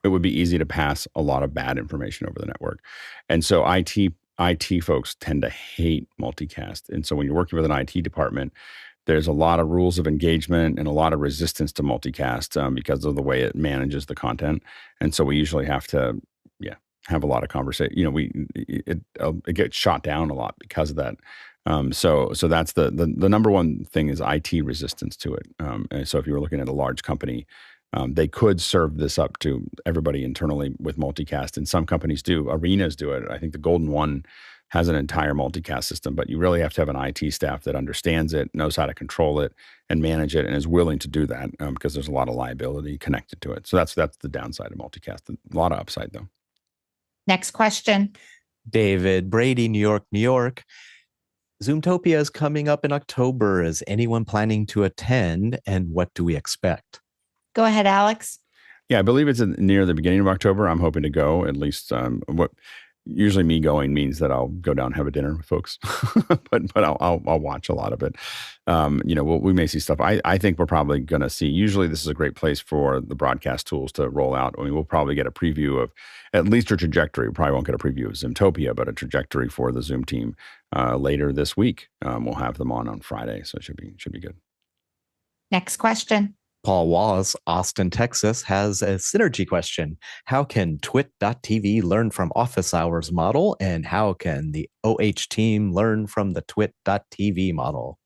would be easy to pass a lot of bad information over the network, and so IT folks tend to hate multicast. And so when you're working with an IT department, there's a lot of rules of engagement and a lot of resistance to multicast because of the way it manages the content. And so we usually have to, have a lot of conversation. It gets shot down a lot because of that. So that's the number one thing is IT resistance to it. And so if you were looking at a large company, they could serve this up to everybody internally with multicast, and some companies do. Arenas do it. I think the Golden One has an entire multicast system, but you really have to have an IT staff that understands it, knows how to control it and manage it, and is willing to do that because there's a lot of liability connected to it. So that's the downside of multicast. A lot of upside though. Next question. David Brady, New York. Zoomtopia is coming up in October. Is anyone planning to attend, and what do we expect? Go ahead, Alex. Yeah, I believe it's near the beginning of October. I'm hoping to go at least. Usually me going means that I'll go down and have a dinner with folks, but I'll watch a lot of it. We may see stuff. I think we're probably going to see, usually this is a great place for the broadcast tools to roll out. I mean, we'll probably get a preview of at least a trajectory. We probably won't get a preview of Zoomtopia, but a trajectory for the Zoom team later this week. We'll have them on Friday. So it should be good. Next question. Paul Wallace, Austin, Texas, has a synergy question. How can twit.tv learn from office hours model, and how can the OH team learn from the twit.tv model?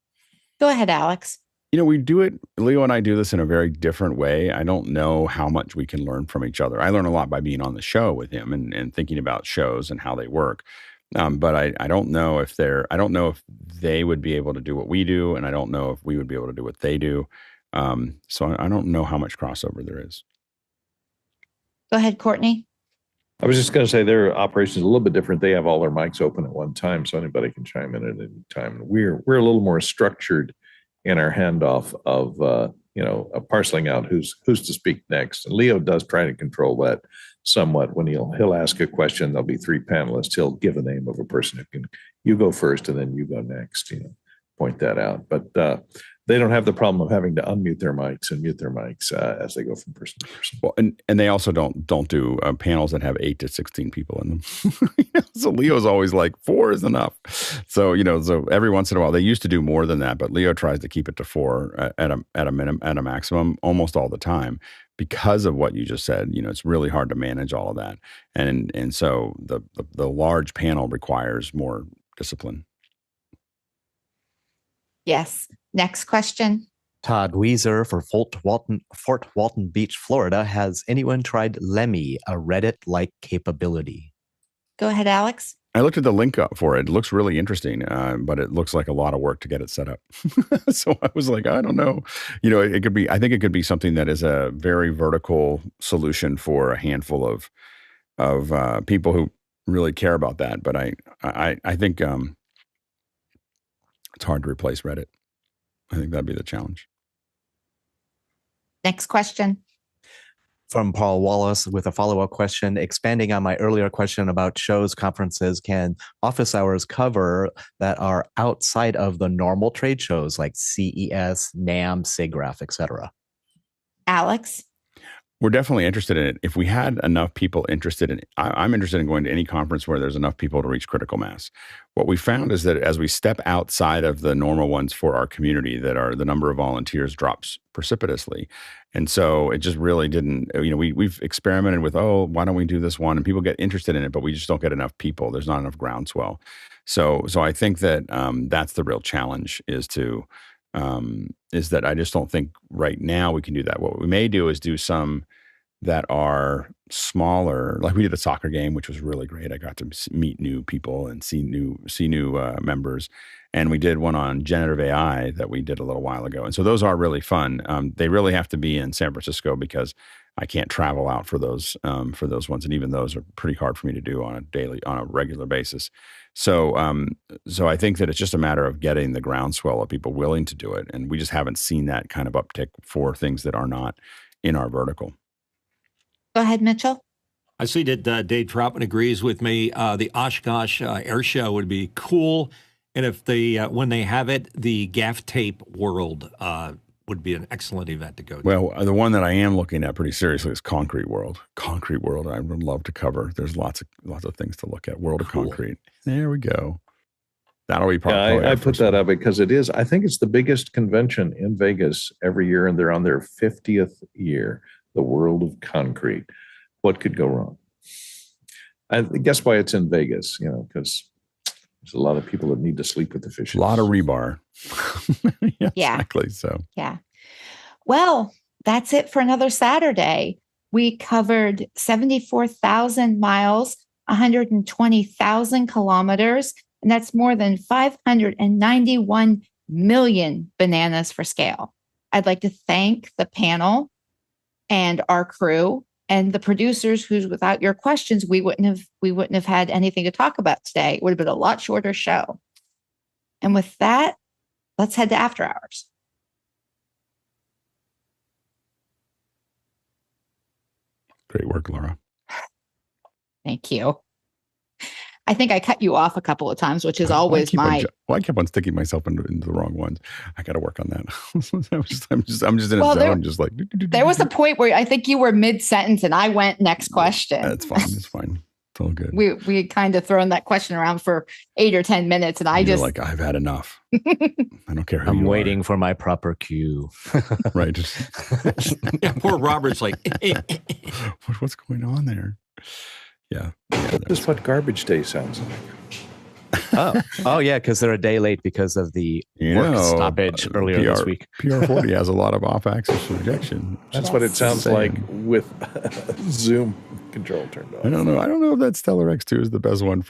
Go ahead, Alex. We do it, Leo and I do this in a very different way. I don't know how much we can learn from each other. I learn a lot by being on the show with him and thinking about shows and how they work. But I don't know if they would be able to do what we do, and I don't know if we would be able to do what they do. So I don't know how much crossover there is. Go ahead, Courtney. I was just going to say their operation is a little bit different. They have all their mics open at one time, so anybody can chime in at any time. We're a little more structured in our handoff of parceling out who's to speak next. And Leo does try to control that somewhat. When he'll ask a question, there'll be three panelists. He'll give a name of a person who can, you go first and then you go next. Point that out. But they don't have the problem of having to unmute their mics and mute their mics as they go from person to person. Well, and they also don't do panels that have 8 to 16 people in them. So Leo's always like 4 is enough. So so every once in a while they used to do more than that, but Leo tries to keep it to 4 at a maximum almost all the time because of what you just said. It's really hard to manage all of that. And so the large panel requires more discipline. Yes. Next question. Todd Weezer for Fort Walton Beach, Florida. Has anyone tried Lemmy, a Reddit-like capability? Go ahead, Alex. I looked at the link up for it. It looks really interesting, but it looks like a lot of work to get it set up. So I was like, I don't know. It could be. I think it could be something that is a very vertical solution for a handful of people who really care about that. But I think it's hard to replace Reddit. I think that'd be the challenge. Next question. From Paul Wallace with a follow-up question, expanding on my earlier question about shows, conferences, can office hours cover that are outside of the normal trade shows like CES, NAMM, SIGGRAPH, etc.? Alex? We're definitely interested in it. If we had enough people interested in it, I'm interested in going to any conference where there's enough people to reach critical mass. What we found is that as we step outside of the normal ones for our community, the number of volunteers drops precipitously. And so it just really didn't, we've experimented with, why don't we do this one? And people get interested in it, but we just don't get enough people. There's not enough groundswell. So I think that that's the real challenge is that I just don't think right now we can do that. What we may do is do some that are smaller, like we did a soccer game, which was really great. I got to meet new people and see new members. And we did one on generative AI that we did a little while ago. And so those are really fun. They really have to be in San Francisco because I can't travel out for those ones. And even those are pretty hard for me to do on a regular basis. So I think that it's just a matter of getting the groundswell of people willing to do it. And we just haven't seen that kind of uptick for things that are not in our vertical. Go ahead, Mitchell. I see that Dave Troutman agrees with me. The Oshkosh Air Show would be cool. And if when they have it, the gaff tape world would be an excellent event to go to. Well, the one that I am looking at pretty seriously is Concrete World. Concrete World, I would love to cover. There's lots of things to look at. World of Concrete. There we go. That'll be probably. I put that up because it is. I think it's the biggest convention in Vegas every year, and they're on their 50th year. The World of Concrete. What could go wrong? I guess why it's in Vegas, because there's a lot of people that need to sleep with the fishes. A lot of rebar. Yeah. Exactly. So. Yeah. Well, that's it for another Saturday. We covered 74,000 miles, 120,000 kilometers, and that's more than 591 million bananas for scale. I'd like to thank the panel and our crew and the producers who's without your questions, we wouldn't have had anything to talk about today. It would have been a lot shorter show. And with that, let's head to after hours. Great work, Laura. Thank you. I think I cut you off a couple of times, which is always I kept on sticking myself into the wrong ones. I got to work on that. I'm just in a zone, just like. There was a point where I think you were mid-sentence and I went next question. That's fine. It's fine. It's all good. We had kind of thrown that question around for 8 or 10 minutes, and You're like, I've had enough. I don't care who I'm you waiting are. for my proper cue. Right. Yeah, poor Robert's like, what's going on there? Yeah. This is what garbage day sounds like. Oh yeah, because they're a day late because of the work stoppage earlier this week. PR40 has a lot of off-axis rejection. That's what it sounds like with Zoom control turned off. I don't know if that Stellar X2 is the best one